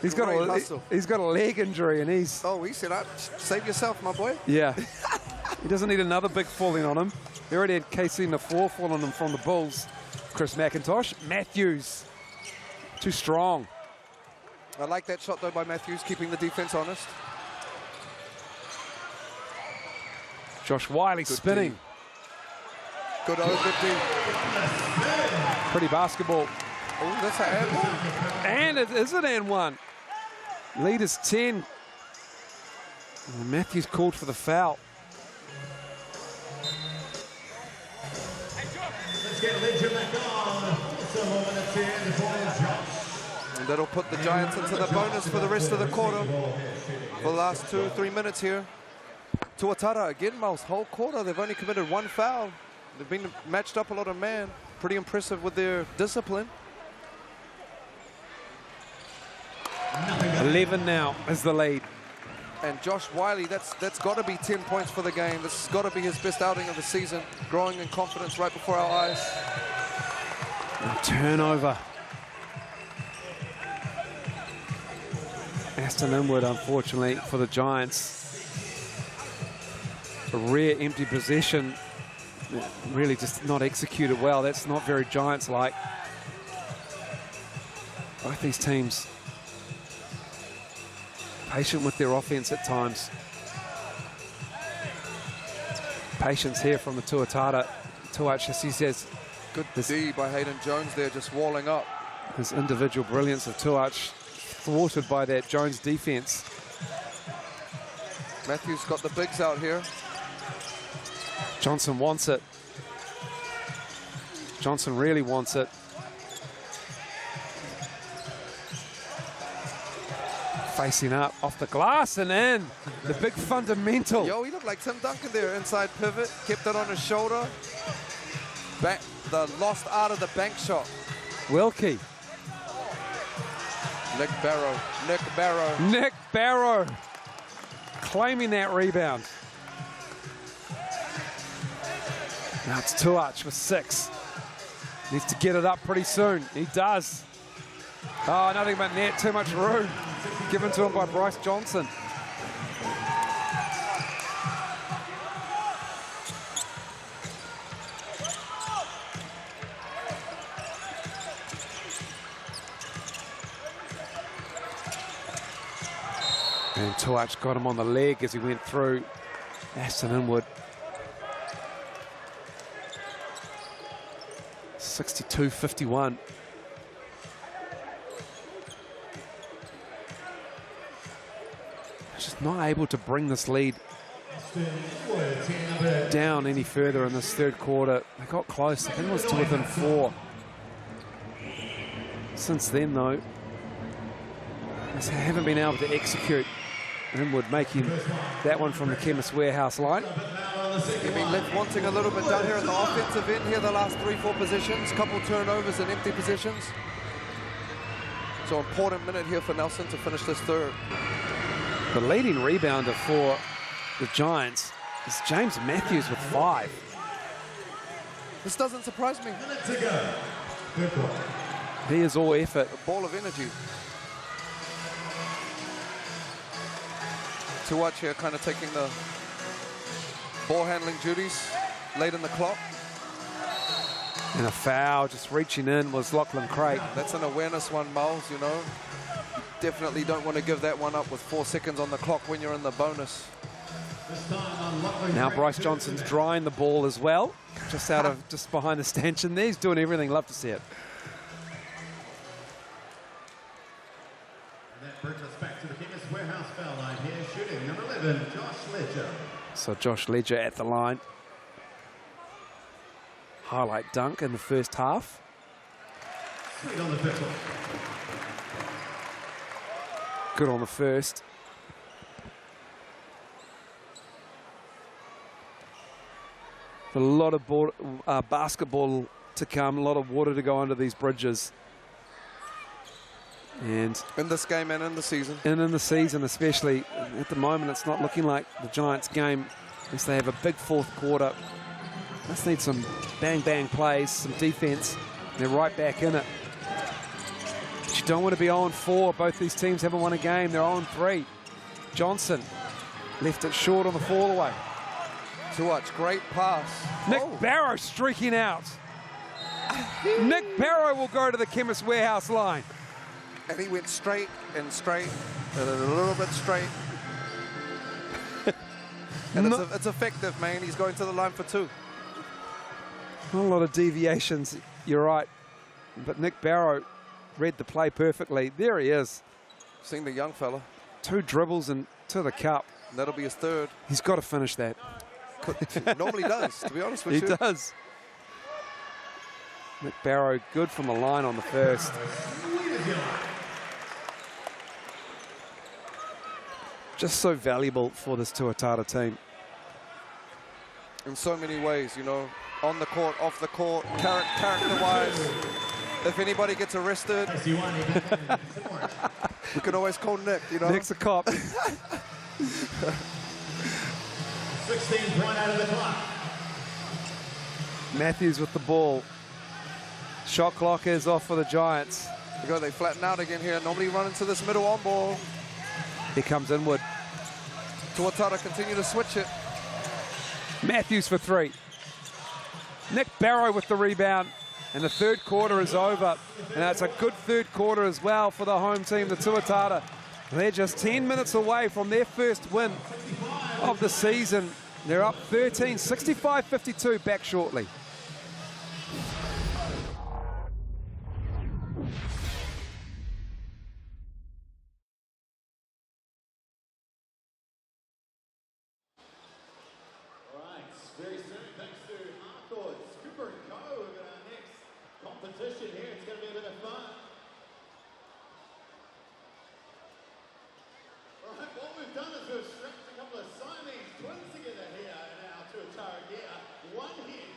He's got a leg injury, and he's... Oh, he said, save yourself, my boy. Yeah. He doesn't need another big falling on him. He already had KC in the 4 fall on him from the Bulls. Chris McIntosh. Matthews. Too strong. I like that shot, though, by Matthews, keeping the defense honest. Josh Wiley spinning. D. Good D. Pretty basketball. Oh, that's an and one. And it is an and one. Lead is 10. And Matthews called for the foul. Let's get Ledger back on. Some more minutes here. The ball is Josh. And that'll put the Giants into the bonus for the rest of the quarter. For the last 2-3 minutes here. Tuatara again, Miles, whole quarter. They've only committed 1 foul. They've been matched up a lot of man. Pretty impressive with their discipline. 11 now is the lead. And Josh Wiley, that's got to be 10 points for the game. This has got to be his best outing of the season. Growing in confidence right before our eyes. And turnover. Aston Inwood, unfortunately, for the Giants. A rare empty possession. Really just not executed well. That's not very Giants-like. Both these teams patient with their offense at times. Patience here from the Tuatara. Tuatara, he says. Good D by Hayden Jones there, just walling up. His individual brilliance of Tuatara thwarted by that Jones defense. Matthews got the bigs out here. Johnson wants it. Johnson really wants it. Facing up off the glass and in. The big fundamental. Yo, he looked like Tim Duncan there. Inside pivot, kept it on his shoulder. Back, the lost art of the bank shot. Wilkie. Nick Barrow. Nick Barrow. Nick Barrow claiming that rebound. Now it's Tuatara with 6. Needs to get it up pretty soon. He does. Oh, nothing but net. Too much room given to him by Bryce Johnson. And Tuatara got him on the leg as he went through. Aston Inwood. 62-51. Just not able to bring this lead down any further in this third quarter. They got close. I think it was to within 4. Since then, though, they haven't been able to execute. Inwood making that one from the Chemist Warehouse line. You've been left wanting a little bit down here at the offensive end here the last 3-4 positions. Couple turnovers and empty positions. So important minute here for Nelson to finish this third. The leading rebounder for the Giants is James Matthews with 5. This doesn't surprise me. He is all effort. A ball of energy. Tuatara here kind of taking the ball handling duties late in the clock. And a foul just reaching in was Lachlan Craig. That's an awareness one, Miles, you know. You definitely don't want to give that one up with 4 seconds on the clock when you're in the bonus. Now Bryce Johnson's drying the ball as well. Just behind the stanchion there. He's doing everything. Love to see it. That brings us back to the Chemist Warehouse foul line here. Shooting number 11, Josh Ledger. So Josh Ledger at the line. Highlight dunk in the first half. Sweet on the pistol. Good on the first. A lot of basketball to come, a lot of water to go under these bridges. And in this game and in the season. And in the season especially. At the moment it's not looking like the Giants game unless they have a big fourth quarter. Just need some bang-bang plays, some defense. They're right back in it. But you don't want to be 0-4. Both these teams haven't won a game. They're 0-3. Johnson left it short on the fall away. Tuatara, great pass. Nick Barrow streaking out. Nick Barrow will go to the Chemist Warehouse line. And he went straight and straight and a little bit straight. And it's effective, man. He's going to the line for 2. Not a lot of deviations, you're right. But Nick Barrow read the play perfectly. There he is. Seeing the young fella. 2 dribbles and to the cup. And that'll be his 3rd. He's got to finish that. Normally does, to be honest with you. He does. Nick Barrow, good from the line on the first. Just so valuable for this Tuatara team. In so many ways, you know, on the court, off the court, character-wise. If anybody gets arrested, we can always call Nick, you know. Nick's a cop. 16 point out of the clock. Matthews with the ball. Shot clock is off for the Giants. They flatten out again here. Normally run into this middle on ball. Here comes Inwood. Tuatara continue to switch it. Matthews for 3. Nick Barrow with the rebound. And the 3rd quarter is over. And it's a good 3rd quarter as well for the home team, the Tuatara. They're just 10 minutes away from their first win of the season. They're up 13, 65-52, back shortly. Very soon, thanks to Hardcourts, Cooper & Co. We've got our next competition here. It's going to be a bit of fun. All right, what we've done is we've strapped a couple of Siamese twins together here in our Tuatara gear. 1 head,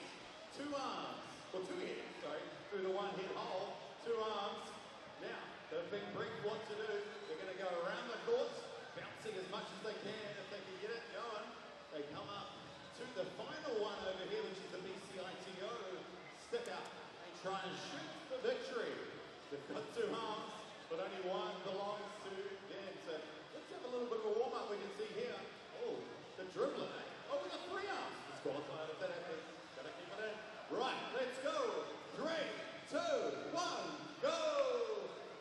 2 arms, or 2 heads, sorry, through the 1 head hole, 2 arms. Now, they've been briefed what to do. They're going to go around the courts, bouncing as much as they can. If they can get it going, they come up to the final one over here, which is the BCITO sticker, and try and shoot for victory. They've got 2 arms, but only 1 belongs to them. So let's have a little bit of a warm-up. We can see here. Oh, the dribbler. Oh, we've got 3 arms. The squad's out of that. Gotta keep it in. Right, let's go. 3, 2, 1, go.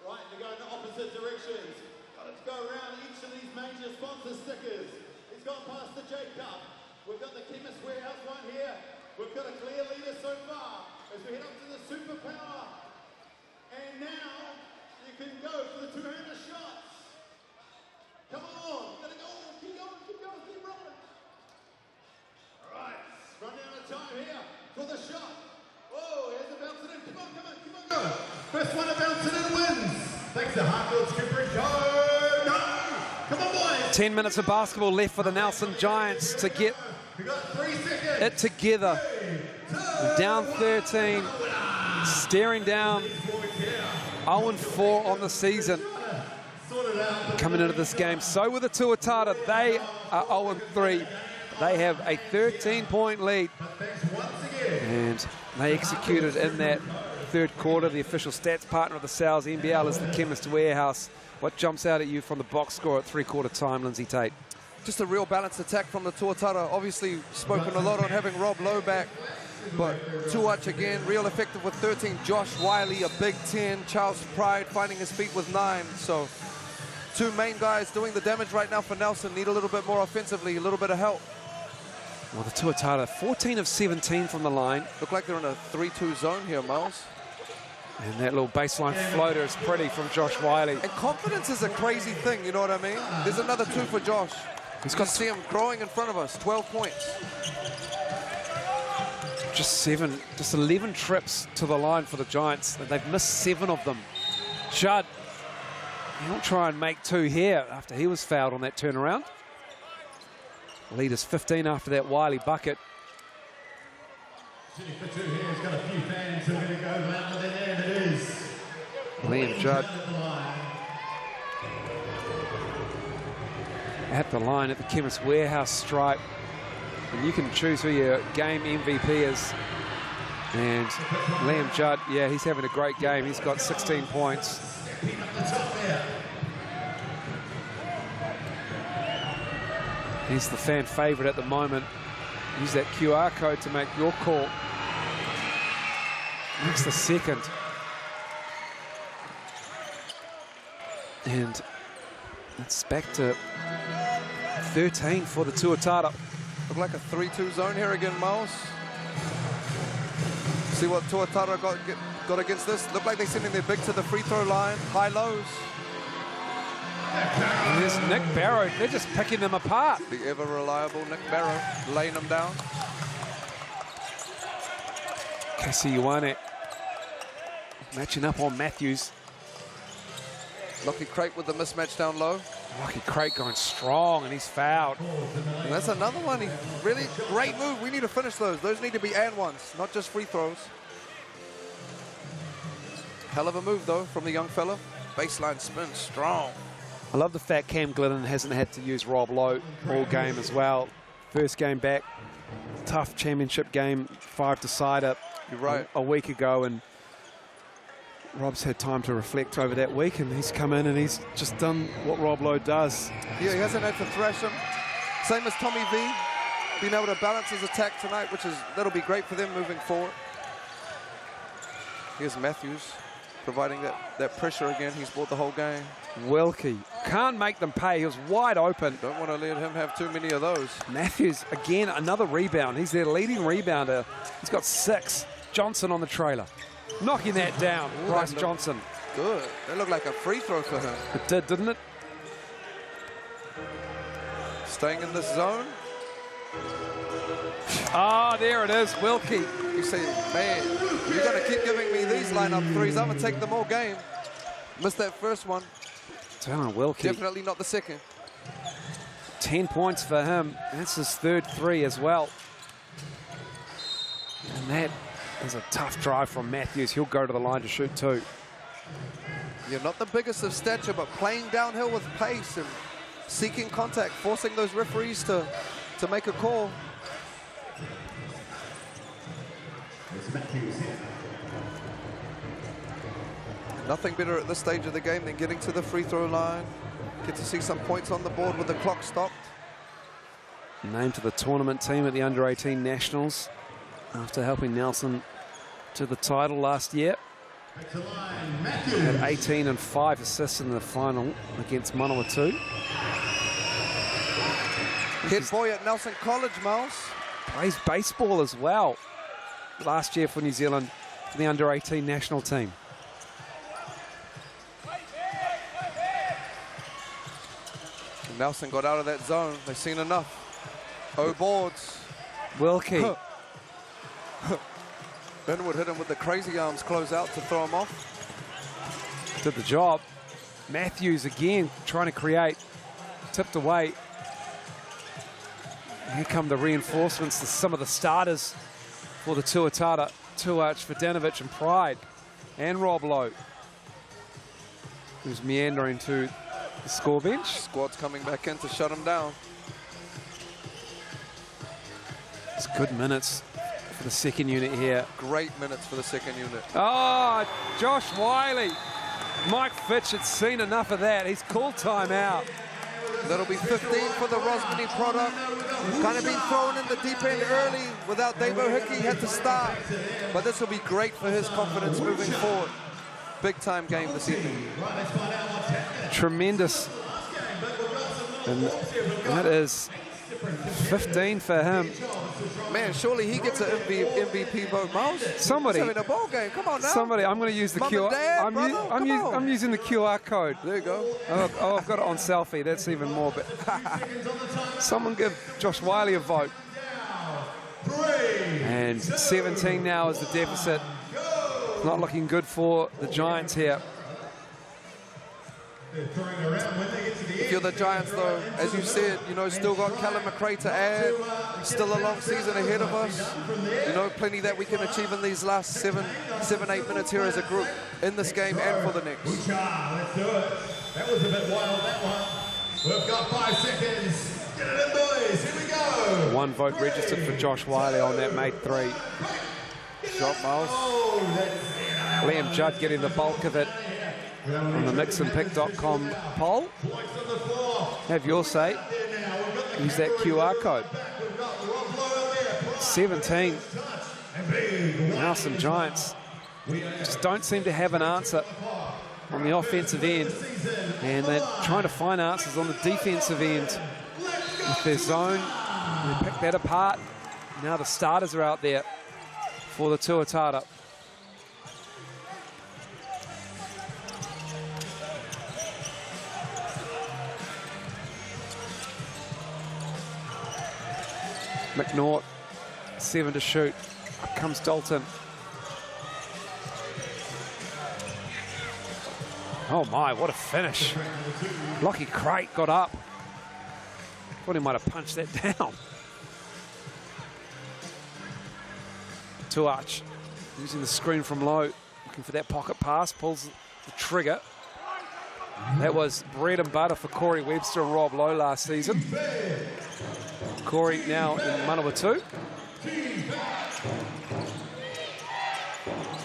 Right, they're going in opposite directions. Let's go around each of these major sponsor stickers. He's gone past the J Cup. We've got the Chemist Warehouse one here. We've got a clear leader so far as we head up to the Superpower. And now you can go for the 200 shots. Come on, gotta go, keep going, keep rolling. All right, run down the time here for the shot. Oh, here's the bounce it in. Come on, go. First one to bounce it in wins. Thanks to Hardcourts, Cooper & Co. Go! Come on, boys. 10 minutes of basketball left for the Nelson Giants to get it together. Down 13, staring down 0-4 on the season coming into this game. So with the Tuatara, they are 0-3. They have a 13-point lead. And they executed in that 3rd quarter. The official stats partner of the Sal's NBL is the Chemist Warehouse. What jumps out at you from the box score at 3/4 time, Lindsay Tate? Just a real balanced attack from the Tuatara. Obviously spoken a lot on having Rob Lowe back, but Tuatara again, real effective with 13. Josh Wiley, a big 10. Charles Pride finding his feet with 9. So 2 main guys doing the damage right now for Nelson. Need a little bit more offensively, a little bit of help. Well, the Tuatara, 14 of 17 from the line. Look like they're in a 3-2 zone here, Miles. And that little baseline floater is pretty from Josh Wiley. And confidence is a crazy thing, you know what I mean? There's another 2 for Josh. He's got to see him growing in front of us, 12 points. Just 11 trips to the line for the Giants. They've missed 7 of them. Judd, he'll try and make 2 here after he was fouled on that turnaround. Lead is 15 after that Wiley bucket. Shooting for 2 here. He's got a few fans who are going to go loud with their name. It is Liam Judd at the line at the Chemist Warehouse stripe. And you can choose who your game MVP is. And Liam Judd, yeah, he's having a great game. He's got 16 points. He's the fan favorite at the moment. Use that QR code to make your call. Makes the second. And it's back to 13 for the Tuatara. Look like a 3-2 zone here again, Miles. See what Tuatara got against this? Look like they're sending their big to the free throw line. High lows. And there's Nick Barrow. They're just picking them apart. The ever reliable Nick Barrow laying them down. Casey Ioane matching up on Matthews. Lucky Crate with the mismatch down low. Lucky Crate going strong, and he's fouled. And that's another one. Really great move. We need to finish those. Those need to be and ones, not just free throws. Hell of a move, though, from the young fella. Baseline spin strong. I love the fact Cam Glidden hasn't had to use Rob Lowe all game as well. First game back, tough championship game, 5-decider. You're right. A week ago, and Rob's had time to reflect over that week, and he's come in and he's just done what Rob Lowe does. Yeah, he hasn't had to thrash him. Same as Tommy V, being able to balance his attack tonight, that'll be great for them moving forward. Here's Matthews providing that pressure again. He's brought the whole game. Wilkie can't make them pay. He was wide open. Don't want to let him have too many of those. Matthews, again, another rebound. He's their leading rebounder. He's got 6. Johnson on the trailer. Knocking that down. Bryce Johnson. Good. That looked like a free throw for him. It did, didn't it? Staying in this zone. Ah, there it is, Wilkie. You say, man, you're going to keep giving me these lineup threes. I'm going to take them all game. Missed that first one. Darren Wilkie. Definitely not the second. 10 points for him. That's his third 3 as well. And that is a tough drive from Matthews. He'll go to the line to shoot 2. You're not the biggest of stature, but playing downhill with pace and seeking contact, forcing those referees to make a call. Nothing better at this stage of the game than getting to the free throw line. Get to see some points on the board with the clock stopped. Named to the tournament team at the Under-18 Nationals after helping Nelson to the title last year. Had 18 and 5 assists in the final against Manawatu. Head boy at Nelson College, Miles. Plays baseball as well. Last year for New Zealand for the Under-18 national team. Nelson got out of that zone. They've seen enough. Oh, boards. Wilkie. Benwood hit him with the crazy arms close out to throw him off. Did the job. Matthews again trying to create. Tipped away. Here come the reinforcements to some of the starters for the Tuatara. Tuach, Vodanovic and Pride. And Rob Lowe, who's meandering to the score bench. Squad's coming back in to shut him down. It's good minutes for the second unit here. Great minutes for the second unit. Oh, Josh Wiley. Mike Fitch had seen enough of that. He's called timeout. That'll be 15 for the Rosmini product. Kind of been thrown in the deep end early without Davo Hickey, had to start. But this will be great for his confidence moving forward. Big time game this evening. Tremendous. And that is 15 for him. Man, surely he gets an MVP vote, Miles. Somebody. He's having a ball game. Come on now. Somebody. I'm going to use the Mum QR. and Dad, I'm using the QR code. There you go. Oh, I've got it on selfie. That's even more. But someone give Josh Wiley a vote. And 17 now is the deficit. Not looking good for the Giants here. If you're the Giants, though, as you said, you know, still got Callum McRae to add. Still a long season ahead of us. You know, plenty that we can achieve in these last 7-8 minutes here as a group in this game and for the next. Let's do it. That was a bit wild, that one. We've got 5 seconds. Get it in, boys. Here we go. one vote registered for Josh Wiley on that made 3. Shot, Miles. Liam Judd getting the bulk of it on the mixandpick.com poll. Have your say. Use that QR code. 17. Now some Giants just don't seem to have an answer on the offensive end, and they're trying to find answers on the defensive end with their zone. They pick that apart. Now the starters are out there for the Tuatara. McNaught, 7 to shoot. Up comes Dalton. Oh my, what a finish. Lockie Crate got up. Thought he might have punched that down. Tuach using the screen from low, looking for that pocket pass, pulls the trigger. That was bread and butter for Corey Webster and Rob Lowe last season. Corey now in Manawatu.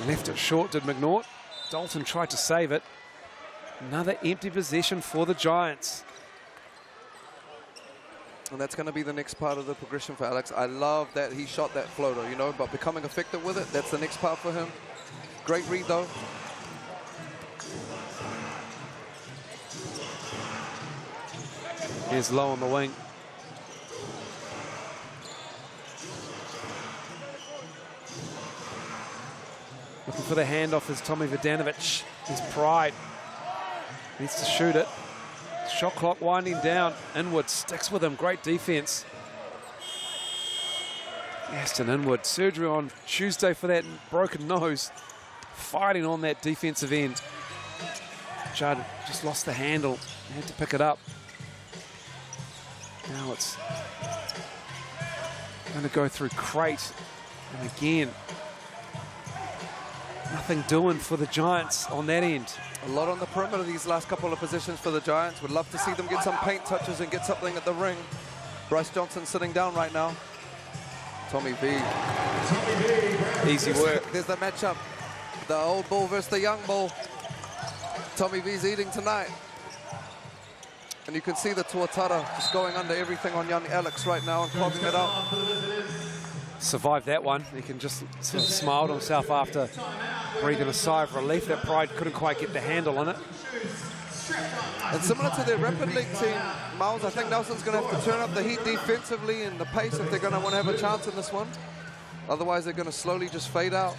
Left it short, did McNaught. Dalton tried to save it. Another empty possession for the Giants. And that's going to be the next part of the progression for Alex. I love that he shot that floater, you know, but becoming effective with it, that's the next part for him. Great read, though. Here's Lowe on the wing. Looking for the handoff is Tommy Vodanovic. His pride. Needs to shoot it. Shot clock winding down. Inwood sticks with him. Great defense. Aston Inwood. Surgery on Tuesday for that broken nose. Fighting on that defensive end. Judd just lost the handle. He had to pick it up. Now it's going to go through Crate. And again, nothing doing for the Giants on that end. A lot on the perimeter these last couple of positions for the Giants. Would love to see them get some paint touches and get something at the ring. Bryce Johnson sitting down right now. Tommy V. Easy work. There's the matchup. The old bull versus the young bull. Tommy V's eating tonight. And you can see the Tuatara just going under everything on young Alex right now and clogging it up. Survived that one. He can just sort of smile to himself after breathing a sigh of relief. That Pride couldn't quite get the handle on it. And similar to their Rapid League team, Miles, I think Nelson's going to have to turn up the heat defensively and the pace if they're going to want to have a chance in this one. Otherwise, they're going to slowly just fade out.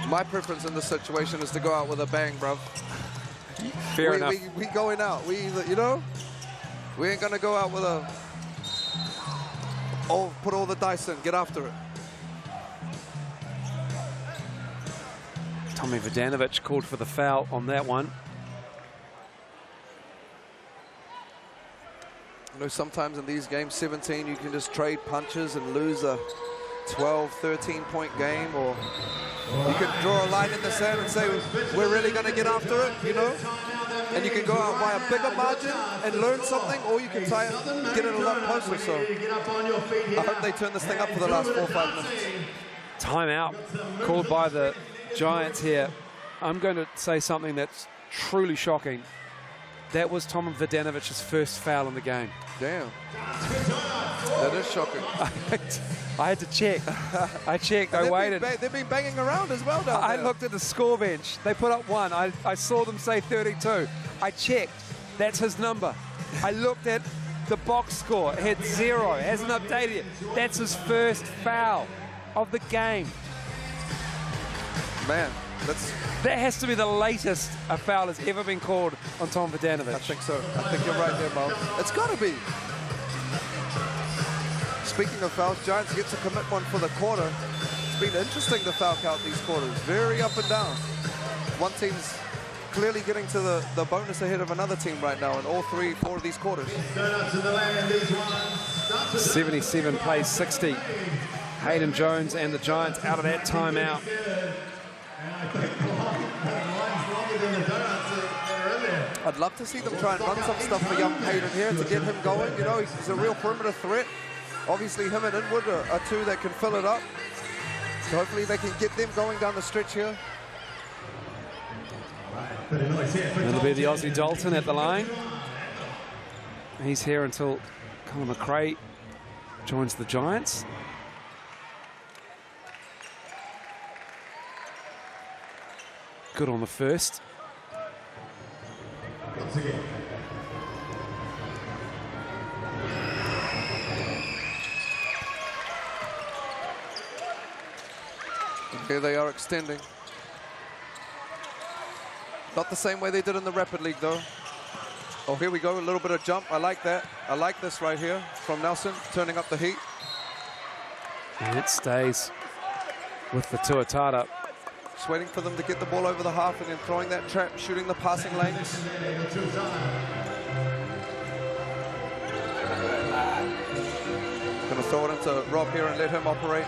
My preference in this situation is to go out with a bang, bruv. Fair enough. We going out. We either, you know, we ain't going to go out with a, oh, put all the dice in, get after it. Tommy Vodanovic called for the foul on that one. You know, sometimes in these games, 17, you can just trade punches and lose a 12, 13-point game, or you can draw a line in the sand and say, we're really going to get after it, you know? And you can go out by a bigger margin and learn something, or you can try and get it a lot closer. So I hope they turn this thing up for the last 4 or 5 minutes. Timeout called by the Giants here. I'm going to say something that's truly shocking. That was Tom Vodanovic's first foul in the game. Damn. That is shocking. I had to check. I checked. I waited. They've been banging around as well down there. I looked at the score bench. They put up 1. I saw them say 32. I checked. That's his number. I looked at the box score. It had 0. It hasn't updated it. That's his first foul of the game. Man, that has to be the latest a foul has ever been called on Tom Vodanovic. I think so. I think you're right there, Mo. It's got to be. Speaking of fouls, Giants get to commit one for the quarter. It's been interesting, the foul count these quarters. Very up and down. One team's clearly getting to the bonus ahead of another team right now in all 3, 4 of these quarters. 77 plays 60. Hayden Jones and the Giants out of that timeout. I'd love to see them try and run some stuff for young Hayden here to get him going. You know, he's a real perimeter threat. Obviously, him and Inwood are two that can fill it up. So hopefully they can get them going down the stretch here. It'll be the Aussie Dalton at the line. He's here until Colin McRae joins the Giants. Good on the first. Here they are extending. Not the same way they did in the Rapid League, though. Oh, here we go, a little bit of jump. I like that. I like this right here from Nelson, turning up the heat. And it stays with the Tuatara. Just waiting for them to get the ball over the half and then throwing that trap, shooting the passing lanes. Gonna throw it into Rob here and let him operate.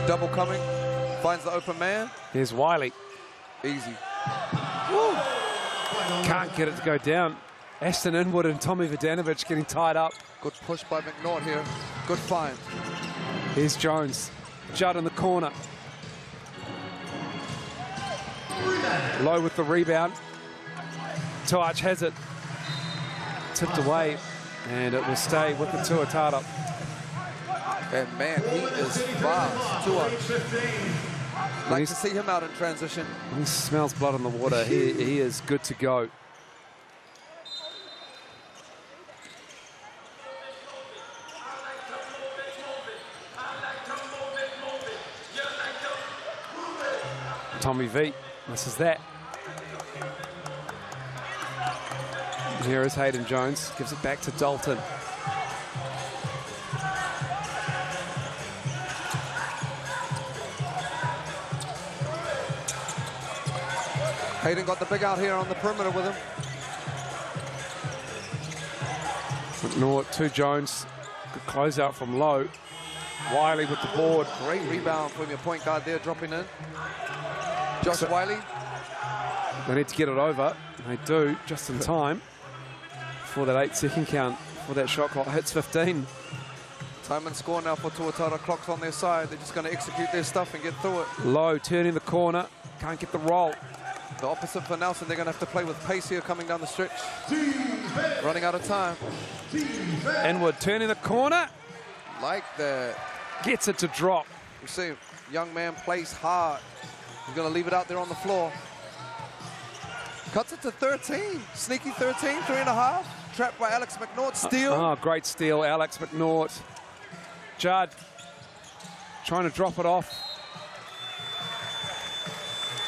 Double coming, finds the open man. Here's Wiley. Easy. Woo. Can't get it to go down. Ashton Inwood and Tommy Vodanovic getting tied up. Good push by McNaught here. Good find. Here's Jones. Judd in the corner. Low with the rebound. Tuach has it. Tipped away. And it will stay with the Tuatara. And man, he is fast. Tuach. Like to see him out in transition. He smells blood in the water. He is good to go. Tommy V, this is that. Here is Hayden Jones, gives it back to Dalton. Hayden got the big out here on the perimeter with him. McNaught to Jones, good closeout from low. Wiley with the board. Great rebound from your point guard there, dropping in. Josh Wiley. They need to get it over. They do, just in time for that 8-second count, for that shot clock hits 15. Time and score now for Tuatara. Clock's on their side. They're just going to execute their stuff and get through it. Low, turning the corner. Can't get the roll. The opposite for Nelson. They're going to have to play with pace here coming down the stretch. Running out of time. Inwood turning the corner. Like that. Gets it to drop. You see, young man plays hard. He's going to leave it out there on the floor. Cuts it to 13. Sneaky 13, 3.5. Trapped by Alex McNaught. Steal. Oh, great steal, Alex McNaught. Judd trying to drop it off.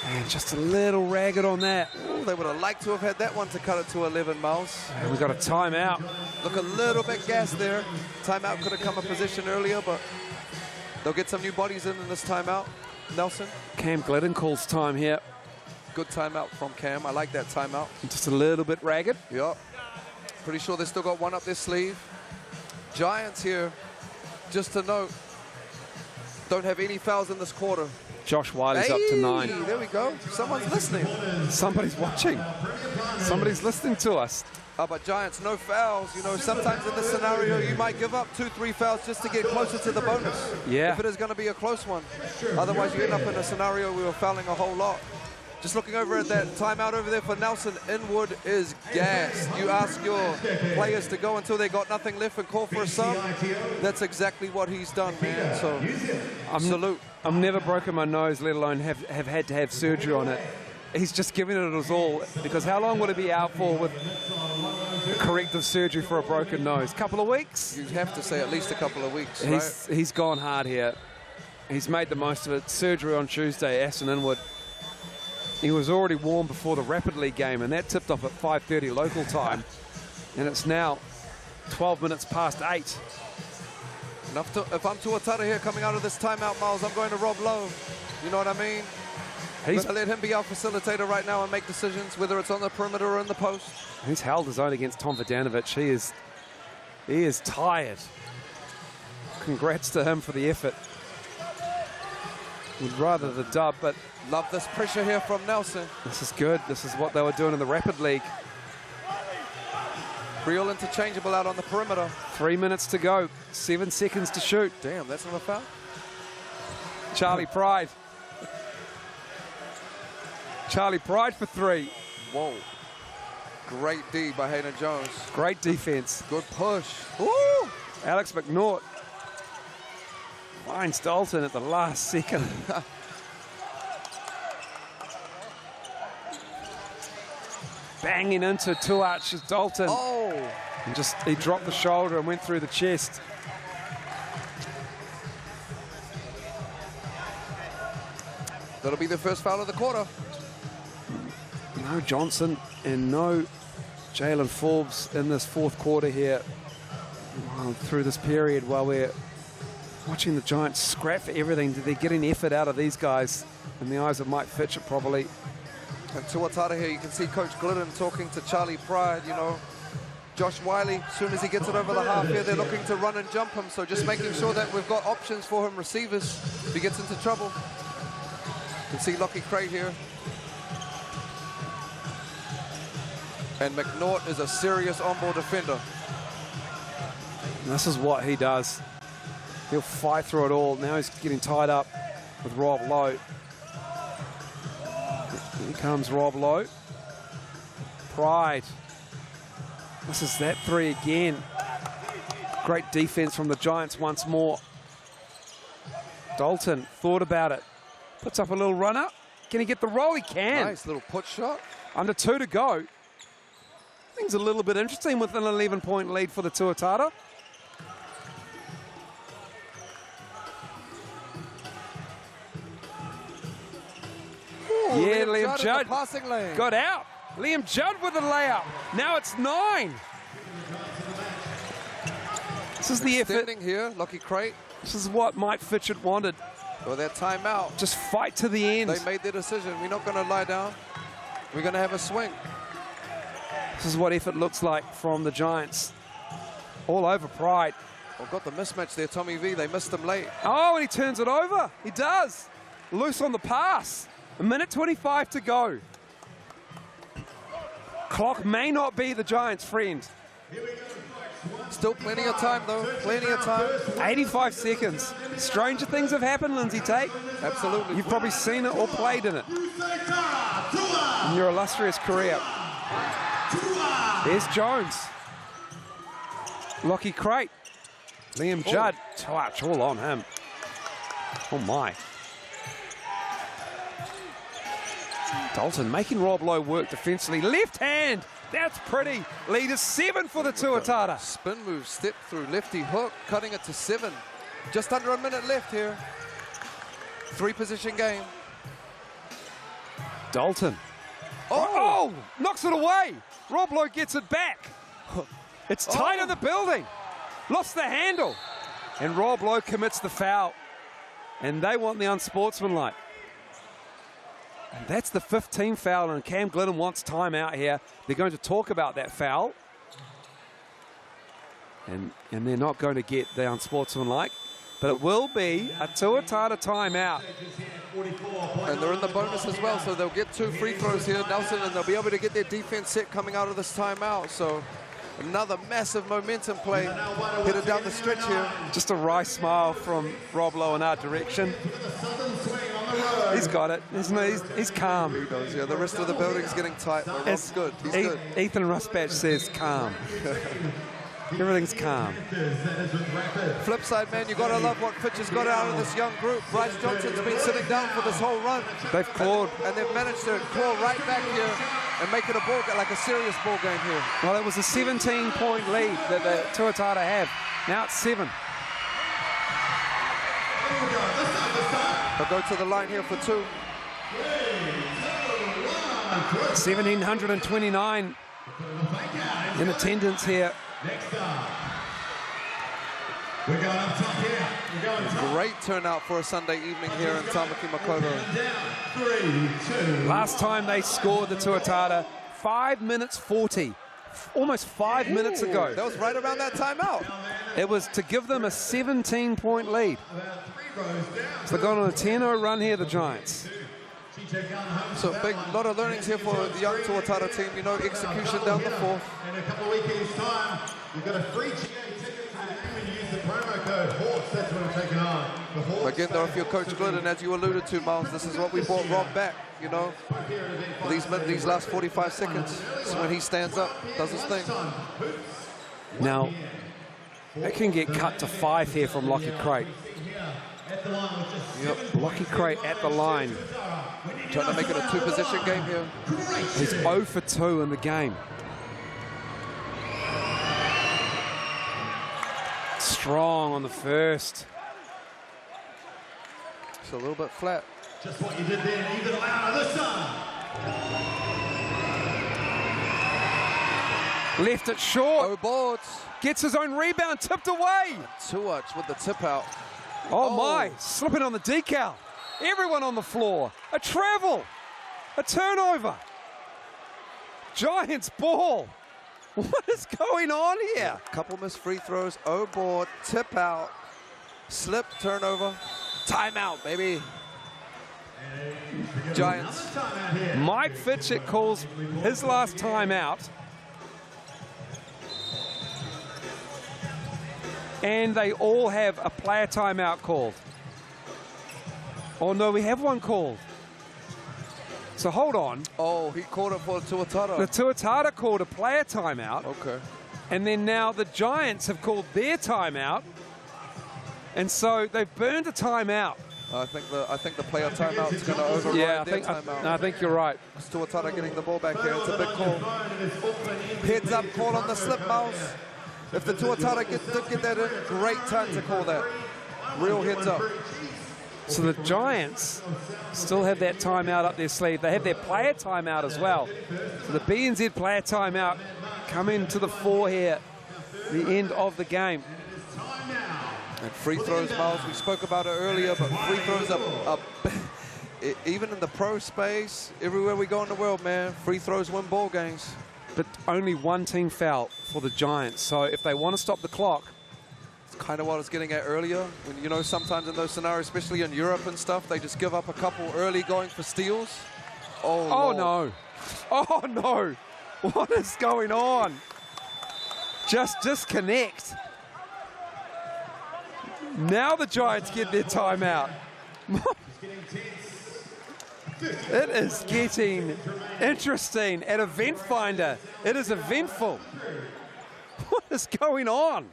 And just a little ragged on that. Ooh, they would have liked to have had that one to cut it to 11 miles. And we got a timeout. Look a little bit gassed there. Timeout could have come a position earlier, but they'll get some new bodies in this timeout. Nelson. Cam Glidden calls time here. Good timeout from Cam. I like that timeout. Just a little bit ragged. Yep. Pretty sure they still got one up their sleeve. Giants here, just to note, don't have any fouls in this quarter. Josh Wiley's up to 9. There we go. Someone's listening. Somebody's watching. Somebody's listening to us. But Giants, no fouls. You know, sometimes in this scenario, you might give up 2-3 fouls just to get closer to the bonus. Yeah. If it is going to be a close one. Otherwise, you end up in a scenario where we're fouling a whole lot. Just looking over at that timeout over there for Nelson, Inwood is gassed. You ask your players to go until they got nothing left and call for a sub. That's exactly what he's done, man. So, salute. I've never broken my nose, let alone have had to have surgery on it. He's just giving it his all, because how long would it be out for with corrective surgery for a broken nose? Couple of weeks? You'd have to say at least a couple of weeks, right? He's gone hard here. He's made the most of it. Surgery on Tuesday, Ashton Inwood. He was already warm before the Rapid League game, and that tipped off at 5:30 local time. And it's now 12 minutes past 8. If I'm Tuatara here coming out of this timeout, Miles, I'm going to Rob Lowe. You know what I mean? He's let him be our facilitator right now and make decisions, whether it's on the perimeter or in the post. He's held his own against Tom Vodanovic. He is tired. Congrats to him for the effort. Would rather the dub, but Love this pressure here from Nelson. this is good. This is what they were doing in the Rapid League. Real interchangeable out on the perimeter. 3 minutes to go, 7 seconds to shoot. Damn, that's not a foul. Charlie Pride. Charlie Pride for 3. Whoa. Great D by Hayden Jones. Great defense. Good push. Woo! Alex McNaught finds Dalton at the last second. Banging into Tuatara's Dalton. Oh! And just, he dropped the shoulder and went through the chest. That'll be the first foul of the quarter. No Johnson and no Jalen Forbes in this fourth quarter here. Through this period while we're watching the Giants scrap for everything. They're getting effort out of these guys in the eyes of Mike Fitchett probably. And Tuatara here, you can see Coach Glidden talking to Charlie Pride, you know. Josh Wiley, as soon as he gets it over the half here, they're looking to run and jump him. So just making sure that we've got options for him, receivers, if he gets into trouble. You can see Lockie Craig here. And McNaught is a serious on-ball defender. And this is what he does. He'll fight through it all. Now he's getting tied up with Rob Lowe. Here comes Rob Lowe. Pride. This is that 3 again. Great defense from the Giants once more. Dalton thought about it. Puts up a little runner. Can he get the roll? He can. Nice little put shot. Under 2 to go. Things a little bit interesting with an 11-point lead for the Tuatara. Yeah, Liam Judd passing lane. got out. Liam Judd with a layup. Now it's 9. This is the effort. Extending here, Lockie Craig. This is what Mike Fitchett wanted. Well, that timeout. Just fight to the end. They made their decision. We're not going to lie down. We're going to have a swing. This is what effort looks like from the Giants. All over Pride. Well, got the mismatch there, Tommy V. They missed him late. Oh, and he turns it over. He does. Loose on the pass. 1:25 to go. Clock may not be the Giants' friend. Still plenty of time, though. Plenty of time. 85 seconds. Stranger things have happened, Lindsay Tate. Absolutely. You've probably seen it or played in it in your illustrious career. There's Jones. Lockie Crate. Liam Judd. Touch all on him. Oh, my. Dalton making Rob Lowe work defensively. Left hand. That's pretty. Lead is 7 for the Tuatara. Spin move, step through, lefty hook, cutting it to 7. Just under a minute left here. 3-position game. Dalton. Oh, knocks it away. Rob Lowe gets it back. It's tight in the building. Lost the handle. And Rob Lowe commits the foul. And they want the unsportsmanlike. And that's the 15th foul, and Cam Glidden wants time out here. They're going to talk about that foul. And they're not going to get the unsportsmanlike. But it will be a Tuatara timeout. And they're in the bonus as well, so they'll get 2 free throws here, Nelson, and they'll be able to get their defense set coming out of this timeout. So another massive momentum play headed down the stretch here. Just a wry smile from Rob Lowe in our direction. He's got it. He's calm. He does, yeah. The rest of the building's getting tight. Though. Rob's good. He's good. Ethan Rusbatch says calm. Everything's calm. Flip side, man, you got to love what Fitch has got out of this young group. Bryce Johnson's been sitting down for this whole run. They've clawed. And they've managed to claw right back here and make it a ball game, like a serious ball game here. Well, it was a 17-point lead that the Tuatara have. Now it's 7. They'll go to the line here for 2. 1,729 in attendance here. Great turnout for a Sunday evening here in Tamaki Makaurau. Last time they scored, the Tuatara, 5 minutes 40. almost 5 minutes ago. That was right around that timeout. It was to give them a 17-point lead. So they've gone on a 10-0 run here, the Giants. So big lot of learnings here for the young Tuatara team. You know, execution down the fourth. In a couple of weekends' time, you've got a free GA ticket to the game when you use the promo code HAWKS. That's what I'm taking on. The Hawks. Again, though, if you're Coach Glidden, as you alluded to, Miles, this is what we brought Rob back, you know. These last 45 seconds, so when he stands up, does his thing. Now, it can get cut to 5 here from Lockie Crate. Yep. Lockie Crate at the line. Trying to make it a two-position game here. He's 0 for 2 in the game. Strong on the first. It's a little bit flat. Just what you did there, even louder this time. Left it short. Oh, boards. Gets his own rebound, tipped away. Tuach with the tip out. Oh my, slipping on the decal. Everyone on the floor. A travel. A turnover. Giants ball. What is going on here? Couple missed free throws. Oh, board. Tip out. Slip. Turnover. Timeout, baby. Giants. Mike Fitchett calls his last timeout. And they all have a player timeout called. Oh no, we have one called. So hold on. Oh, he called it for Tuatara. The Tuatara called a player timeout. Okay. And then now the Giants have called their timeout. And so they've burned a timeout. I think the player timeout is going to override their timeout. I think you're right. It's Tuatara getting the ball back here. It's a big call. Heads up call on the slip, Miles. If the Tuatara did get that in, great time to call that. Real heads up. So the Giants still have that timeout up their sleeve. They have their player timeout as well. So the BNZ player timeout coming to the fore here, the end of the game. And free throws, Miles, we spoke about it earlier, but free throws are even in the pro space, everywhere we go in the world, man, free throws win ball games. But only one team foul for the Giants. So if they want to stop the clock, it's kind of what I was getting at earlier. When, you know, sometimes in those scenarios, especially in Europe and stuff, they just give up a couple early going for steals. Oh no. Oh no. What is going on? Just disconnect. Now the Giants get their timeout. It is getting interesting at Eventfinda. It is eventful. What is going on?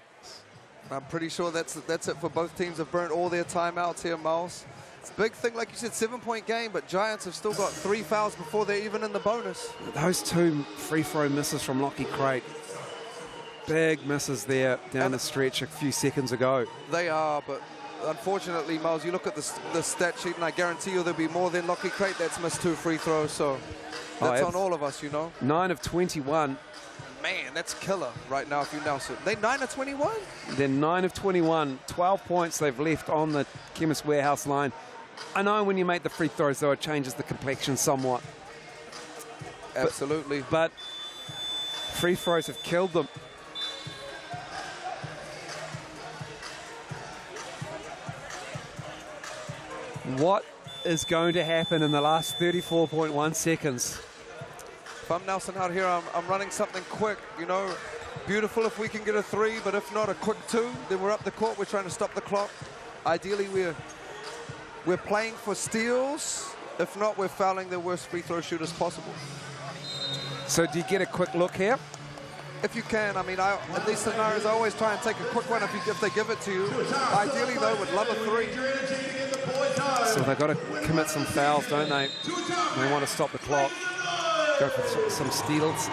I'm pretty sure that's it for both teams. Have burnt all their timeouts here, Miles. It's a big thing, like you said, 7-point game, but Giants have still got 3 fouls before they're even in the bonus. Those 2 free throw misses from Lockie Crate. Big misses there down the stretch a few seconds ago. They are, but unfortunately, Miles, you look at the stat sheet, and I guarantee you there'll be more than Lockie Crate that's missed 2 free throws, so that's on all of us, you know. 9 of 21. Man, that's killer right now if you Nelson. They 9 of 21? They're 9 of 21. 12 points they've left on the Chemist Warehouse line. I know when you make the free throws, though, it changes the complexion somewhat. Absolutely. But free throws have killed them. What is going to happen in the last 34.1 seconds? If I'm Nelson out here, I'm running something quick, you know. Beautiful if we can get a 3, but if not, a quick 2. Then we're up the court. We're trying to stop the clock. Ideally, we're playing for steals. If not, we're fouling the worst free throw shooters possible. So do you get a quick look here? If you can. I mean, in these scenarios, I always try and take a quick one if they give it to you. Ideally, though, would love a 3. So they've got to commit some fouls, don't they? They want to stop the clock. Go for some steals.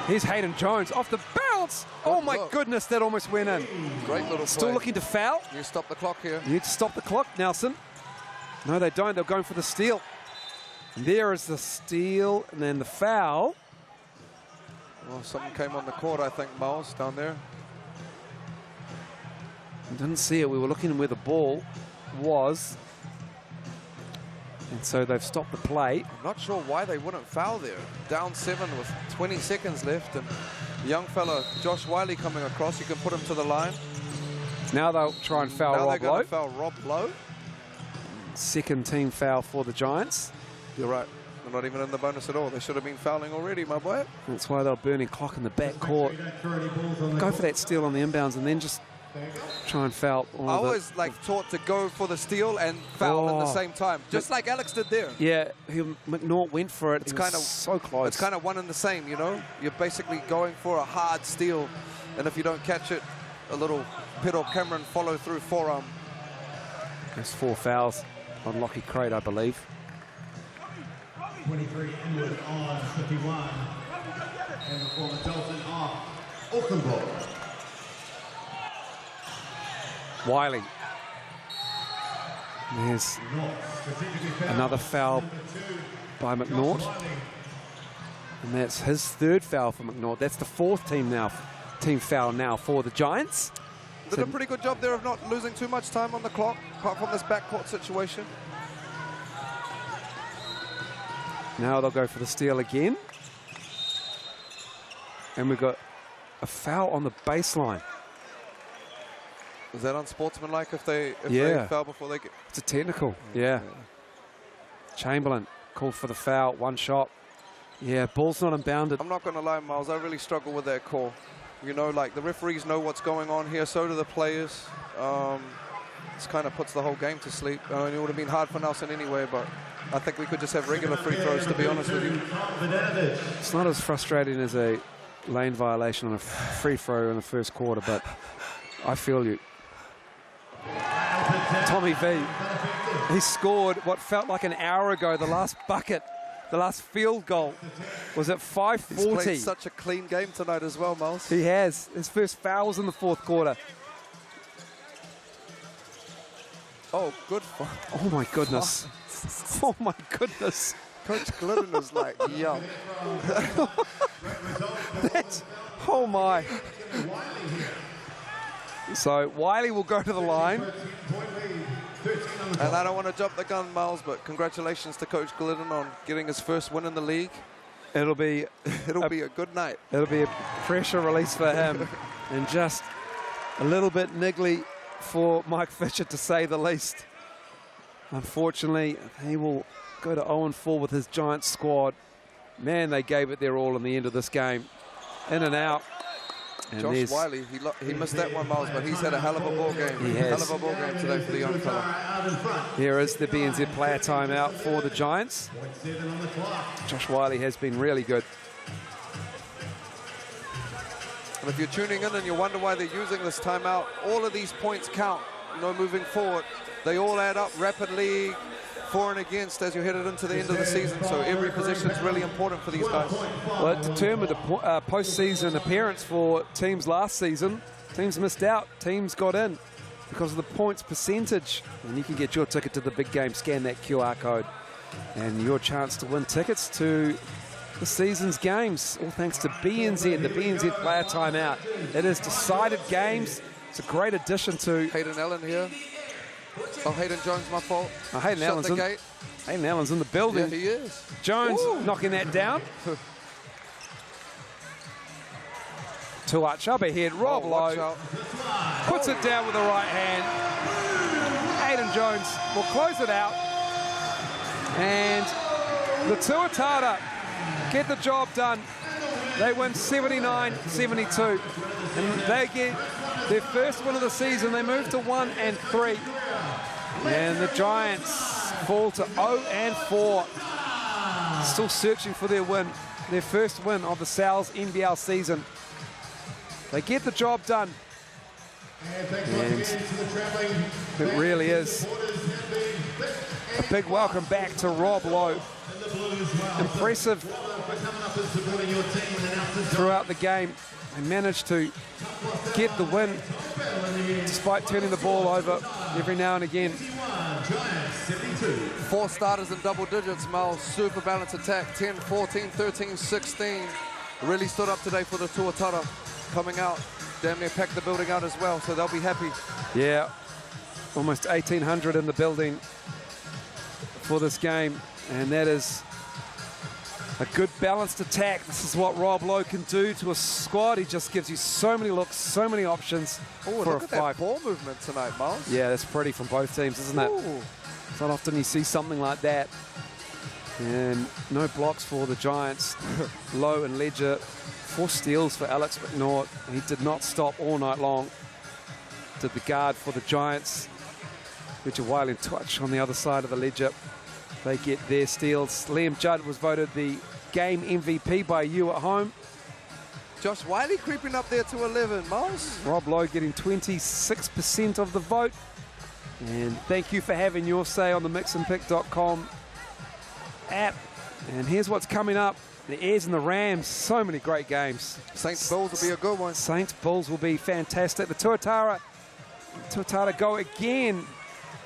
Here's Hayden Jones off the bounce. Oh my goodness, that almost went in. Great little play. Still looking to foul. You stop the clock here. You need to stop the clock, Nelson. No, they don't. They're going for the steal. There is the steal and then the foul. Well, something came on the court, I think, Miles, down there. Didn't see it. We were looking where the ball was. And so they've stopped the play. I'm not sure why they wouldn't foul there. Down 7 with 20 seconds left, and young fella Josh Wiley coming across. You can put him to the line. Now they'll try and foul Now Rob they're going Lowe. to foul Rob Lowe. Second team foul for the Giants. You're right. They're not even in the bonus at all. They should have been fouling already, my boy. That's why they're burning clock in the back court. Go for that steal on the inbounds and then just try and foul. I always taught to go for the steal and foul at the same time, just like Alex did there. Yeah, McNaught went for it. It's kind of so close. It's kind of one and the same, you know. You're basically going for a hard steal, and if you don't catch it, a little Pedro Cameron follow through forearm. There's 4 fouls on Lockie Crate, I believe. 23 inward on 51. And the former Dolphin off. Auckland ball. Wiley. There's another foul by McNaught. And that's his 3rd foul for McNaught. That's the 4th team foul now for the Giants. Did a pretty good job there of not losing too much time on the clock, apart from this backcourt situation. Now they'll go for the steal again. And we've got a foul on the baseline. Is that unsportsmanlike if they foul before they get... It's a technical, yeah. Chamberlain called for the foul, 1 shot. Yeah, ball's not unbounded. I'm not going to lie, Miles, I really struggle with that call. You know, like, the referees know what's going on here, so do the players. This kind of puts the whole game to sleep. I mean, it would have been hard for Nelson anyway, but I think we could just have regular free throws, to be honest with you. It's not as frustrating as a lane violation on a free throw in the first quarter, but I feel you. Tommy V, he scored what felt like an hour ago, the last bucket, the last field goal was at 5:40. He's played such a clean game tonight as well, Miles. He has. His first foul was in the 4th quarter. Oh, good. Oh, my goodness. Oh, my goodness. Coach Glidden is like, yum. Oh, my. So Wiley will go to the line. And I don't want to jump the gun, Miles, but congratulations to Coach Glidden on getting his first win in the league. It'll be a good night. It'll be a pressure release for him, and just a little bit niggly for Mike Fisher, to say the least. Unfortunately, he will go to 0-4 with his Giants squad. Man, they gave it their all in the end of this game. In and out. And Josh Wiley, he missed that one, Miles, but he's had a hell of a ball game. He has. Hell of a ball game today for the young fella. Here is the BNZ player timeout for the Giants. Josh Wiley has been really good. And if you're tuning in and you wonder why they're using this timeout, all of these points count, you know, moving forward. They all add up rapidly, for and against, as you're headed into the end of the season. So every position is really important for these guys. Well, it determined a postseason appearance for teams last season. Teams missed out, teams got in because of the points percentage. And you can get your ticket to the big game, scan that QR code, and your chance to win tickets to the season's games, all thanks to BNZ, the BNZ player timeout. It is decided games. It's a great addition to... Hayden Allen here. Oh, Hayden Jones, my fault. Oh, Hayden Allen's in the building. Yeah, he is. Jones knocking that down. Tuatara ahead. Rob Lowe puts it down with the right hand. Hayden Jones will close it out. And the Tuatara get the job done. They win 79-72. And they get their first win of the season. They move to 1-3. And the Giants fall to 0-4. Still searching for their win. Their first win of the Sal's NBL season. They get the job done. And it really is a big welcome back to Rob Lowe. Impressive throughout the game. They managed to get the win despite turning the ball over every now and again. 4 starters in double digits, Miles. Super balanced attack. 10, 14, 13, 16. Really stood up today for the Tuatara. Coming out, damn near packed the building out as well, so they'll be happy. Yeah, almost 1,800 in the building. for this game, and that is a good balanced attack. This is what Rob Lowe can do to a squad. He just gives you so many looks, so many options Oh, for look a at that five. ball movement tonight, Miles. Yeah, that's pretty from both teams, isn't it? Ooh. It's not often you see something like that. And no blocks for the Giants. Lowe and Ledger. 4 steals for Alex McNaught. He did not stop all night long. Did the guard for the Giants. Ledger Wiley and Twitch on the other side of the ledger. They get their steals. Liam Judd was voted the game MVP by you at home. Josh Wiley creeping up there to 11, Miles. Rob Lowe getting 26% of the vote. And thank you for having your say on the mixandpick.com app. And here's what's coming up. The Airs and the Rams, so many great games. Saints Bulls will be a good one. Saints Bulls will be fantastic. The Tuatara go again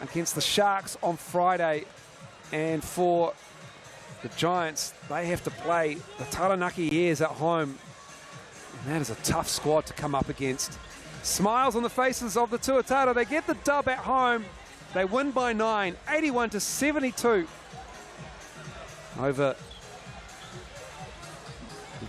against the Sharks on Friday. And for the Giants, they have to play the Taranaki Airs at home. And that is a tough squad to come up against. Smiles on the faces of the Tuatara. They get the dub at home. They win by 9, 81-72 over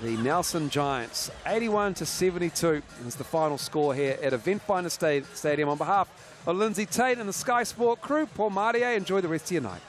the Nelson Giants. 81-72 is the final score here at Eventfinda Stadium. On behalf of Lindsay Tate and the Sky Sport crew, Paul Martier, enjoy the rest of your night.